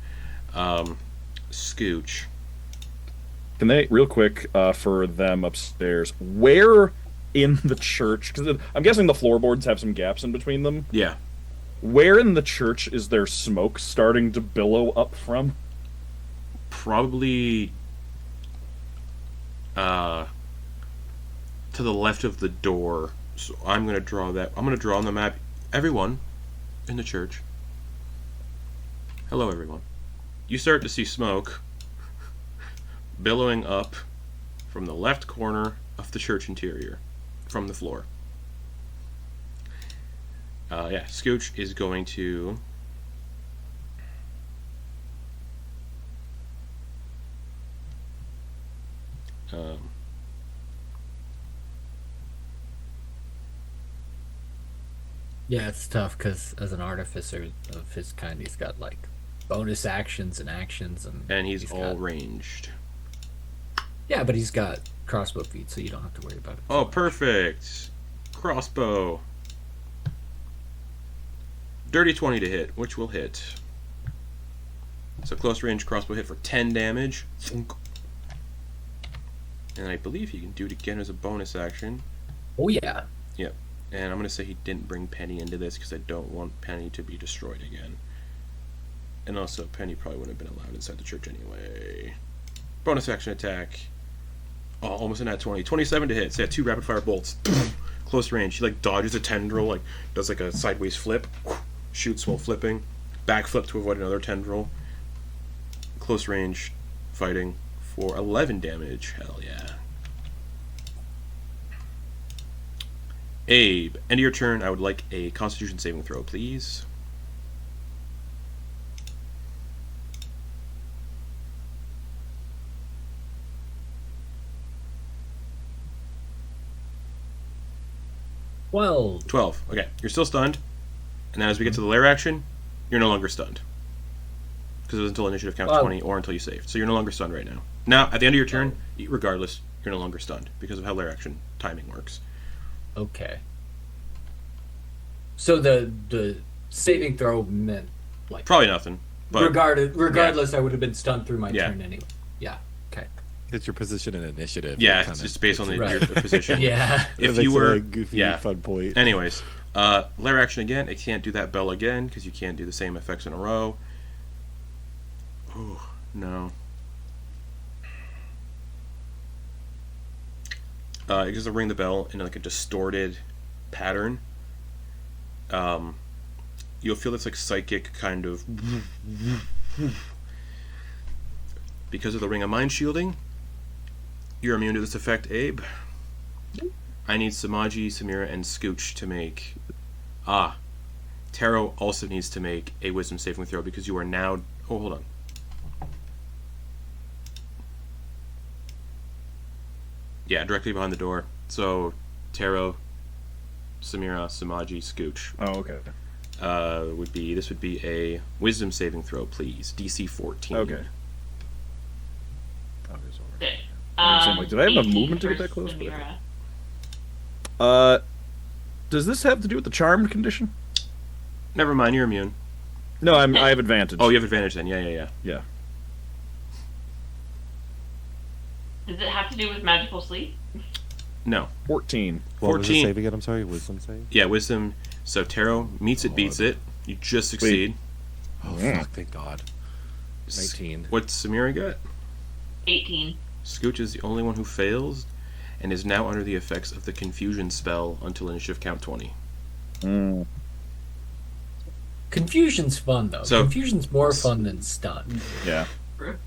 Speaker 2: Scooch.
Speaker 5: Can they, real quick, for them upstairs, where in the church, because I'm guessing the floorboards have some gaps in between them,
Speaker 2: Yeah.
Speaker 5: where in the church is there smoke starting to billow up from?
Speaker 2: Probably to the left of the door. So I'm gonna draw that. I'm gonna draw on the map. Everyone, in the church. Hello, everyone. You start to see smoke billowing up from the left corner of the church interior, from the floor. Scooch is going to
Speaker 1: Yeah, it's tough because as an artificer of his kind, he's got like bonus actions and
Speaker 2: he's all
Speaker 1: got,
Speaker 2: ranged.
Speaker 1: Yeah, but he's got crossbow feet, so you don't have to worry about it.
Speaker 2: Oh, perfect. Crossbow. Dirty 20 to hit, which will hit. So close range crossbow hit for 10 damage. And I believe he can do it again as a bonus action.
Speaker 1: Oh yeah.
Speaker 2: Yep. And I'm going to say he didn't bring Penny into this because I don't want Penny to be destroyed again. And also, Penny probably wouldn't have been allowed inside the church anyway. Bonus action attack. Oh, almost a nat 20. 27 to hit. So yeah, 2 rapid fire bolts. Close range. He like dodges a tendril, like does like a sideways flip. Shoots while flipping. Backflip to avoid another tendril. Close range fighting for 11 damage. Hell yeah. Abe, end of your turn. I would like a Constitution saving throw, please.
Speaker 1: Well,
Speaker 2: 12. Okay, you're still stunned. And then as we get to the lair action, you're no longer stunned. Because it was until initiative count 20 or until you saved. So you're no longer stunned right now. Now, at the end of your turn, regardless, you're no longer stunned because of how lair action timing works.
Speaker 1: okay. So the saving throw meant like
Speaker 2: Probably nothing. But
Speaker 1: regardless, I would have been stunned through my
Speaker 2: Yeah.
Speaker 1: turn anyway. Yeah. Okay.
Speaker 4: It's your position in initiative.
Speaker 2: yeah,
Speaker 4: It
Speaker 2: it's
Speaker 4: kinda-
Speaker 2: just based on
Speaker 1: Right.
Speaker 2: your position.
Speaker 1: Yeah.
Speaker 2: If
Speaker 4: makes
Speaker 2: you
Speaker 4: it
Speaker 2: were
Speaker 4: a goofy fun point.
Speaker 2: Anyways, lair action again. It can't do that bell again because you can't do the same effects in a row. Oh no. It gives to ring the bell in like a distorted pattern. You'll feel this like psychic kind of because of the ring of mind shielding. You're immune to this effect, Abe. I need Sumaji, Samira, and Scooch to make. Tero also needs to make a wisdom saving throw because you are now. Oh, hold on. Yeah, directly behind the door. So, Tero, Samira, Sumaji, Scooch.
Speaker 7: Oh, okay.
Speaker 2: This would be a wisdom saving throw, please. DC 14.
Speaker 7: Okay.
Speaker 3: Okay.
Speaker 7: Like, did I have enough
Speaker 3: 18
Speaker 7: movement to get
Speaker 3: for
Speaker 7: that close?
Speaker 3: Samira.
Speaker 7: Does this have to do with the charmed condition?
Speaker 2: Never mind, you're immune.
Speaker 7: No, I have advantage.
Speaker 2: Oh, you have advantage then. Yeah.
Speaker 7: Yeah.
Speaker 3: Does it have to do with magical sleep?
Speaker 2: No.
Speaker 7: 14.
Speaker 4: What was the
Speaker 2: 14.
Speaker 4: save again? I'm sorry, wisdom save?
Speaker 2: Yeah, wisdom. So Tero meets it, beats it. You just succeed.
Speaker 4: Oh,
Speaker 7: Yeah.
Speaker 4: fuck, thank God. 19.
Speaker 2: What's Samira got?
Speaker 3: 18.
Speaker 2: Scooch is the only one who fails and is now under the effects of the confusion spell until initiative count 20.
Speaker 7: Mm.
Speaker 1: Confusion's fun though.
Speaker 2: So-
Speaker 1: Confusion's more fun than stun.
Speaker 7: Yeah.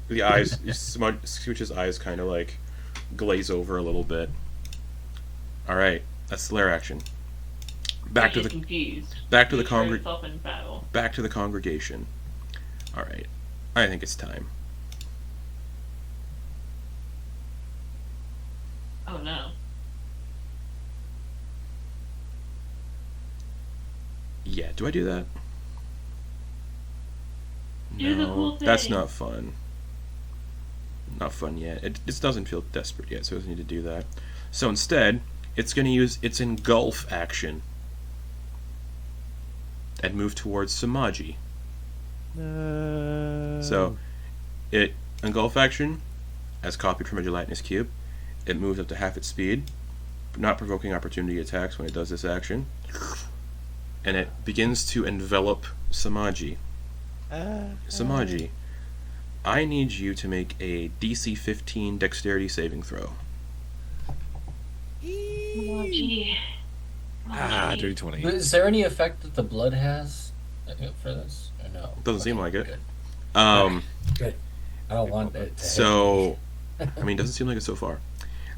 Speaker 2: The eyes, Scooch's eyes kind of like glaze over a little bit. Alright, that's the lair action. Back to the
Speaker 3: confused.
Speaker 2: back to the
Speaker 3: Destroy
Speaker 2: congre-
Speaker 3: itself in battle.
Speaker 2: back to the congregation. Alright. I think it's time.
Speaker 3: Oh no.
Speaker 2: Yeah, do I do that?
Speaker 3: Do the cool
Speaker 2: that's
Speaker 3: thing.
Speaker 2: not fun. Not fun yet. It doesn't feel desperate yet, so it doesn't need to do that. So instead, it's going to use its engulf action and move towards Sumaji. So, it engulf action, as copied from a gelatinous cube, it moves up to half its speed, not provoking opportunity attacks when it does this action, and it begins to envelop Sumaji. Sumaji, I need you to make a DC 15 dexterity saving throw.
Speaker 3: Oh, gee.
Speaker 4: Dirty 20.
Speaker 1: Is there any effect that the blood has?
Speaker 6: for this? Or no?
Speaker 2: Doesn't seem like it.
Speaker 6: Good.
Speaker 2: Good.
Speaker 6: I don't want it to
Speaker 2: So, I mean, doesn't seem like it so far.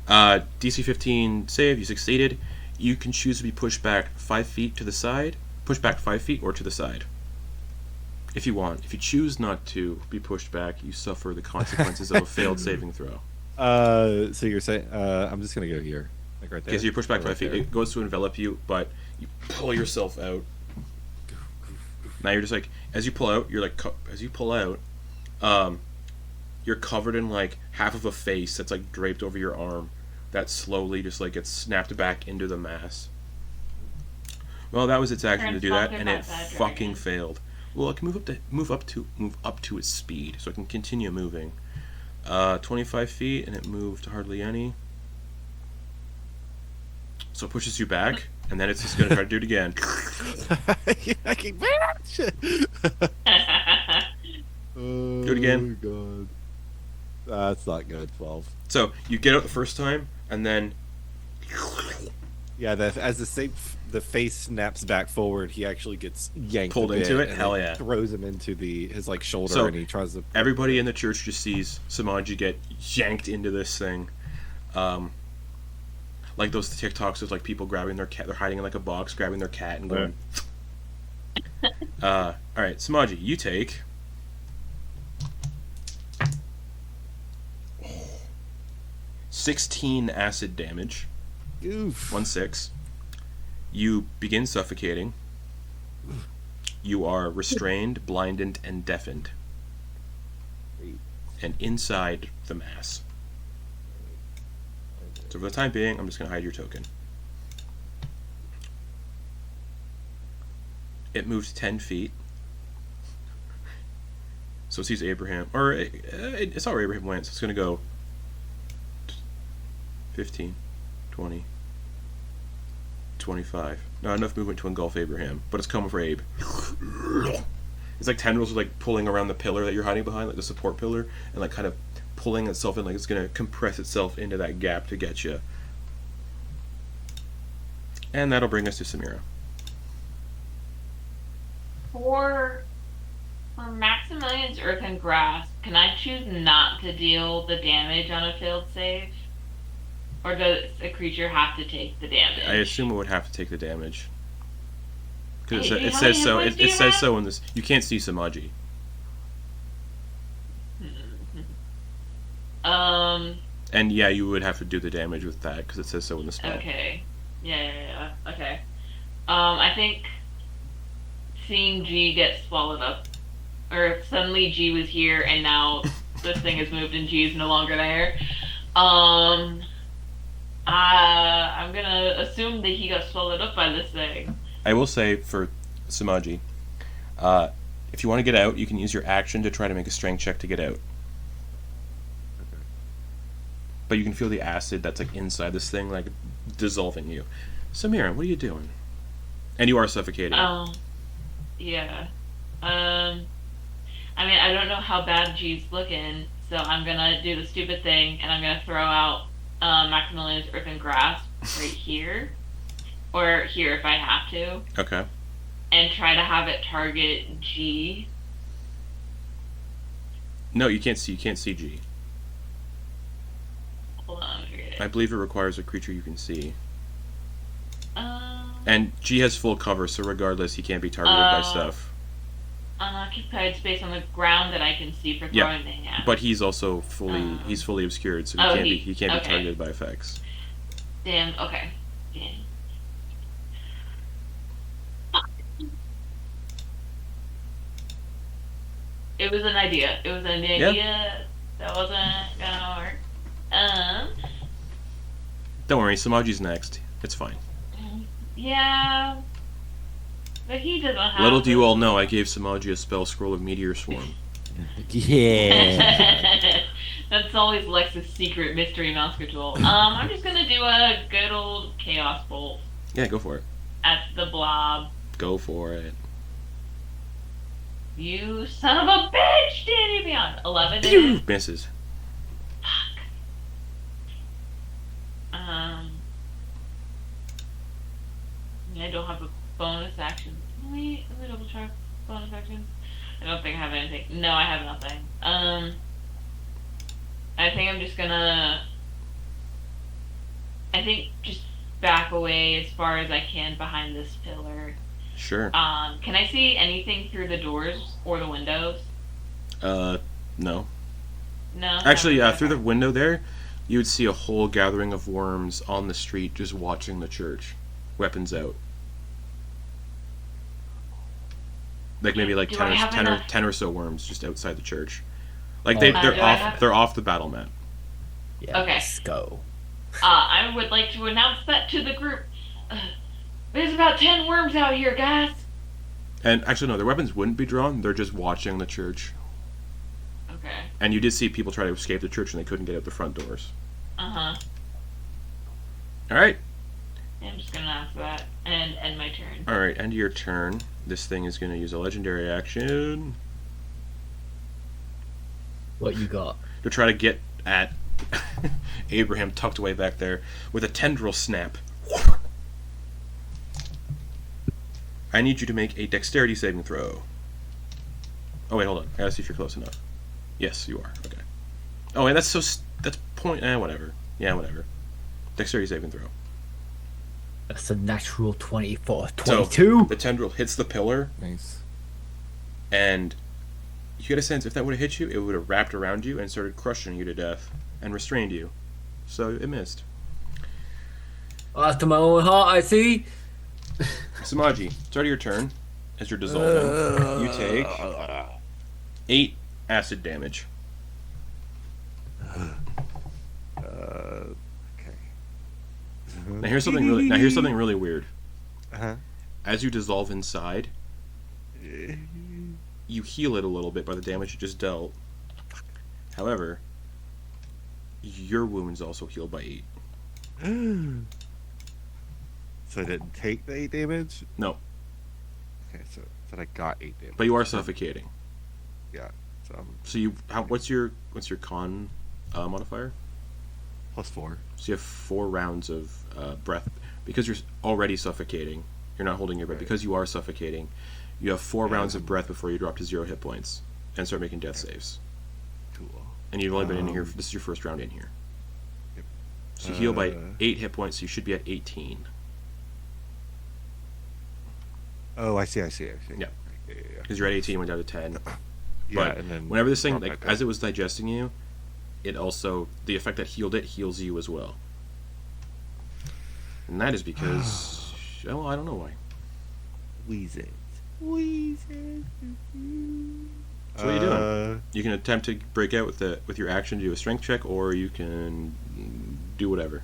Speaker 2: DC 15 save, you succeeded. You can choose to be pushed back 5 feet to the side, push back 5 feet, or to the side. If you want. If you choose not to be pushed back, you suffer the consequences of a failed saving throw.
Speaker 4: So you're saying I'm just gonna go here, like right there.
Speaker 2: Because you push back
Speaker 4: Right
Speaker 2: 5 feet,
Speaker 4: there.
Speaker 2: it goes to envelop you, but you pull yourself out. Now you're just like, as you pull out, you're covered in like half of a face that's like draped over your arm, that slowly just like gets snapped back into the mass. Well, that was its action to do that, and it fucking failed. Well, I can move up to its speed, so I can continue moving. 25 feet, and it moved hardly any. So it pushes you back, and then it's just gonna try to do it again.
Speaker 4: I can
Speaker 2: Do it again.
Speaker 4: Oh god. That's not good. 12.
Speaker 2: So you get out the first time, and then
Speaker 4: Yeah, as the face snaps back forward, he actually gets yanked
Speaker 2: Pulled
Speaker 4: a bit,
Speaker 2: into it?
Speaker 4: and
Speaker 2: Hell yeah.
Speaker 4: throws him into his like shoulder,
Speaker 2: So,
Speaker 4: and he tries to.
Speaker 2: everybody in the church just sees Sumaji get yanked into this thing. Like those TikToks with like people grabbing their cat, they're hiding in like a box, grabbing their cat and going. All right, Sumaji, you take 16 acid damage.
Speaker 4: Oof.
Speaker 2: 1-6. You begin suffocating. You are restrained, blinded, and deafened. And inside the mass. So for the time being, I'm just going to hide your token. It moved 10 feet. So it sees Abraham. Or it saw where Abraham went, so it's going to go 15, 20, 25. Not enough movement to engulf Abraham, but it's coming for Abe. It's like tendrils are like pulling around the pillar that you're hiding behind, like the support pillar, and like kind of pulling itself in, like it's gonna compress itself into that gap to get you. And that'll bring us to Samira.
Speaker 3: For Maximilian's Earthen Grasp, can I choose not to deal the damage on a failed save? Or does a creature have to take the damage?
Speaker 2: I assume it would have to take the damage. Because
Speaker 3: Hey,
Speaker 2: it
Speaker 3: how
Speaker 2: says
Speaker 3: many
Speaker 2: so.
Speaker 3: hit points
Speaker 2: It
Speaker 3: do you
Speaker 2: says
Speaker 3: have?
Speaker 2: so in this. You can't see Sumaji. And yeah, you would have to do the damage with that because it says so in the spell.
Speaker 3: Okay. Yeah. Okay. I think seeing G get swallowed up, or if suddenly G was here and now this thing has moved and G is no longer there. I'm gonna assume that he got swallowed up by this thing.
Speaker 2: I will say for Sumaji, if you want to get out, you can use your action to try to make a strength check to get out. But you can feel the acid that's like inside this thing, like dissolving you. Samira, what are you doing? And you are suffocating.
Speaker 3: Yeah. I mean, I don't know how bad G's looking, so I'm gonna do the stupid thing, and I'm gonna throw out Maximilian's Earthen Grasp right here, or here if I have to,
Speaker 2: Okay.
Speaker 3: and try to have it target G.
Speaker 2: No, you can't see. You can't see G.
Speaker 3: Hold on, forget
Speaker 2: I
Speaker 3: it.
Speaker 2: believe it requires a creature you can see. And G has full cover, so regardless, he can't be targeted by stuff.
Speaker 3: Unoccupied space on the ground that I can see for
Speaker 2: Yeah,
Speaker 3: throwing thing at.
Speaker 2: But he's also fully obscured, so he can't be
Speaker 3: okay.
Speaker 2: targeted by effects.
Speaker 3: Damn. Okay. Damn. It was an idea. It was an idea that wasn't gonna work.
Speaker 2: Don't worry, Sumaji's next. It's fine.
Speaker 3: Yeah. But he doesn't have.
Speaker 2: Little do you all know, I gave Sumaji a spell scroll of Meteor Swarm.
Speaker 4: Yeah.
Speaker 3: That's always Lex's secret mystery mouse control. I'm just gonna do a good old chaos bolt
Speaker 2: Yeah, go for it.
Speaker 3: at the blob.
Speaker 2: Go for it.
Speaker 3: You son of a bitch! Danny Beyond 11 to hit.
Speaker 2: Misses.
Speaker 3: I don't have a bonus action. Let me double check. bonus actions? I don't think I have anything. No, I have nothing. I think I'm just gonna. I think just back away as far as I can behind this pillar.
Speaker 2: Sure.
Speaker 3: Can I see anything through the doors or the windows?
Speaker 2: No.
Speaker 3: No.
Speaker 2: Actually,
Speaker 3: Okay.
Speaker 2: through the window there, you would see a whole gathering of worms on the street just watching the church. Weapons out. Like maybe like
Speaker 3: Do
Speaker 2: 10
Speaker 3: I
Speaker 2: or,
Speaker 3: have
Speaker 2: 10 or
Speaker 3: enough?
Speaker 2: 10 or so worms just outside the church. Like
Speaker 6: Oh,
Speaker 2: they're
Speaker 3: do I have-
Speaker 2: they're off the battle mat.
Speaker 6: Yeah,
Speaker 3: Okay.
Speaker 6: let's go.
Speaker 3: I would like to announce that to the group. There's about 10 worms out here, guys.
Speaker 2: And actually no, their weapons wouldn't be drawn, they're just watching the church.
Speaker 3: Okay.
Speaker 2: And you did see people try to escape the church and they couldn't get out the front doors.
Speaker 3: Uh-huh.
Speaker 2: Alright.
Speaker 3: I'm just gonna ask that and end my turn.
Speaker 2: Alright, end of your turn. This thing is gonna use a legendary action
Speaker 6: What you got?
Speaker 2: to try to get at Abraham tucked away back there with a tendril snap. I need you to make a dexterity saving throw. Oh wait, hold on. I gotta see if you're close enough. Yes, you are. Okay. Oh, and that's point. Whatever. Yeah, whatever. Dexterity saving throw.
Speaker 6: That's a natural 24.
Speaker 2: So
Speaker 6: 22?
Speaker 2: the tendril hits the pillar,
Speaker 4: Nice.
Speaker 2: and you get a sense if that would have hit you, it would have wrapped around you and started crushing you to death and restrained you. So it missed.
Speaker 6: After my own heart, I see.
Speaker 2: Sumaji, start of your turn. As you're dissolving, you take 8 acid damage.
Speaker 4: Okay.
Speaker 2: Now here's something really weird.
Speaker 4: Uh-huh.
Speaker 2: As you dissolve inside, you heal it a little bit by the damage you just dealt. However, your wounds also heal by 8.
Speaker 4: So I didn't take the 8 damage?
Speaker 2: No,
Speaker 4: Okay, so I got 8 damage.
Speaker 2: but you are suffocating.
Speaker 4: Yeah. So
Speaker 2: So what's your con modifier?
Speaker 4: +4.
Speaker 2: So you have 4 rounds of breath because you're already suffocating. You're not holding your breath
Speaker 4: Right.
Speaker 2: because you are suffocating. You have 4 rounds of breath before you drop to 0 hit points and start making death saves.
Speaker 4: Cool.
Speaker 2: And you've only been in here. This is your first round in here.
Speaker 4: Yep.
Speaker 2: So you heal by
Speaker 4: Uh,
Speaker 2: 8 hit points. So you should be at 18.
Speaker 4: Oh, I see.
Speaker 2: Yeah.
Speaker 4: Yeah.
Speaker 2: Because you're at 18, went down to 10.
Speaker 4: Yeah,
Speaker 2: But
Speaker 4: and then
Speaker 2: whenever this thing,
Speaker 4: drop
Speaker 2: like
Speaker 4: back down.
Speaker 2: as it was digesting you, it also the effect that healed it heals you as well. And that is because, well, I don't know why.
Speaker 4: Wheezes.
Speaker 2: So what are you doing?
Speaker 4: Uh,
Speaker 2: You can attempt to break out with your action to do a strength check, or you can do whatever.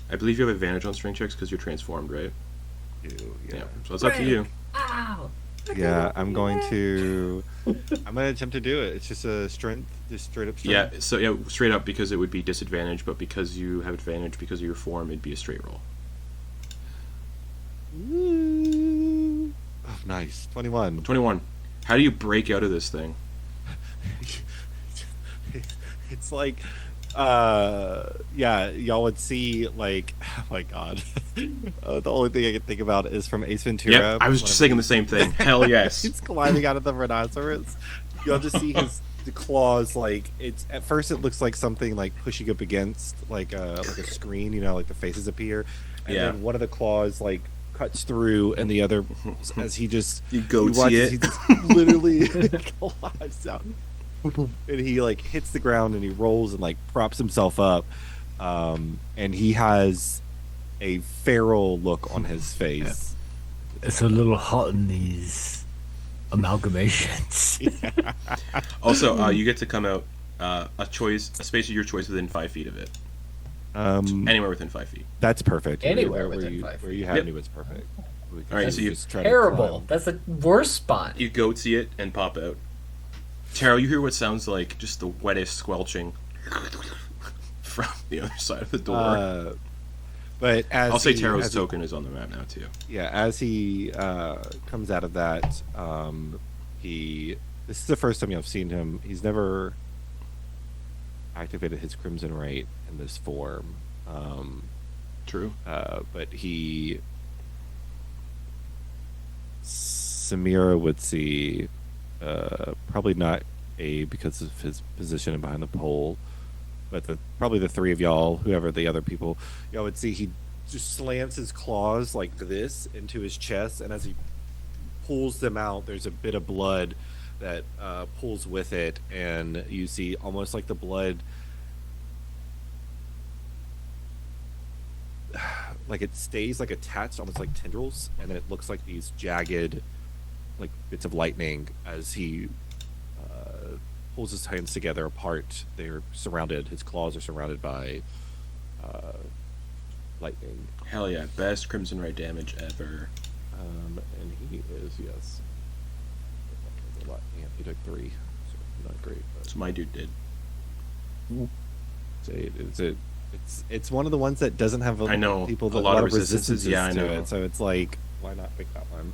Speaker 2: I believe you have advantage on strength checks because you're transformed, right?
Speaker 4: yeah.
Speaker 2: So it's up to you.
Speaker 6: Ow!
Speaker 4: Yeah, I'm going to attempt to do it. It's just a strength, just straight up strength.
Speaker 2: Yeah. So yeah, straight up because it would be disadvantage, but because you have advantage because of your form, it'd be a straight roll.
Speaker 4: Ooh. Oh, nice. 21.
Speaker 2: 21. How do you break out of this thing?
Speaker 4: It's like yeah, y'all would see like oh my god. The only thing I can think about is from Ace Ventura.
Speaker 2: Yep, I was just thinking the same thing. Hell yes.
Speaker 4: He's climbing out of the rhinoceros. You'll just see the claws like it's at first it looks like something like pushing up against like a screen, you know, like the faces appear. And
Speaker 2: Yeah.
Speaker 4: then one of the claws like cuts through and the other as he just
Speaker 2: You
Speaker 4: he
Speaker 2: goatee
Speaker 4: watches,
Speaker 2: it.
Speaker 4: he just literally collapses out. And he like hits the ground and he rolls and like props himself up. And he has a feral look on his face.
Speaker 6: It's a little hot in these amalgamations.
Speaker 2: Also, you get to come out a space of your choice within 5 feet of it. Anywhere within 5 feet.
Speaker 4: That's perfect.
Speaker 6: Anywhere
Speaker 4: where
Speaker 6: within
Speaker 4: you,
Speaker 6: 5
Speaker 4: where you
Speaker 6: feet.
Speaker 4: have
Speaker 2: Yep.
Speaker 4: me was perfect.
Speaker 2: All right, so you
Speaker 4: just try to
Speaker 6: Terrible.
Speaker 4: climb.
Speaker 6: That's the worst spot.
Speaker 2: You goatsy it and pop out. Tero, you hear what sounds like just the wettest squelching from the other side of the door.
Speaker 4: But as
Speaker 2: I'll say
Speaker 4: he-
Speaker 2: Tero's
Speaker 4: as he-
Speaker 2: token is on the map now too.
Speaker 4: yeah, as he comes out of that, this is the first time I've seen him. He's never activated his Crimson Right in this form.
Speaker 2: True.
Speaker 4: But Samira would see, probably not Abe because of his position behind the pole, but probably the three of y'all, whoever the other people, y'all would see he just slams his claws like this into his chest, and as he pulls them out, there's a bit of blood that pulls with it, and you see almost like the blood, like it stays like attached, almost like tendrils, and then it looks like these jagged, like bits of lightning as he pulls his hands together apart. They're surrounded. His claws are surrounded by lightning.
Speaker 2: Hell yeah, best Crimson Ray damage ever.
Speaker 4: And he is, yes. A lot. Yeah, he took 3. So not great. But
Speaker 2: So my dude did.
Speaker 4: it's one of the ones that doesn't have
Speaker 2: I know,
Speaker 4: people
Speaker 2: a lot of resistances. Yeah, I
Speaker 4: to
Speaker 2: know.
Speaker 4: it. So it's like, why not pick that one?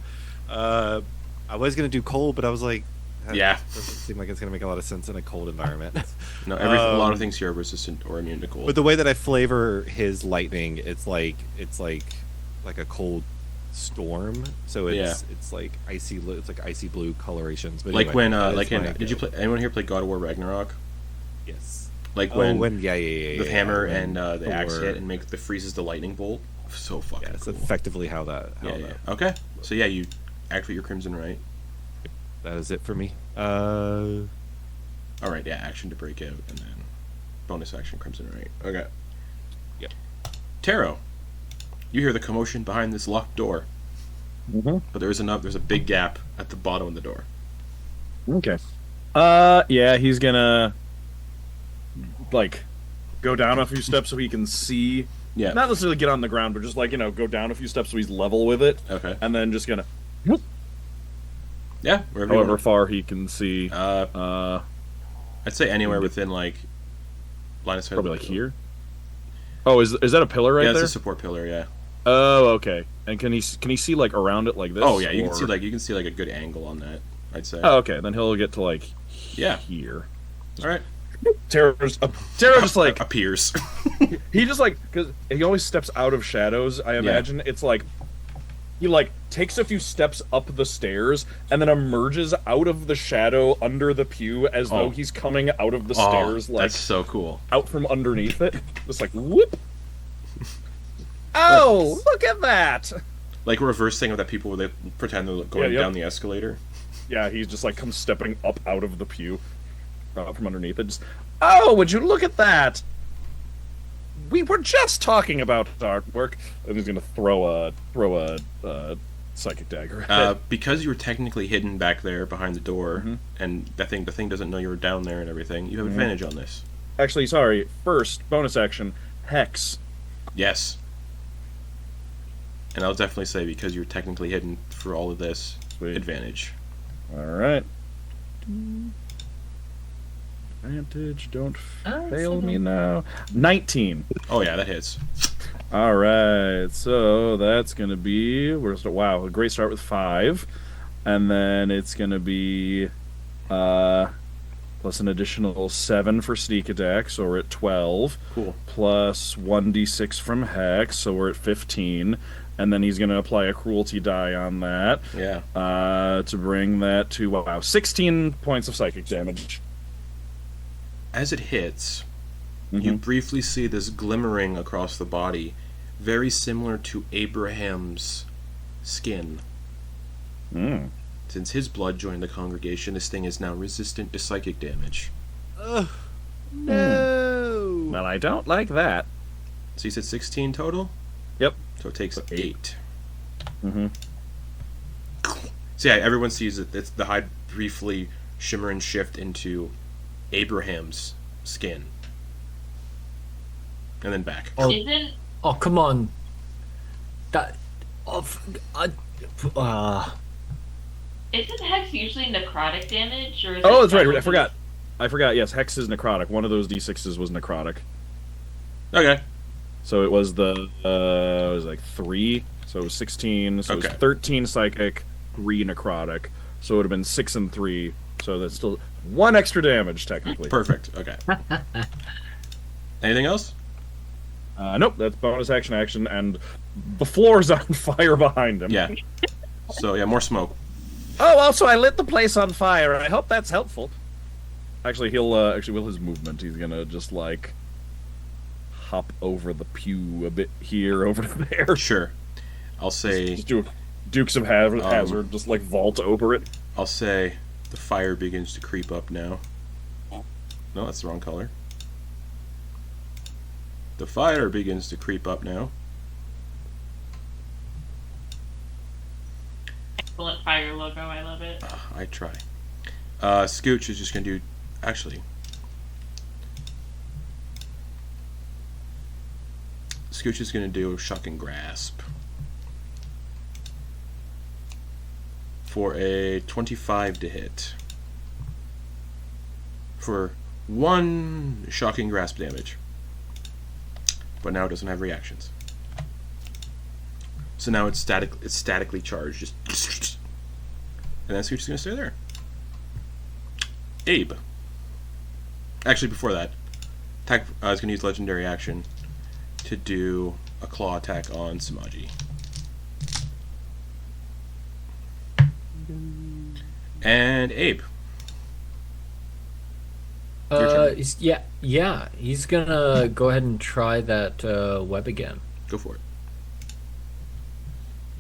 Speaker 4: I was gonna do cold, but I was like,
Speaker 2: Yeah.
Speaker 4: doesn't seem like it's gonna make a lot of sense in a cold environment.
Speaker 2: No, a lot of things here are resistant or immune to cold.
Speaker 4: But the way that I flavor his lightning, it's like a cold storm. So it's like icy. It's like icy blue colorations. But
Speaker 2: like
Speaker 4: anyway,
Speaker 2: when did you play? Anyone here play God of War Ragnarok?
Speaker 4: Yes.
Speaker 2: Like when
Speaker 4: yeah,
Speaker 2: the hammer and the
Speaker 4: Thor-
Speaker 2: axe hit and the freezes the lightning bolt. So fucking
Speaker 4: Yeah, it's
Speaker 2: cool.
Speaker 4: effectively how that.
Speaker 2: Yeah. Okay. So yeah, you activate your Crimson Ray.
Speaker 4: That is it for me.
Speaker 2: All right. Yeah, action to break out, and then bonus action Crimson Ray. Okay.
Speaker 4: Yep.
Speaker 2: Tero, you hear the commotion behind this locked door,
Speaker 5: Mm-hmm.
Speaker 2: but there's a big gap at the bottom of the door.
Speaker 7: Okay. Yeah, he's gonna like go down a few steps so he can see.
Speaker 2: Yeah.
Speaker 7: Not necessarily get on the ground, but just like go down a few steps so he's level with it,
Speaker 2: Okay.
Speaker 7: and then just gonna
Speaker 2: Yeah. Wherever you
Speaker 7: however
Speaker 2: want.
Speaker 7: far he can see.
Speaker 2: I'd say anywhere within like line of sight.
Speaker 7: Probably like here. Oh, is that a pillar right
Speaker 2: Yeah,
Speaker 7: there?
Speaker 2: it's a support pillar. Yeah.
Speaker 7: Oh, okay. And can he see like around it like this?
Speaker 2: Oh yeah, you can
Speaker 7: or-
Speaker 2: see like a good angle on that. I'd say.
Speaker 7: Oh, okay. Then he'll get to like
Speaker 2: Yeah.
Speaker 7: here.
Speaker 2: All right.
Speaker 7: Tero just like
Speaker 2: appears.
Speaker 7: he just like because he always steps out of shadows. I imagine it's like he like takes a few steps up the stairs and then emerges out of the shadow under the pew as though he's coming out of the stairs, like
Speaker 2: that's so cool.
Speaker 7: out from underneath it. Just like whoop. Oh, look at that!
Speaker 2: Like a reverse thing of that people where they pretend they're going
Speaker 7: Yeah, yep.
Speaker 2: down the escalator.
Speaker 7: Yeah, he's just like comes stepping up out of the pew from underneath it. Just, oh, would you look at that? We were just talking about artwork, and he's gonna throw a psychic dagger. At it.
Speaker 2: Because you were technically hidden back there behind the door,
Speaker 7: Mhm.
Speaker 2: and the thing doesn't know you were down there and everything. You have advantage on this.
Speaker 7: Actually, sorry. First, bonus action, hex.
Speaker 2: Yes. And I'll definitely say because you're technically hidden for all of this,
Speaker 7: Sweet.
Speaker 2: advantage.
Speaker 7: All right. Advantage. Don't fail me now. 19.
Speaker 2: Oh yeah, that hits.
Speaker 7: All right, so that's gonna be wow, a great start with 5, and then it's gonna be plus an additional 7 for sneak attack, so we're at 12.
Speaker 2: Cool.
Speaker 7: Plus 1d6 from hex, so we're at 15, and then he's gonna apply a cruelty die on that
Speaker 2: Yeah.
Speaker 7: to bring that to 16 points of psychic damage.
Speaker 2: As it hits,
Speaker 7: Mm-hmm.
Speaker 2: you briefly see this glimmering across the body, very similar to Abraham's skin.
Speaker 7: Mm.
Speaker 2: Since his blood joined the congregation, this thing is now resistant to psychic damage.
Speaker 4: No.
Speaker 7: Well, I don't like that.
Speaker 2: So you said 16 total?
Speaker 7: Yep.
Speaker 2: So it takes 8.
Speaker 7: Mm-hmm.
Speaker 2: So yeah, everyone sees it. It's the hide briefly shimmer and shift into Abraham's skin. And then back.
Speaker 1: Oh,
Speaker 3: Isn't
Speaker 1: oh come on. That.
Speaker 3: isn't hex usually necrotic damage or? Is
Speaker 7: Oh,
Speaker 3: it
Speaker 7: that's right. I
Speaker 3: special?
Speaker 7: forgot. Yes, hex is necrotic. One of those d6s was necrotic.
Speaker 2: Okay.
Speaker 7: So it was it was like 3. So it was 16. So it was
Speaker 2: Okay.
Speaker 7: 13 psychic, 3 necrotic. So it would have been 6 and 3. So that's still 1 extra damage technically.
Speaker 2: Perfect. Okay. Anything else?
Speaker 7: Nope, that's bonus action, and the floor's on fire behind him.
Speaker 2: Yeah. So yeah, more smoke.
Speaker 5: Oh, also, I lit the place on fire. I hope that's helpful.
Speaker 7: Actually, will his movement. He's gonna just like hop over the pew a bit here, over there.
Speaker 2: Sure. I'll say.
Speaker 7: Just do a Dukes of Hazard, just like vault over it.
Speaker 2: I'll say the fire begins to creep up now. No, that's the wrong color. The fire begins to creep up now.
Speaker 3: Excellent fire logo. I love it.
Speaker 2: I try. Scooch is just gonna do. Actually, Scooch is gonna do Shocking Grasp for a 25 to hit for 1 Shocking Grasp damage. But now it doesn't have reactions. So now it's statically charged. Just and then Scooch is gonna stay there. Abe. Actually, before that, I was going to use legendary action to do a claw attack on Sumaji. And Abe. Your turn.
Speaker 6: He's gonna go ahead and try that web again.
Speaker 2: Go for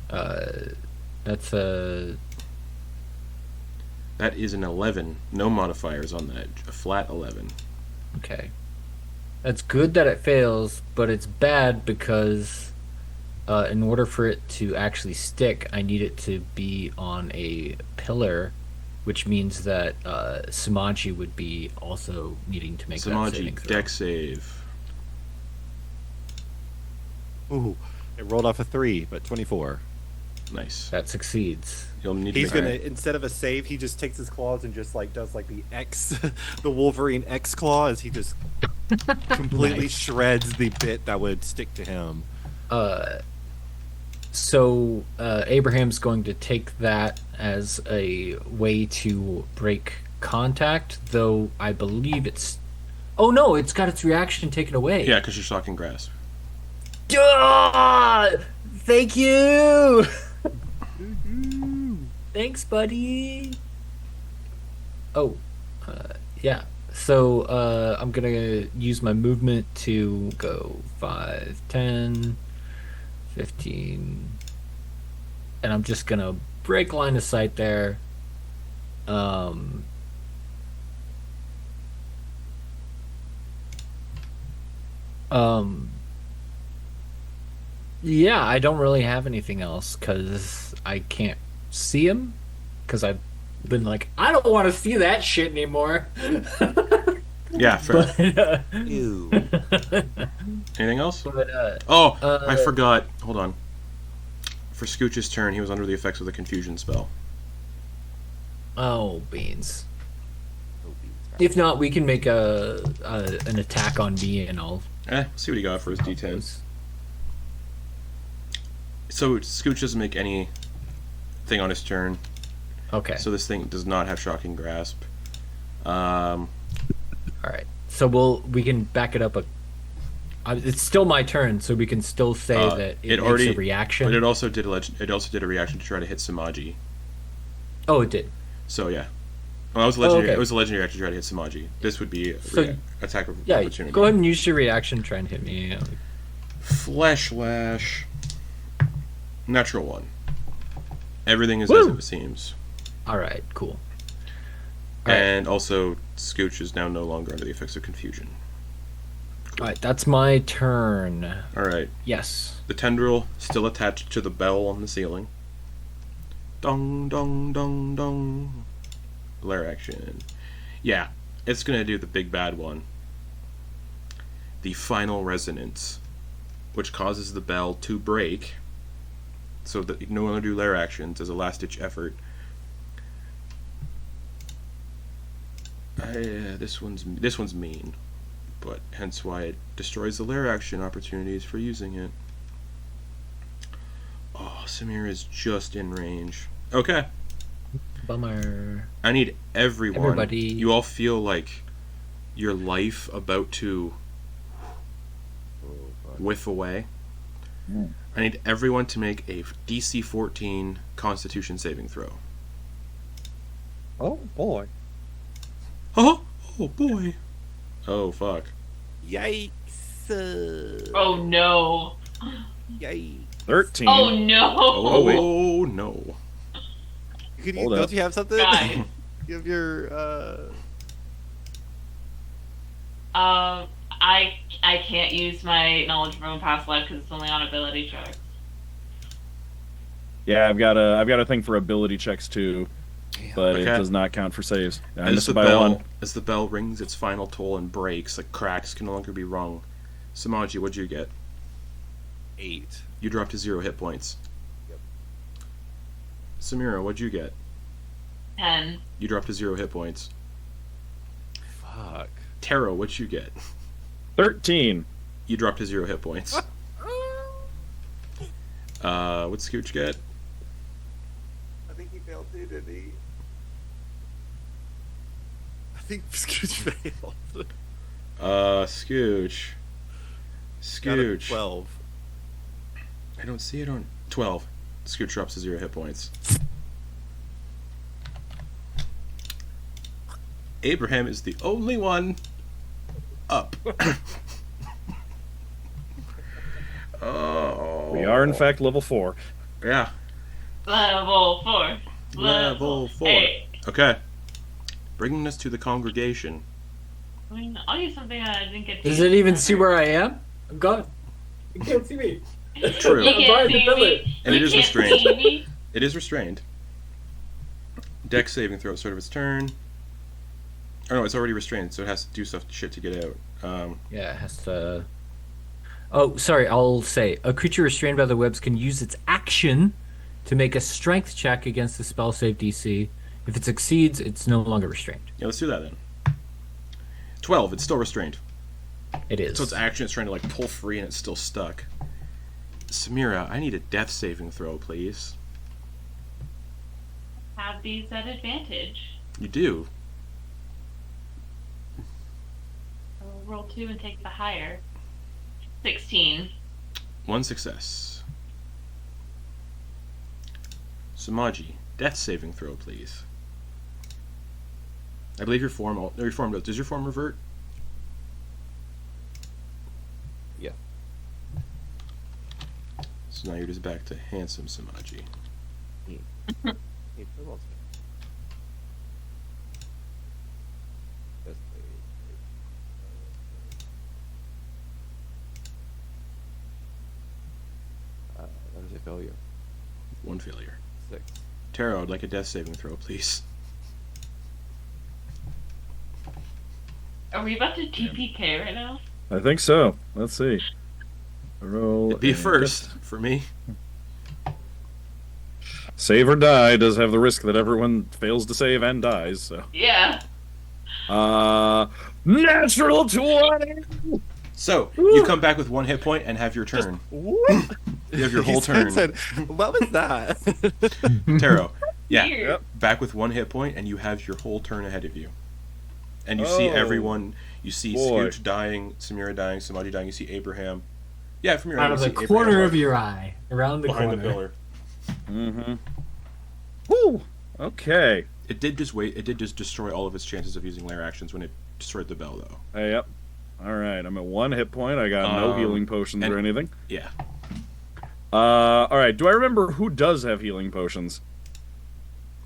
Speaker 2: it.
Speaker 6: That's a
Speaker 2: That is an 11. No modifiers on that. A flat 11.
Speaker 6: okay. That's good that it fails, but it's bad because in order for it to actually stick, I need it to be on a pillar, which means that Sumaji would be also needing to make that saving
Speaker 2: Sumaji,
Speaker 6: throw.
Speaker 2: deck save.
Speaker 4: Ooh, it rolled off a 3, but 24.
Speaker 2: Nice.
Speaker 6: That succeeds.
Speaker 2: You'll need
Speaker 4: He's
Speaker 2: to
Speaker 4: gonna, instead of a save, he just takes his claws and just like does like the X, the Wolverine X claw, as he just completely shreds the bit that would stick to him.
Speaker 6: So Abraham's going to take that as a way to break contact, though I believe it's... Oh no, it's got its reaction taken away.
Speaker 2: Yeah, because you're Shocking Grasp.
Speaker 6: Ah, thank you! Thanks, buddy! Oh, yeah. So I'm going to use my movement to go 5, 10... 15, and I'm just gonna break line of sight there. Yeah, I don't really have anything else because I can't see him because I've been like, I don't want to see that shit anymore.
Speaker 2: Yeah, fair.
Speaker 6: But,
Speaker 4: Ew.
Speaker 2: Anything else?
Speaker 6: but
Speaker 2: I forgot. Hold on. For Scooch's turn, he was under the effects of the confusion spell.
Speaker 6: oh, beans. If not, we can make an attack on me, and I'll.
Speaker 2: See what he got for his D10. So Scooch doesn't make any thing on his turn.
Speaker 6: Okay.
Speaker 2: So this thing does not have Shocking Grasp.
Speaker 6: All right. So we can back it up it's still my turn, so we can still say that it makes a reaction.
Speaker 2: But it also did a reaction to try to hit Sumaji.
Speaker 6: Oh, it did.
Speaker 2: So yeah. Well, it was a legendary.
Speaker 6: okay.
Speaker 2: It was a legendary action to try to hit Sumaji. This would be attack of
Speaker 6: Yeah,
Speaker 2: opportunity.
Speaker 6: go ahead and use your reaction. Try and hit me.
Speaker 2: Flesh Lash. Natural 1. Everything is
Speaker 6: Woo!
Speaker 2: as it seems.
Speaker 6: All right. Cool. All right.
Speaker 2: And also, Scooch is now no longer under the effects of confusion.
Speaker 6: All right. That's my turn.
Speaker 2: All right.
Speaker 6: Yes.
Speaker 2: The tendril still attached to the bell on the ceiling. Dong, dong, dong, dong. Lair action. Yeah, it's gonna do the big bad one. The final resonance, which causes the bell to break, so that you can no longer do lair actions as a last-ditch effort. This one's mean, but hence why it destroys the lair action opportunities for using it. Oh, Samira is just in range. Okay.
Speaker 6: Bummer.
Speaker 2: I need everyone.
Speaker 6: Everybody.
Speaker 2: You all feel like your life about to whiff away. I need everyone to make a DC 14 Constitution saving throw.
Speaker 7: Oh boy.
Speaker 2: Oh boy. Oh fuck.
Speaker 4: Yikes!
Speaker 3: Oh no.
Speaker 4: Yikes!
Speaker 7: 13.
Speaker 3: Oh no.
Speaker 2: Oh no.
Speaker 7: Hold up.
Speaker 4: Don't you have something?
Speaker 3: Guys.
Speaker 4: You have your
Speaker 3: I can't use my knowledge from past life because it's only on ability checks.
Speaker 7: Yeah, I've got a thing for ability checks too, but it
Speaker 2: Okay.
Speaker 7: does not count for saves. I
Speaker 2: As
Speaker 7: missed
Speaker 2: the
Speaker 7: it by
Speaker 2: bell
Speaker 7: one.
Speaker 2: as the bell rings its final toll and breaks, the cracks can no longer be rung. Sumaji, what'd you get?
Speaker 4: 8.
Speaker 2: You dropped to 0 hit points.
Speaker 4: Yep.
Speaker 2: Samira, what'd you get?
Speaker 3: 10.
Speaker 2: You dropped to 0 hit points.
Speaker 4: Fuck.
Speaker 2: Tero, what'd you get?
Speaker 7: 13.
Speaker 2: You dropped to 0 hit points. What'd Scooch get?
Speaker 4: I think he failed too, didn't he? I think Scooch failed.
Speaker 2: Scooch.
Speaker 4: Got a
Speaker 2: Scooch.
Speaker 4: 12.
Speaker 2: I don't see it on 12. Scooch drops to 0 hit points. Abraham is the only one up. Oh.
Speaker 7: We are in fact level 4.
Speaker 2: Yeah.
Speaker 3: Level 4.
Speaker 2: Level 4.
Speaker 3: 8.
Speaker 2: Okay. Bringing us to the congregation.
Speaker 3: I mean, I'll use something I didn't get to
Speaker 6: Does
Speaker 3: use
Speaker 6: it even
Speaker 3: ever.
Speaker 6: see where I am? I'm gone. You can't see me.
Speaker 2: True.
Speaker 3: You
Speaker 6: I'm
Speaker 3: can't
Speaker 6: behind the
Speaker 3: see
Speaker 6: pillar.
Speaker 3: me.
Speaker 2: And it
Speaker 3: You
Speaker 2: is
Speaker 3: can't
Speaker 2: restrained.
Speaker 3: see me.
Speaker 2: It is restrained. Dex saving throw at the start of its turn. Oh no, it's already restrained, so it has to do shit to get out.
Speaker 6: Yeah, it has to. Oh, sorry. I'll say a creature restrained by the webs can use its action to make a strength check against the spell save DC. If it succeeds, it's no longer restrained.
Speaker 2: Yeah, let's do that then. 12. It's still restrained.
Speaker 6: It is.
Speaker 2: So its action is trying to like pull free and it's still stuck. Samira, I need a death saving throw, please.
Speaker 3: Have these at advantage.
Speaker 2: You do.
Speaker 3: I'll roll 2 and take the higher. 16.
Speaker 2: 1 success. Sumaji, death saving throw, please. I believe your form. No, your form does. Does your form revert?
Speaker 4: Yeah.
Speaker 2: So now you're just back to handsome Sumaji.
Speaker 4: That is a failure.
Speaker 2: 1 failure.
Speaker 4: 6.
Speaker 2: Tero, I'd like a death saving throw, please.
Speaker 3: Are we about to TPK right now?
Speaker 7: I think so. Let's see. Roll.
Speaker 2: It'd be a
Speaker 7: and
Speaker 2: first for me.
Speaker 7: Save or die does have the risk that everyone fails to save and dies. So,
Speaker 3: Yeah.
Speaker 7: natural 20.
Speaker 2: So you come back with 1 hit point and have your turn.
Speaker 7: What?
Speaker 2: You have your whole turn.
Speaker 4: Said, what was that?
Speaker 2: Tero, yeah,
Speaker 3: Weird.
Speaker 7: Yep.
Speaker 2: back with 1 hit point and you have your whole turn ahead of you. And you see
Speaker 7: Oh.
Speaker 2: everyone. You see
Speaker 7: Boy.
Speaker 2: Scooch dying, Samira dying, Sumaji dying. You see Abraham. Yeah, from your
Speaker 6: out
Speaker 2: end,
Speaker 6: of
Speaker 2: you
Speaker 6: the
Speaker 2: see
Speaker 6: corner
Speaker 2: Abraham
Speaker 6: of your eye, around the
Speaker 2: behind
Speaker 6: corner.
Speaker 2: the pillar.
Speaker 7: Mm-hmm. Woo. Okay.
Speaker 2: It did just destroy all of its chances of using lair actions when it destroyed the bell, though.
Speaker 7: Hey, yep. All right. I'm at 1 hit point. I got no healing potions
Speaker 2: and-
Speaker 7: or anything.
Speaker 2: Yeah.
Speaker 7: All right. Do I remember who does have healing potions?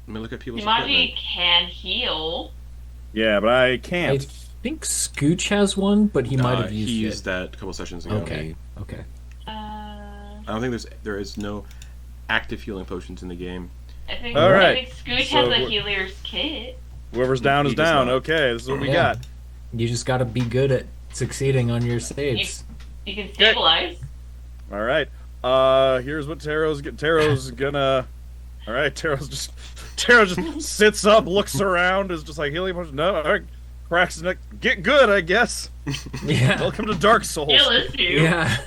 Speaker 2: Let me look at people's
Speaker 3: Sumaji
Speaker 2: equipment.
Speaker 3: can heal.
Speaker 7: Yeah, but I
Speaker 6: I
Speaker 7: can't.
Speaker 6: think Scooch has one, but he might have
Speaker 2: He
Speaker 6: used
Speaker 2: used
Speaker 6: it.
Speaker 2: that a couple sessions ago.
Speaker 6: Okay. Okay.
Speaker 2: I don't think there is no active healing potions in the game.
Speaker 3: I think,
Speaker 7: All right.
Speaker 3: I think Scooch
Speaker 7: So
Speaker 3: has a
Speaker 7: we're-
Speaker 3: healer's kit.
Speaker 7: Whoever's down
Speaker 2: He
Speaker 7: is
Speaker 2: does
Speaker 7: down.
Speaker 2: not.
Speaker 7: Okay, this is what we
Speaker 6: Yeah.
Speaker 7: got.
Speaker 6: You just got to be good at succeeding on your saves.
Speaker 3: You can stabilize.
Speaker 7: All right. Here's what Tero's gonna. All right, Tero just sits up, looks around, is just like healing potion. No, all right, cracks his neck. Get good, I guess.
Speaker 6: Yeah.
Speaker 7: Welcome to Dark Souls.
Speaker 3: Kill us, you.
Speaker 6: Yeah.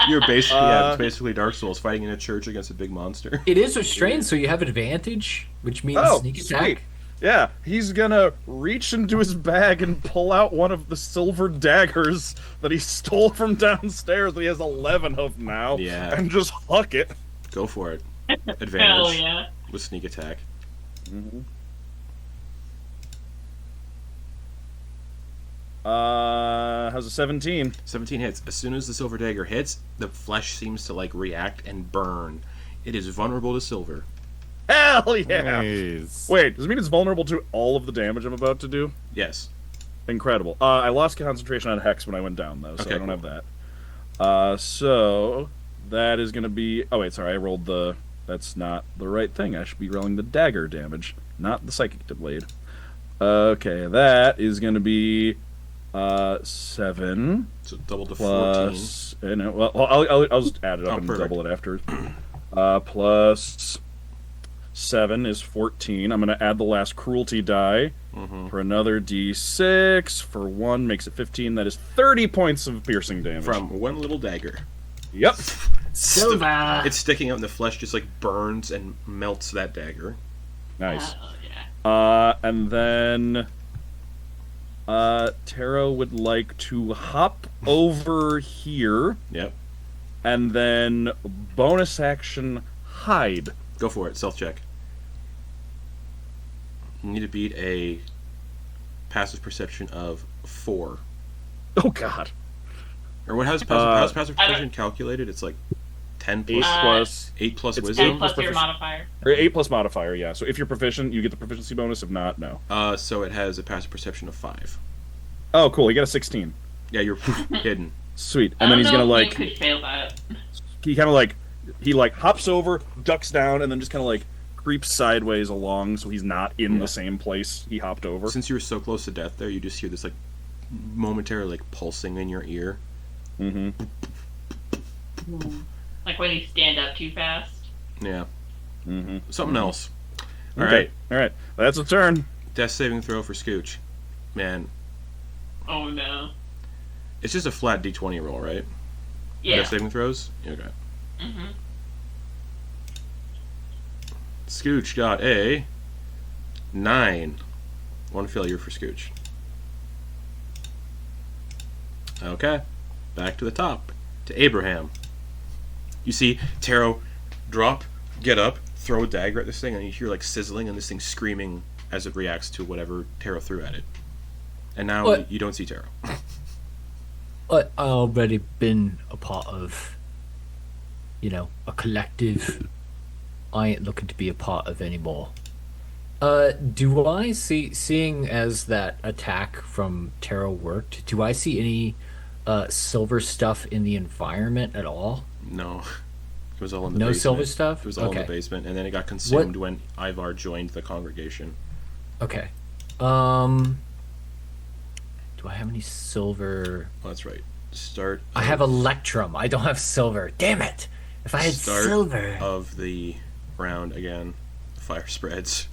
Speaker 2: You're basically it's basically Dark Souls fighting in a church against a big monster.
Speaker 6: It is restrained, so you have advantage, which means
Speaker 7: Oh,
Speaker 6: sneak
Speaker 7: sweet.
Speaker 6: attack.
Speaker 7: Yeah, he's gonna reach into his bag and pull out one of the silver daggers that he stole from downstairs that he has 11 of now.
Speaker 2: Yeah.
Speaker 7: And just huck it.
Speaker 2: Go for it.
Speaker 3: Hell
Speaker 2: Advantage
Speaker 3: yeah.
Speaker 2: with sneak attack.
Speaker 7: How's a 17?
Speaker 2: 17 hits. As soon as the silver dagger hits, the flesh seems to like react and burn. It is vulnerable to silver.
Speaker 7: Hell yeah!
Speaker 4: Nice.
Speaker 7: Wait, does it mean it's vulnerable to all of the damage I'm about to do?
Speaker 2: Yes.
Speaker 7: Incredible. I lost concentration on Hex when I went down, though, so
Speaker 2: Okay,
Speaker 7: I don't
Speaker 2: cool.
Speaker 7: have that. So that is going to be... Oh, wait, sorry, I rolled the... That's not the right thing. I should be rolling the dagger damage, not the psychic blade. Okay, that is going to be 7
Speaker 2: So double to 14.
Speaker 7: plus... well, I'll just add it up
Speaker 2: Oh,
Speaker 7: and
Speaker 2: perfect.
Speaker 7: double it after. Plus 7 is 14. I'm going to add the last cruelty die for another d6. For 1 makes it 15. That is 30 points of piercing damage.
Speaker 2: From one little dagger.
Speaker 7: Yep.
Speaker 6: Silver.
Speaker 2: It's sticking out and the flesh just like burns and melts that dagger.
Speaker 7: Nice.
Speaker 3: Hell yeah.
Speaker 7: And then Tero would like to hop over here
Speaker 2: Yep.
Speaker 7: and then bonus action hide.
Speaker 2: Go for it. Stealth check. You need to beat a passive perception of 4.
Speaker 7: Oh god.
Speaker 2: Or what? How's passive
Speaker 3: I don't-
Speaker 2: perception calculated? It's like 10
Speaker 7: 8
Speaker 2: plus
Speaker 7: plus
Speaker 2: 8 plus
Speaker 7: it's
Speaker 2: wisdom.
Speaker 3: 10 plus your
Speaker 7: proficient.
Speaker 3: modifier.
Speaker 7: or 8 plus modifier, yeah. So if you're proficient, you get the proficiency bonus. If not, no.
Speaker 2: So it has a passive perception of 5.
Speaker 7: Oh, cool. You got a 16.
Speaker 2: Yeah, you're hidden.
Speaker 7: Sweet.
Speaker 3: I
Speaker 7: And then
Speaker 3: don't
Speaker 7: he's
Speaker 3: know
Speaker 7: gonna
Speaker 3: if
Speaker 7: like
Speaker 3: you could fail that.
Speaker 7: he kind of like he hops over, ducks down, and then just kind of like creeps sideways along, so he's not in the same place he hopped over.
Speaker 2: Since you were so close to death there, you just hear this like momentary like pulsing in your ear.
Speaker 7: Mm-hmm.
Speaker 3: Like when you stand up too fast.
Speaker 2: Yeah.
Speaker 7: Mm-hmm.
Speaker 2: Something else. All
Speaker 7: Okay.
Speaker 2: right.
Speaker 7: All right. That's a turn.
Speaker 2: Death saving throw for Scooch. Man,
Speaker 3: Oh no.
Speaker 2: it's just a flat d20 roll, right?
Speaker 3: Yeah.
Speaker 2: Death saving throws? Okay.
Speaker 3: Mm-hmm.
Speaker 2: Scooch got a 9. One failure for Scooch. Okay. Back to the top. To Abraham. You see Tero drop, get up, throw a dagger at this thing, and you hear like sizzling and this thing screaming as it reacts to whatever Tero threw at it. And now
Speaker 1: What?
Speaker 2: you don't see Tero.
Speaker 1: I already been a part of, a collective. I ain't looking to be a part of anymore. Do I seeing as that attack from Tero worked, do I see any silver stuff in the environment at all?
Speaker 2: No. It was all in the
Speaker 1: No
Speaker 2: basement.
Speaker 1: silver stuff?
Speaker 2: It was all in
Speaker 1: Okay.
Speaker 2: the basement, and then it got consumed when Ivar joined the congregation.
Speaker 1: Okay. Do I have any silver?
Speaker 2: Oh, that's right. Start.
Speaker 1: I have Electrum. I don't have silver. Damn it! If I had
Speaker 2: Start
Speaker 1: silver.
Speaker 2: of the round again. Fire spreads.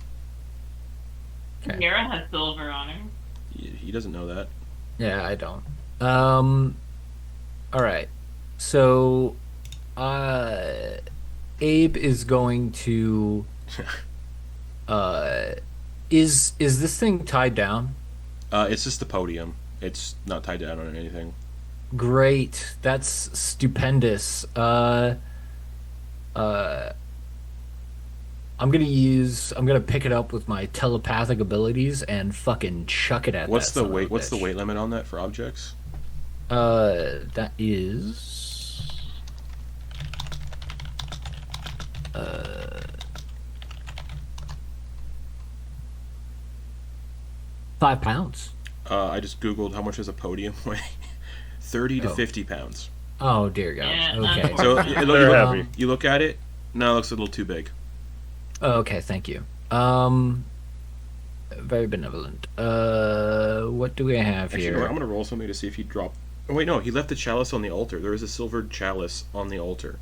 Speaker 1: Okay.
Speaker 3: Mira has silver on her.
Speaker 2: He doesn't know that.
Speaker 1: Yeah, I don't. All right. So, Abe is going to. Is this thing tied down?
Speaker 2: It's just the podium. It's not tied down on anything.
Speaker 1: Great. That's stupendous. I'm gonna pick it up with my telepathic abilities and fucking chuck it at
Speaker 2: What's
Speaker 1: that
Speaker 2: the
Speaker 1: son of a
Speaker 2: weight? What's the
Speaker 1: bitch.
Speaker 2: weight limit on that for objects?
Speaker 1: That is 5 pounds.
Speaker 2: I just googled how much does a podium weigh. 30 to
Speaker 1: Oh.
Speaker 2: 50 pounds.
Speaker 1: Oh dear God.
Speaker 3: Yeah,
Speaker 1: Okay.
Speaker 2: So
Speaker 7: They're heavy.
Speaker 2: you look at it. No, it looks a little too big.
Speaker 1: Oh, okay, thank you. Very benevolent. What do we have
Speaker 2: Actually, you know
Speaker 1: here?
Speaker 2: what? I'm gonna roll something to see if he dropped. Oh wait, no, he left the chalice on the altar. There is a silver chalice on the altar.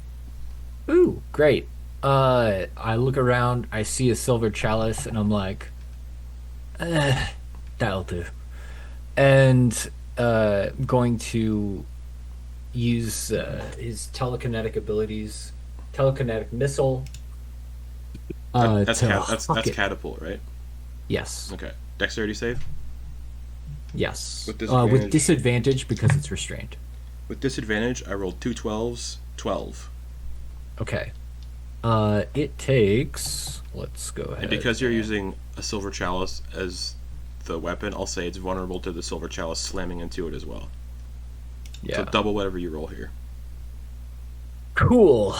Speaker 1: Ooh, great. I look around, I see a silver chalice, and I'm like, that'll do. And going to use his telekinetic abilities, telekinetic missile.
Speaker 2: That's
Speaker 1: to
Speaker 2: that's
Speaker 1: huck it.
Speaker 2: catapult, right?
Speaker 6: Yes.
Speaker 2: Okay. Dexterity save?
Speaker 6: Yes.
Speaker 2: With
Speaker 6: With disadvantage because it's restrained.
Speaker 2: With disadvantage, I rolled 2 12s, 12.
Speaker 6: Okay. It takes. Let's go ahead.
Speaker 2: And because you're using a silver chalice as the weapon, I'll say it's vulnerable to the silver chalice slamming into it as well.
Speaker 6: Yeah.
Speaker 2: So double whatever you roll here.
Speaker 6: Cool.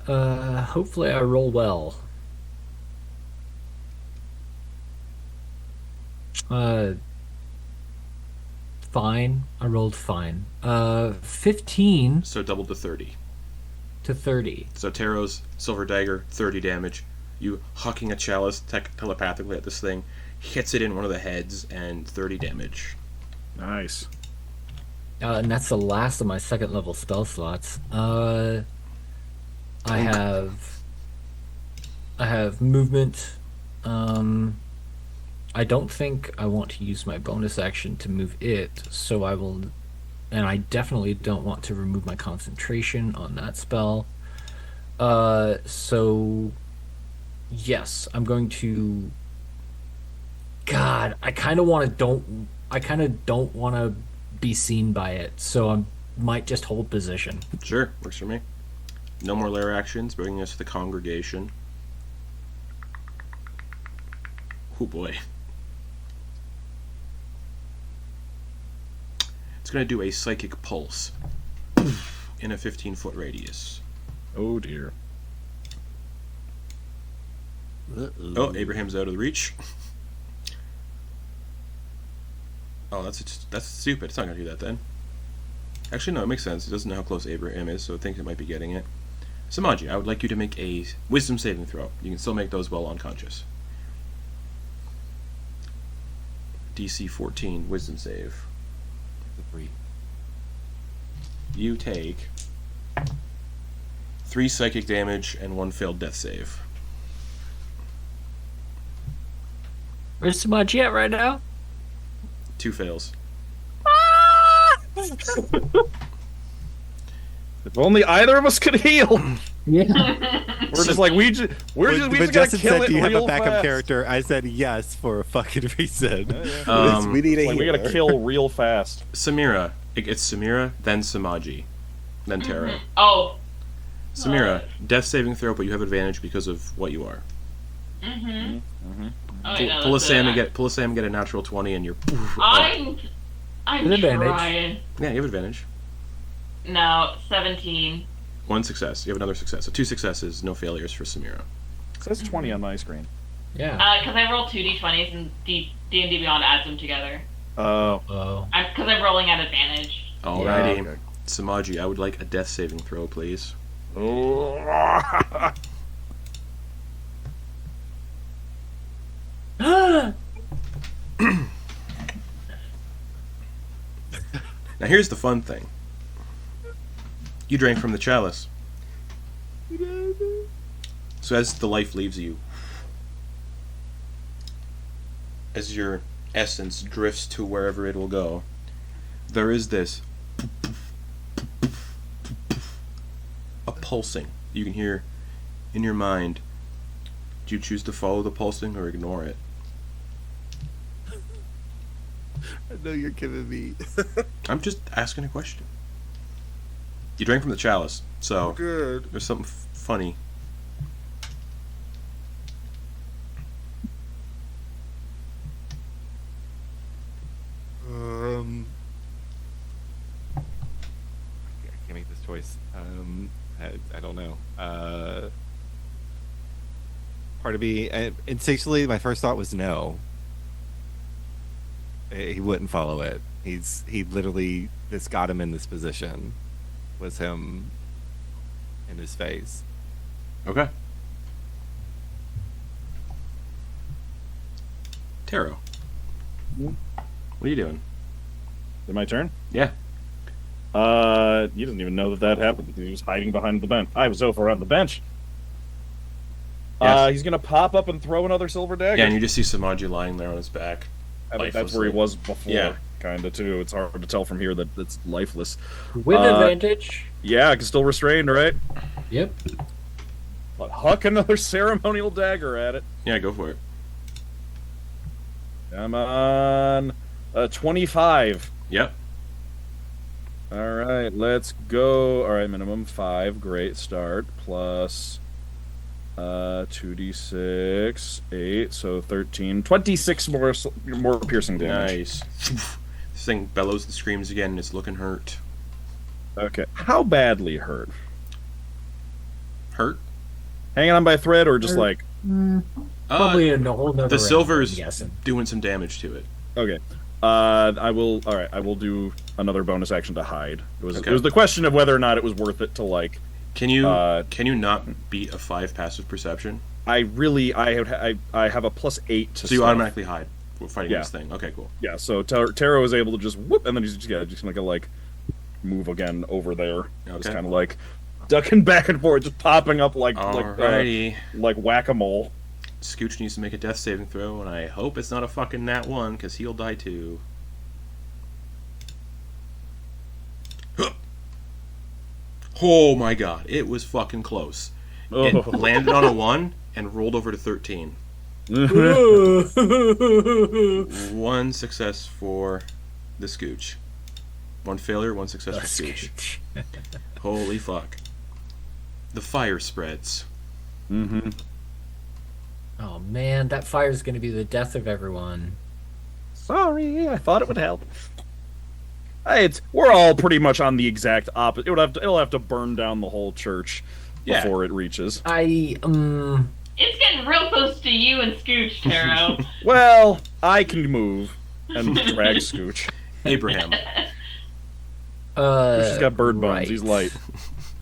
Speaker 6: Hopefully I roll well. Fine. I rolled fine. 15
Speaker 2: So double to 30.
Speaker 6: to 30.
Speaker 2: So Tero's silver dagger, 30 damage. You hucking a chalice telepathically at this thing, hits it in one of the heads, and 30 damage.
Speaker 7: Nice.
Speaker 6: And that's the last of my second level spell slots. I have movement. I don't think I want to use my bonus action to move it, so I will, and I definitely don't want to remove my concentration on that spell. So yes, I'm going to. God, I kind of don't want to be seen by it, so I might just hold position.
Speaker 2: Sure, works for me. No more lair actions, bringing us to the congregation. Oh boy. It's going to do a psychic pulse in a 15-foot radius.
Speaker 7: Oh dear.
Speaker 2: Oh, Abraham's out of the reach. Oh, that's stupid. It's not going to do that then. Actually, no, it makes sense. It doesn't know how close Abraham is, so it thinks it might be getting it. Sumaji, I would like you to make a wisdom saving throw. You can still make those while unconscious. DC 14, wisdom save. You take 3 psychic damage and 1 failed death save.
Speaker 6: Where's Sumaji at right now?
Speaker 2: 2 fails.
Speaker 7: If only either of us could heal.
Speaker 6: Yeah.
Speaker 7: We're just like we just gotta
Speaker 4: Justin
Speaker 7: kill
Speaker 4: said,
Speaker 7: it
Speaker 4: "Do you have
Speaker 7: real
Speaker 4: a backup
Speaker 7: fast."
Speaker 4: character?" I said yes for a fucking reason.
Speaker 2: Um,
Speaker 8: we need a
Speaker 7: Like we
Speaker 8: healer.
Speaker 7: gotta kill real fast.
Speaker 2: Samira. It's Samira, then Sumaji, then Tero.
Speaker 3: Oh.
Speaker 2: Samira, death saving throw, but you have advantage because of what you are.
Speaker 3: Mm-hmm. Oh,
Speaker 2: Pull a Sam and get a natural 20, and you're.
Speaker 3: I'm
Speaker 6: With advantage.
Speaker 3: trying.
Speaker 2: Yeah, you have advantage.
Speaker 3: No, 17.
Speaker 2: 1 success. You have another success. So 2 successes, no failures for Samira.
Speaker 7: It says 20 on my screen.
Speaker 6: Yeah.
Speaker 3: Because I rolled 2d20s and D&D Beyond adds them together.
Speaker 7: Oh.
Speaker 6: Oh.
Speaker 3: Because I'm rolling at advantage.
Speaker 2: Alrighty.
Speaker 7: Yeah, okay.
Speaker 2: Sumaji, I would like a death saving throw, please. Now here's the fun thing. You drank from the chalice. So as the life leaves you, as your essence drifts to wherever it will go, there is this a pulsing you can hear in your mind. Do you choose to follow the pulsing or ignore it?
Speaker 4: I know you're giving me.
Speaker 2: I'm just asking a question. You drank from the chalice, so
Speaker 4: Good.
Speaker 2: there's something funny.
Speaker 4: I can't make this choice. I don't know. Part of me, instinctually, my first thought was no. He wouldn't follow it. He literally, this got him in this position. Was him in his face.
Speaker 2: Okay. Tero. What are you doing?
Speaker 7: Is it my turn?
Speaker 2: Yeah.
Speaker 7: He doesn't even know that happened. He was hiding behind the bench. I was over on the bench.
Speaker 2: Yes.
Speaker 7: He's gonna pop up and throw another silver dagger.
Speaker 2: Yeah, and you just see Sumaji lying there on his back.
Speaker 7: I think that's
Speaker 2: lifelessly.
Speaker 7: where he was before,
Speaker 2: Yeah.
Speaker 7: kinda too. It's hard to tell from here that it's lifeless.
Speaker 6: With advantage.
Speaker 7: Yeah, I can still restrained, right?
Speaker 6: Yep.
Speaker 7: But huck another ceremonial dagger at it.
Speaker 2: Yeah, go for it.
Speaker 7: I'm on 25.
Speaker 2: Yep.
Speaker 7: All right, let's go. All right, minimum 5. Great start. Plus 2d6, 8, so 13. 26 more piercing damage.
Speaker 2: Nice. This thing bellows and screams again, and it's looking hurt.
Speaker 7: Okay. How badly hurt?
Speaker 2: Hurt?
Speaker 7: Hanging on by a thread, or just like...
Speaker 6: Probably in a whole nother
Speaker 2: The
Speaker 6: round,
Speaker 2: silver's
Speaker 6: I'm guessing.
Speaker 2: doing some damage to it.
Speaker 7: Okay. I will. All right. I will do another bonus action to hide. It was.
Speaker 2: Okay.
Speaker 7: It was the question of whether or not it was worth it to like.
Speaker 2: Can you not beat a 5 passive perception?
Speaker 7: I have a +8 to.
Speaker 2: So you
Speaker 7: stealth.
Speaker 2: automatically hide fighting
Speaker 7: Yeah.
Speaker 2: this thing. Okay, cool.
Speaker 7: Yeah. So Tero is able to just whoop, and then he's just gonna like move again over there. Just
Speaker 2: Okay.
Speaker 7: kind of like ducking back and forth, just popping up like
Speaker 2: Alrighty.
Speaker 7: like whack-a-mole.
Speaker 2: Scooch needs to make a death saving throw, and I hope it's not a fucking nat 1, because he'll die too. Oh my god, it was fucking close. It landed on a 1 and rolled over to 13. 1 success for the Scooch. 1 failure, 1 success for Scooch. Holy fuck. The fire spreads.
Speaker 7: Mm-hmm.
Speaker 6: Oh man, that fire's gonna be the death of everyone.
Speaker 7: Sorry, I thought it would help. We're all pretty much on the exact opposite. It'll have to burn down the whole church before it reaches.
Speaker 6: It's
Speaker 3: getting real close to you and Scooch, Tero.
Speaker 7: Well, I can move and drag Scooch.
Speaker 2: Abraham.
Speaker 7: She's got bird bones.
Speaker 6: right.
Speaker 7: He's light.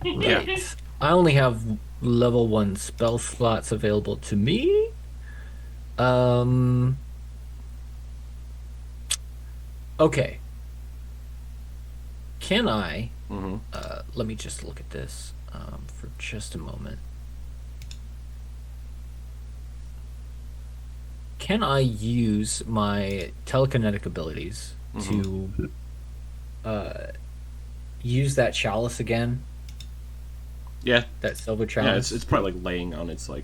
Speaker 6: Right. I only have level 1 spell slots available to me. Okay. Can I?
Speaker 2: Mm-hmm.
Speaker 6: Let me just look at this for just a moment. Can I use my telekinetic abilities to use that chalice again?
Speaker 2: Yeah.
Speaker 6: That silver
Speaker 2: Yeah,
Speaker 6: chalice?
Speaker 2: it's probably like laying on its like...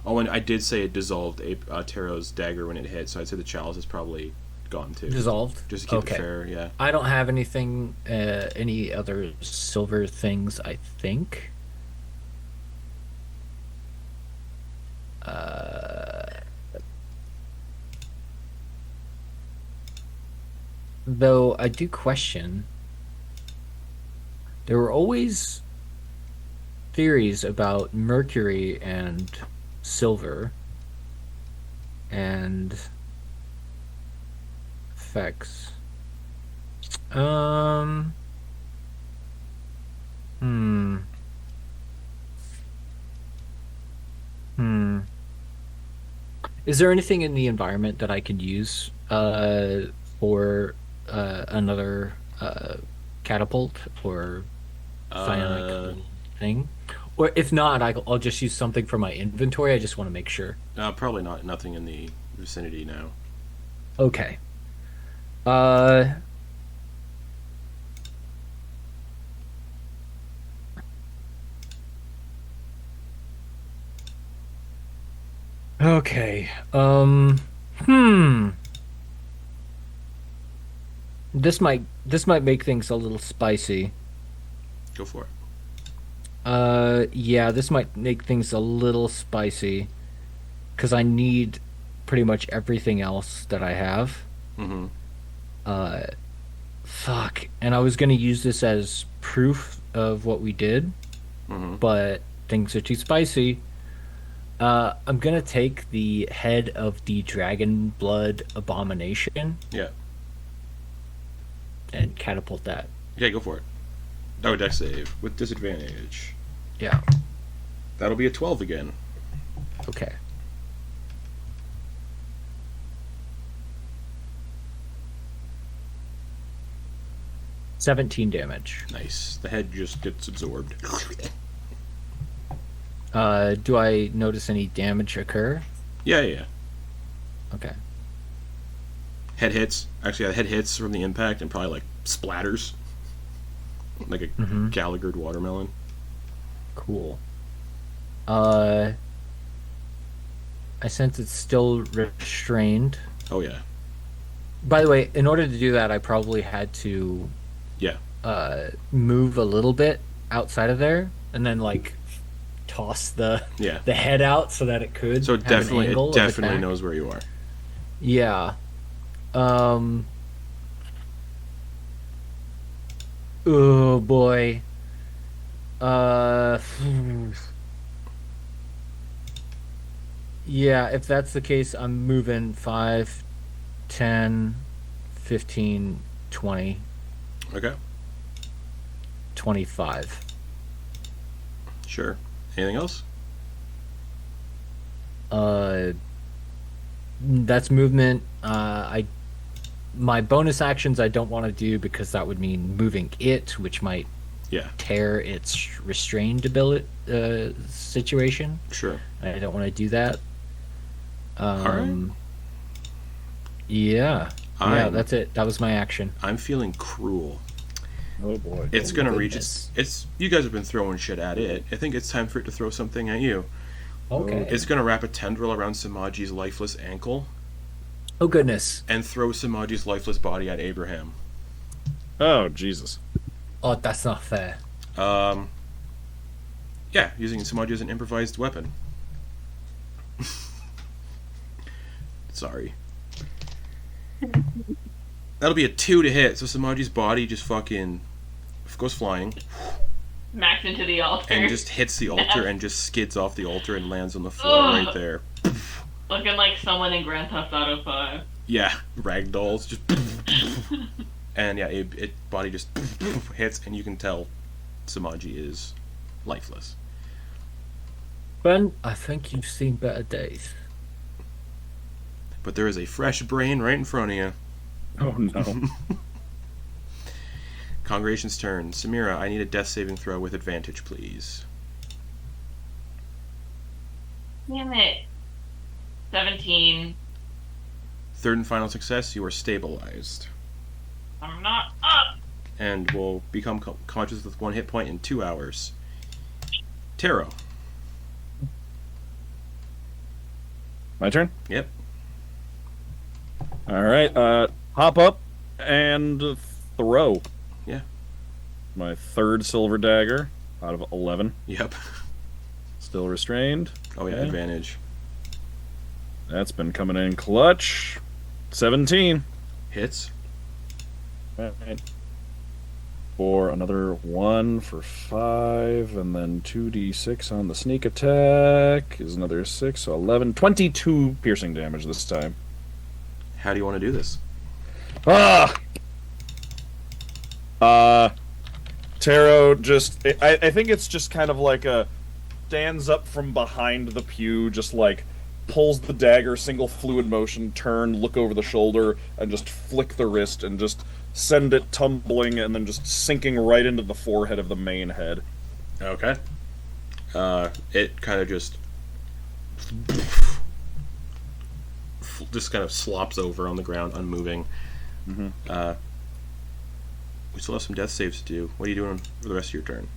Speaker 2: Oh, and I did say it dissolved Tero's dagger when it hit, so I'd say the chalice is probably gone too.
Speaker 6: Dissolved?
Speaker 2: Just to keep it fair, yeah.
Speaker 6: I don't have anything, any other silver things, I think. Though I do question, there were always theories about mercury and silver and effects. Is there anything in the environment that I could use for another catapult or psionic thing? Or if not, I'll just use something from my inventory. I just want to make sure.
Speaker 2: Probably not. Nothing in the vicinity now.
Speaker 6: Okay. Okay. This might make things a little spicy.
Speaker 2: Go for it.
Speaker 6: Yeah, this might make things a little spicy because I need pretty much everything else that I have.
Speaker 2: Mm-hmm.
Speaker 6: Fuck. And I was gonna use this as proof of what we did, but things are too spicy. I'm gonna take the head of the dragon blood abomination.
Speaker 2: Yeah.
Speaker 6: And catapult that.
Speaker 2: Okay, go for it. Oh, dex save with disadvantage.
Speaker 6: Yeah.
Speaker 2: That'll be a 12 again.
Speaker 6: Okay. $17 damage.
Speaker 2: Nice. The head just gets absorbed.
Speaker 6: Do I notice any damage occur?
Speaker 2: Yeah.
Speaker 6: Okay.
Speaker 2: Head hits. Actually, the head hits from the impact and probably like splatters. Like a Gallaghered watermelon.
Speaker 6: Cool. I sense it's still restrained.
Speaker 2: Oh, yeah.
Speaker 6: By the way, in order to do that, I probably had to
Speaker 2: Yeah.
Speaker 6: move a little bit outside of there, and then like toss the
Speaker 2: Yeah.
Speaker 6: the head out so that it could.
Speaker 2: So
Speaker 6: have
Speaker 2: definitely,
Speaker 6: an angle
Speaker 2: it
Speaker 6: of
Speaker 2: definitely
Speaker 6: attack.
Speaker 2: knows where you are.
Speaker 6: Yeah. Um. Oh boy. Uh. Yeah, if that's the case, I'm moving 5, 10, 15, 20,
Speaker 2: Okay.
Speaker 6: 25.
Speaker 2: Sure. Anything else?
Speaker 6: That's movement. My bonus actions I don't want to do because that would mean moving it, which might
Speaker 2: Yeah.
Speaker 6: tear its restrained ability situation.
Speaker 2: Sure.
Speaker 6: I don't want to do that.
Speaker 2: right.
Speaker 6: Yeah. Yeah,
Speaker 2: I'm-
Speaker 6: that's it. That was my action.
Speaker 2: I'm feeling cruel.
Speaker 7: Oh boy.
Speaker 2: It's
Speaker 6: Oh,
Speaker 2: gonna reach
Speaker 6: goodness.
Speaker 2: it's. You guys have been throwing shit at it. I think it's time for it to throw something at you.
Speaker 6: Okay.
Speaker 2: It's gonna wrap a tendril around Sumaji's lifeless ankle
Speaker 6: Oh goodness.
Speaker 2: and throw Sumaji's lifeless body at Abraham.
Speaker 7: Oh Jesus.
Speaker 6: Oh, that's not fair.
Speaker 2: Yeah, using Sumaji as an improvised weapon. Sorry. That'll be a 2 to hit, so Sumaji's body just fucking goes flying
Speaker 3: Smacks into the altar.
Speaker 2: and just hits the altar and just skids off the altar and lands on the floor
Speaker 3: Ugh.
Speaker 2: right there.
Speaker 3: Looking like someone in Grand Theft Auto 5.
Speaker 2: Yeah, ragdolls just and yeah, it body just hits and you can tell Sumaji is lifeless.
Speaker 6: Ben, I think you've seen better days.
Speaker 2: But there is a fresh brain right in front of you.
Speaker 7: Oh no.
Speaker 2: Congregation's turn. Samira, I need a death saving throw with advantage, please.
Speaker 3: Damn it. 17.
Speaker 2: Third and final success, you are stabilized.
Speaker 3: I'm not up.
Speaker 2: And will become conscious with 1 hit point in 2 hours. Tero.
Speaker 7: My turn?
Speaker 2: Yep.
Speaker 7: Alright, hop up and throw.
Speaker 2: Yeah.
Speaker 7: My third silver dagger out of 11.
Speaker 2: Yep.
Speaker 7: Still restrained.
Speaker 2: Oh yeah,
Speaker 7: Okay.
Speaker 2: advantage.
Speaker 7: That's been coming in clutch. 17.
Speaker 2: Hits.
Speaker 7: Alright. For another 1 for 5, and then 2d6 on the sneak attack is another 6, so 11. 22 piercing damage this time.
Speaker 2: How do you want to do this?
Speaker 7: Ah! Tero just... I think it's just kind of like a... Stands up from behind the pew, just like pulls the dagger, single fluid motion, turn, look over the shoulder, and just flick the wrist and just send it tumbling and then just sinking right into the forehead of the main head.
Speaker 2: Okay. It kind of just kind of slops over on the ground, unmoving.
Speaker 7: Mhm.
Speaker 2: We still have some death saves to do. What are you doing for the rest of your turn?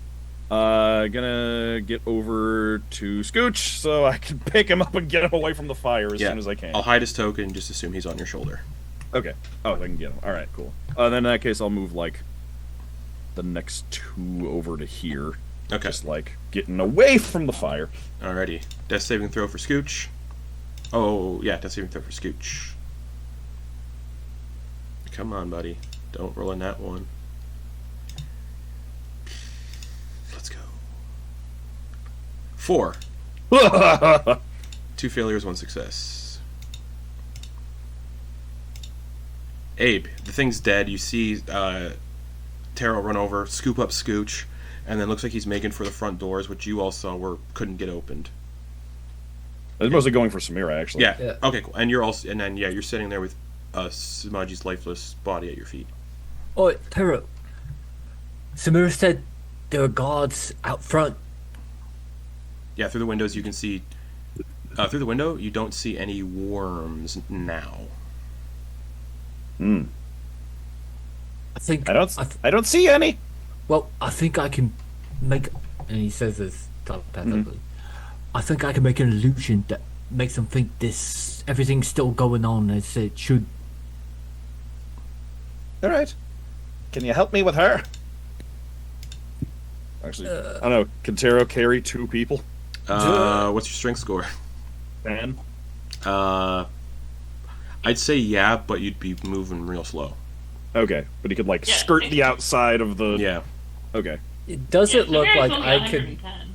Speaker 7: Gonna get over to Scooch so I can pick him up and get him away from the fire as
Speaker 2: Yeah.
Speaker 7: soon as I can.
Speaker 2: I'll hide his token and just assume he's on your shoulder.
Speaker 7: Okay. Oh, I can get him. Alright, cool. Then in that case, I'll move, like, the next 2 over to here.
Speaker 2: Okay.
Speaker 7: Just, like, getting away from the fire.
Speaker 2: Alrighty. Death saving throw for Scooch. Oh, yeah, death saving throw for Scooch. Come on, buddy. Don't roll in that one. Let's go. 4. 2 failures, 1 success. Abe, the thing's dead. You see Tero run over, scoop up Scooch, and then looks like he's making for the front doors, which you all saw couldn't get opened.
Speaker 7: I was mostly going for Samira, actually.
Speaker 2: Yeah.
Speaker 6: Yeah.
Speaker 2: Okay, cool. And you're sitting there with Sumaji's lifeless body at your feet.
Speaker 6: Oh, Tero. Samira said there are guards out front.
Speaker 2: Yeah, through the windows you can see. Through the window, you don't see any worms now.
Speaker 7: Hmm.
Speaker 6: I think
Speaker 7: I don't see any.
Speaker 6: Well, I think I can make, and he says this telepathically. I think I can make an illusion that makes them think everything's still going on as it should.
Speaker 7: All right. Can you help me with her? Actually, I don't know. Can Tero carry 2 people?
Speaker 2: What's your strength score?
Speaker 7: 10.
Speaker 2: I'd say yeah, but you'd be moving real slow.
Speaker 7: Okay, but he could like
Speaker 3: Yeah.
Speaker 7: skirt the outside of the.
Speaker 2: Yeah.
Speaker 7: Okay.
Speaker 6: Does it look
Speaker 3: Samira's
Speaker 6: like
Speaker 3: only
Speaker 6: I could?
Speaker 3: 110.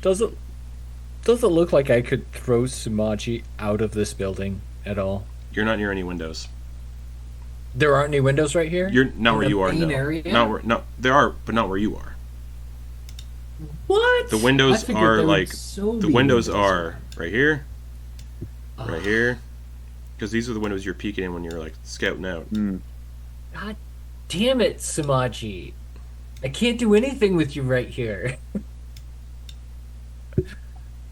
Speaker 6: Does it look like I could throw Sumaji out of this building at all?
Speaker 2: You're not near any windows.
Speaker 6: There aren't any windows right here.
Speaker 2: You're not
Speaker 6: In
Speaker 2: where
Speaker 6: the
Speaker 2: you are.
Speaker 6: main
Speaker 2: No.
Speaker 6: area?
Speaker 2: Not where. No, there are, but not where you are.
Speaker 6: What?
Speaker 2: The
Speaker 6: I
Speaker 2: windows
Speaker 6: figured
Speaker 2: are
Speaker 6: there would
Speaker 2: like
Speaker 6: so
Speaker 2: the
Speaker 6: be
Speaker 2: windows
Speaker 6: windows.
Speaker 2: are right here,
Speaker 6: Ugh.
Speaker 2: right here, because these are the windows you're peeking in when you're like scouting out.
Speaker 6: God damn it, Sumaji! I can't do anything with you right here.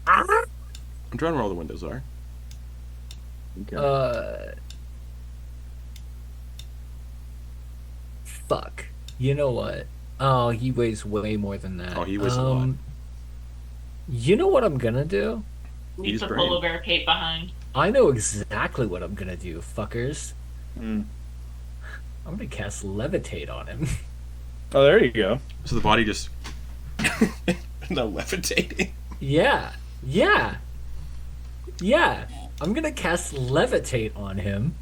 Speaker 2: I'm drawing where all the windows are.
Speaker 7: Okay.
Speaker 6: Fuck. You know what? Oh, he weighs way more than that.
Speaker 2: Oh, he weighs a lot.
Speaker 6: You know what I'm gonna do?
Speaker 3: Leave
Speaker 2: He's
Speaker 3: the
Speaker 2: brain.
Speaker 3: polar bear cape behind.
Speaker 6: I know exactly what I'm gonna do, fuckers.
Speaker 7: Mm.
Speaker 6: I'm gonna cast Levitate on him.
Speaker 7: Oh, there you go.
Speaker 2: So the body just no levitating.
Speaker 6: Yeah. I'm gonna cast Levitate on him.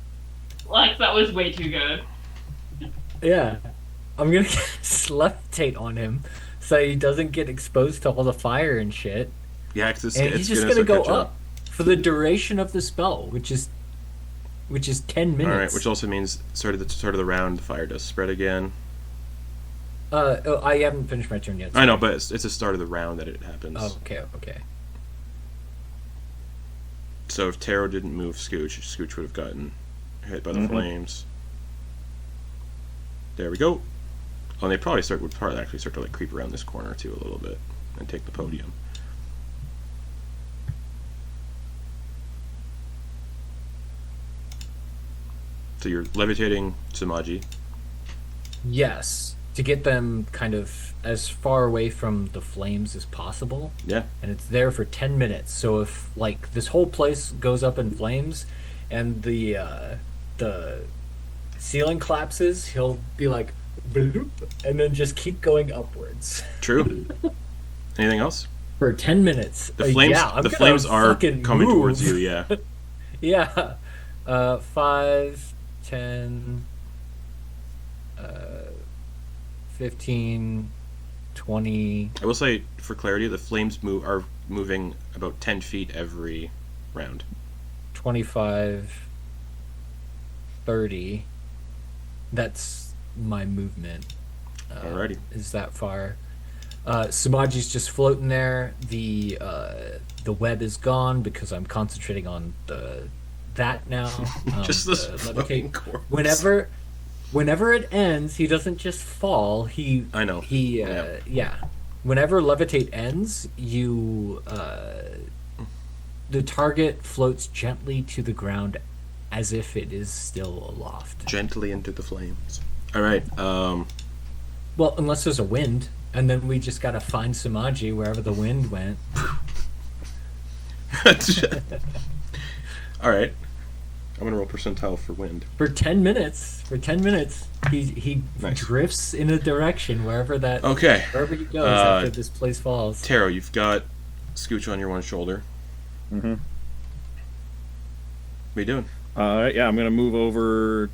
Speaker 3: Lex, that was way too good.
Speaker 6: Yeah. I'm gonna cast Levitate on him so he doesn't get exposed to all the fire and shit.
Speaker 2: Yeah, because
Speaker 6: And
Speaker 2: it's
Speaker 6: he's just
Speaker 2: gonna
Speaker 6: gonna go
Speaker 2: catch
Speaker 6: up for the duration of the spell, which is 10 minutes.
Speaker 2: All right, which also means start of the round, the fire does spread again.
Speaker 6: I haven't finished my turn yet.
Speaker 2: I know, but it's the start of the round that it happens.
Speaker 6: Oh, okay.
Speaker 2: So if Tero didn't move Scooch would have gotten hit by the flames. There we go. Oh, and they would probably actually start to like creep around this corner too a little bit and take the podium. So you're levitating Sumaji.
Speaker 6: Yes, to get them kind of as far away from the flames as possible.
Speaker 2: Yeah.
Speaker 6: And it's there for 10 minutes. So if like this whole place goes up in flames and the ceiling collapses, he'll be like bloop, and then just keep going upwards
Speaker 2: True. Anything else?
Speaker 6: for 10 minutes.
Speaker 2: The flames
Speaker 6: yeah, I'm
Speaker 2: the
Speaker 6: gonna
Speaker 2: flames are
Speaker 6: fucking
Speaker 2: coming
Speaker 6: move.
Speaker 2: towards you, yeah.
Speaker 6: Yeah. 5, 10, 15, 20.
Speaker 2: I will say, for clarity, the flames are moving about 10 feet every round.
Speaker 6: 25, 30. That's my movement.
Speaker 2: Alrighty.
Speaker 6: Is that far? Sumaji's just floating there. The web is gone because I'm concentrating on that now.
Speaker 2: Just this
Speaker 6: the
Speaker 2: floating
Speaker 6: levitate.
Speaker 2: corpse.
Speaker 6: Whenever it ends, he doesn't just fall.
Speaker 2: I know.
Speaker 6: Yeah. Whenever levitate ends, you the target floats gently to the ground as if it is still aloft.
Speaker 2: Gently into the flames. Alright,
Speaker 6: Well, unless there's a wind, and then we just gotta find Sumaji wherever the wind went.
Speaker 2: Alright. I'm gonna roll percentile for wind.
Speaker 6: For 10 minutes, he
Speaker 2: Nice.
Speaker 6: drifts in a direction wherever
Speaker 2: Okay.
Speaker 6: wherever he goes after this place falls.
Speaker 2: Tero, you've got Scooch on your one shoulder.
Speaker 7: Mm-hmm.
Speaker 2: What are you doing?
Speaker 7: Yeah, I'm gonna move over.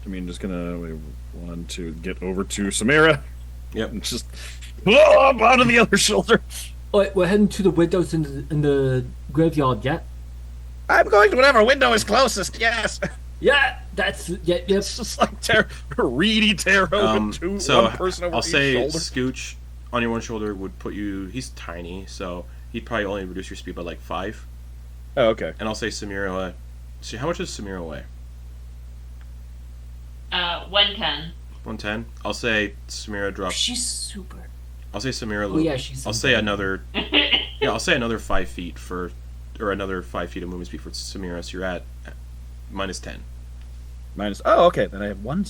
Speaker 7: Just gonna want to get over to Samira
Speaker 2: Yep.
Speaker 7: and just up onto the other shoulder.
Speaker 6: Wait, we're heading to the windows in the graveyard, yeah?
Speaker 7: I'm going to whatever window is closest. Yes.
Speaker 6: Yeah, yep.
Speaker 7: It's just like reedy Tero with one person over
Speaker 2: I'll
Speaker 7: each
Speaker 2: say
Speaker 7: shoulder.
Speaker 2: Scooch on your one shoulder would put you. He's tiny, so he'd probably only reduce your speed by like 5.
Speaker 7: Oh, okay.
Speaker 2: And I'll say Samira. See, how much does Samira weigh?
Speaker 3: 110.
Speaker 2: 110. I'll say Samira drops.
Speaker 6: She's super.
Speaker 2: I'll say Samira.
Speaker 6: Oh yeah, she's.
Speaker 2: I'll say another. Yeah, I'll say another 5 feet another 5 feet of movement speed for Samira. So you're at minus 10.
Speaker 7: Minus. Oh, okay. Then I have one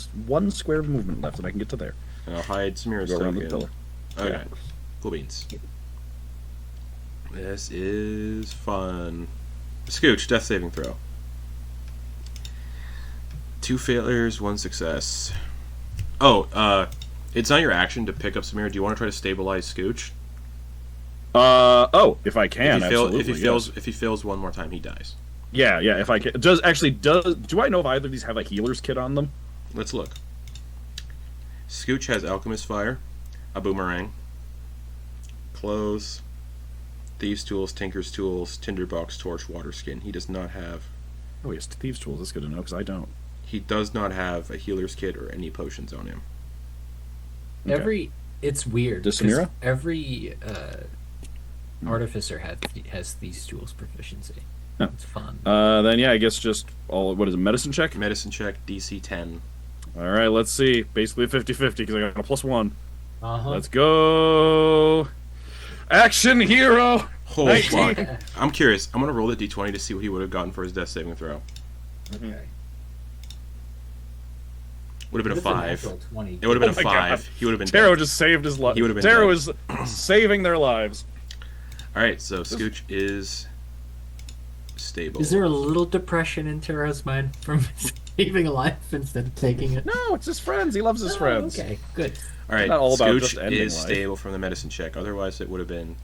Speaker 7: square of movement left, and I can get to there.
Speaker 2: And I'll hide Samira's
Speaker 7: Go around the
Speaker 2: token.
Speaker 7: pillar.
Speaker 2: Okay. Cool beans. This is fun. Scooch, death saving throw. 2 failures, 1 success. It's not your action to pick up Samira. Do you want to try to stabilize Scooch?
Speaker 7: If I can, absolutely.
Speaker 2: If he fails one more time, he dies.
Speaker 7: Yeah, if I can. Do I know if either of these have a healer's kit on them?
Speaker 2: Let's look. Scooch has Alchemist Fire, a Boomerang, Clothes, Thieves' Tools, Tinker's Tools, Tinderbox, Torch, Water Skin. He does not have...
Speaker 7: Oh, he has Thieves' Tools. That's good to know, because I don't.
Speaker 2: He does not have a healer's kit or any potions on him.
Speaker 7: Okay.
Speaker 1: It's weird.
Speaker 7: Does
Speaker 1: 'cause
Speaker 7: Samira?
Speaker 1: Every Artificer has these tools proficiency.
Speaker 7: Oh.
Speaker 1: It's fun.
Speaker 7: Then yeah, I guess just what is it, medicine check?
Speaker 2: Medicine check, DC 10.
Speaker 7: Alright, let's see. Basically a 50-50, because I got a +1.
Speaker 1: Uh-huh.
Speaker 7: Let's go! Action hero!
Speaker 2: Oh,
Speaker 7: 19.
Speaker 2: fuck. I'm curious. I'm going to roll the D20 to see what he would have gotten for his death saving throw.
Speaker 1: Okay.
Speaker 2: Would have been a
Speaker 1: It's
Speaker 2: 5.
Speaker 1: natural 20.
Speaker 2: It would have been
Speaker 7: Oh
Speaker 2: a
Speaker 7: my
Speaker 2: 5.
Speaker 7: God.
Speaker 2: He would have been
Speaker 7: Tero
Speaker 2: dead.
Speaker 7: just saved his life.
Speaker 2: He would have been
Speaker 7: Tero
Speaker 2: dead.
Speaker 7: is saving their lives.
Speaker 2: Alright, so Scooch is stable.
Speaker 1: Is there a little depression in Tero's mind from saving a life instead of taking it?
Speaker 7: No, it's his friends. He loves his
Speaker 1: Oh,
Speaker 7: friends.
Speaker 1: okay, good.
Speaker 2: Alright,
Speaker 7: Not all about just
Speaker 2: Scooch
Speaker 7: ending
Speaker 2: is
Speaker 7: life.
Speaker 2: stable from the medicine check. Otherwise, it would have been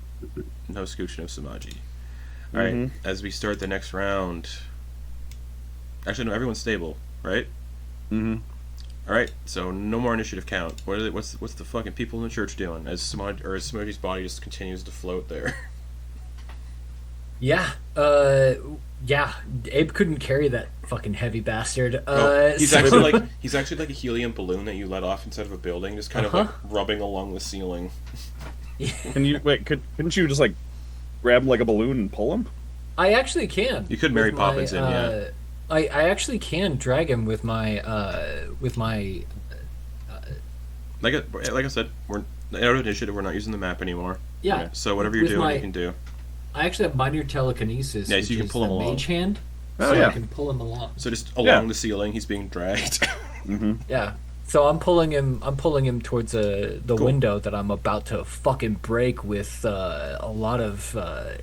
Speaker 2: no Scooch, no Sumaji. Alright,
Speaker 7: Mhm.
Speaker 2: as we start the next round... Actually, no, everyone's stable, right?
Speaker 7: Mm-hmm.
Speaker 2: Alright, so no more initiative count. What's the fucking people in the church doing as Sumaji's body just continues to float there?
Speaker 1: Yeah, Abe couldn't carry that fucking heavy bastard.
Speaker 2: He's actually like a helium balloon that you let off inside of a building, just kind of like
Speaker 1: Uh-huh.
Speaker 2: rubbing along the ceiling.
Speaker 7: Can you couldn't you just like grab him like a balloon and pull him?
Speaker 1: I actually can.
Speaker 2: You could Mary
Speaker 1: With
Speaker 2: Poppins him, yeah.
Speaker 1: I actually can drag him with my
Speaker 2: Like I said, we're out of initiative. We're not using the map anymore.
Speaker 1: yeah.
Speaker 2: So whatever you're
Speaker 1: With
Speaker 2: doing,
Speaker 1: my-
Speaker 2: you can do.
Speaker 1: I actually have minor telekinesis.
Speaker 2: Yeah, so
Speaker 1: which
Speaker 2: you can
Speaker 1: is
Speaker 2: pull him
Speaker 1: the
Speaker 2: along.
Speaker 1: Mage hand.
Speaker 7: Oh,
Speaker 1: so
Speaker 7: yeah.
Speaker 1: I can pull him along.
Speaker 2: So just along
Speaker 7: Yeah.
Speaker 2: the ceiling, he's being dragged.
Speaker 7: Mm-hmm.
Speaker 1: Yeah. So I'm pulling him towards the
Speaker 2: Cool.
Speaker 1: window that I'm about to fucking break with a lot of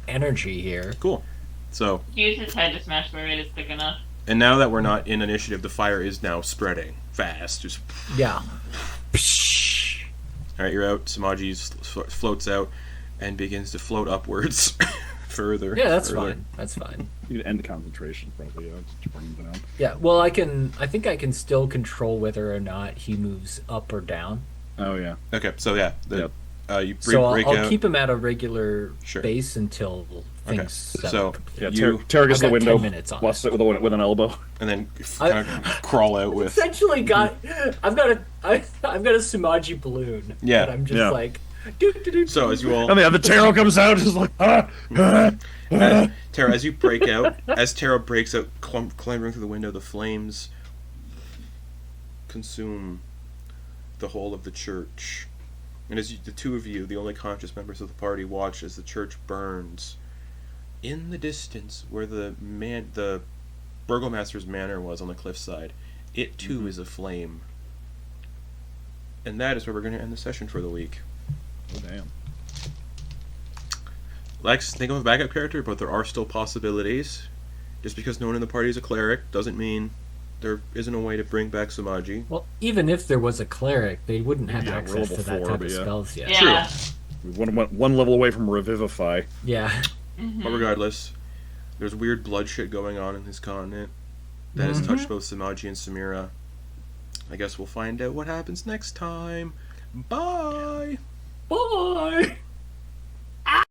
Speaker 1: energy here.
Speaker 2: Cool. So,
Speaker 3: Use his head to smash the way it's thick enough.
Speaker 2: and now that we're not in initiative, the fire is now spreading fast. Just
Speaker 1: Yeah.
Speaker 2: all right, you're out. Sumaji floats out and begins to float upwards further.
Speaker 1: Yeah, that's
Speaker 2: further.
Speaker 1: fine. That's fine.
Speaker 7: You need to end concentration probably. Just bring him down.
Speaker 1: Yeah. Well, I think I can still control whether or not he moves up or down.
Speaker 7: Oh yeah.
Speaker 2: Okay, so yeah,
Speaker 7: Yep.
Speaker 2: You
Speaker 1: So
Speaker 2: break
Speaker 1: I'll
Speaker 2: out.
Speaker 1: keep him at a regular
Speaker 2: Sure.
Speaker 1: base until things
Speaker 2: Okay,
Speaker 1: settle.
Speaker 2: so
Speaker 7: Yeah.
Speaker 2: you
Speaker 7: Tero gets
Speaker 1: I've
Speaker 7: to the
Speaker 1: got 10
Speaker 7: window,
Speaker 1: minutes on
Speaker 7: busts it with an elbow.
Speaker 2: and then
Speaker 1: I-
Speaker 2: kind of crawl out with.
Speaker 1: Essentially, I've got a Sumaji balloon.
Speaker 2: Yeah.
Speaker 1: And I'm just
Speaker 7: Yeah.
Speaker 1: like. Doo-doo-doo.
Speaker 2: So as you all,
Speaker 7: And the Tero comes out, just like
Speaker 2: Tero, as you break out, as Tero breaks out, clambering through the window, the flames consume the whole of the church. And as the two of you, the only conscious members of the party, watch as the church burns. In the distance, where the burgomaster's manor was on the cliffside, it too is aflame. And that is where we're going to end the session for the week.
Speaker 7: Oh, damn.
Speaker 2: Lex, think of a backup character, but there are still possibilities. Just because no one in the party is a cleric doesn't mean there isn't a way to bring back Sumaji.
Speaker 1: Well, even if there was a cleric, they wouldn't have
Speaker 7: Yeah, we're
Speaker 1: access to
Speaker 7: level
Speaker 1: that
Speaker 7: 4,
Speaker 1: type
Speaker 7: but
Speaker 1: of
Speaker 7: yeah.
Speaker 1: spells yet.
Speaker 3: Yeah.
Speaker 7: We went one level away from Revivify.
Speaker 1: Yeah.
Speaker 2: But regardless, there's weird blood shit going on in this continent that has touched both Sumaji and Samira. I guess we'll find out what happens next time. Bye!
Speaker 1: Bye.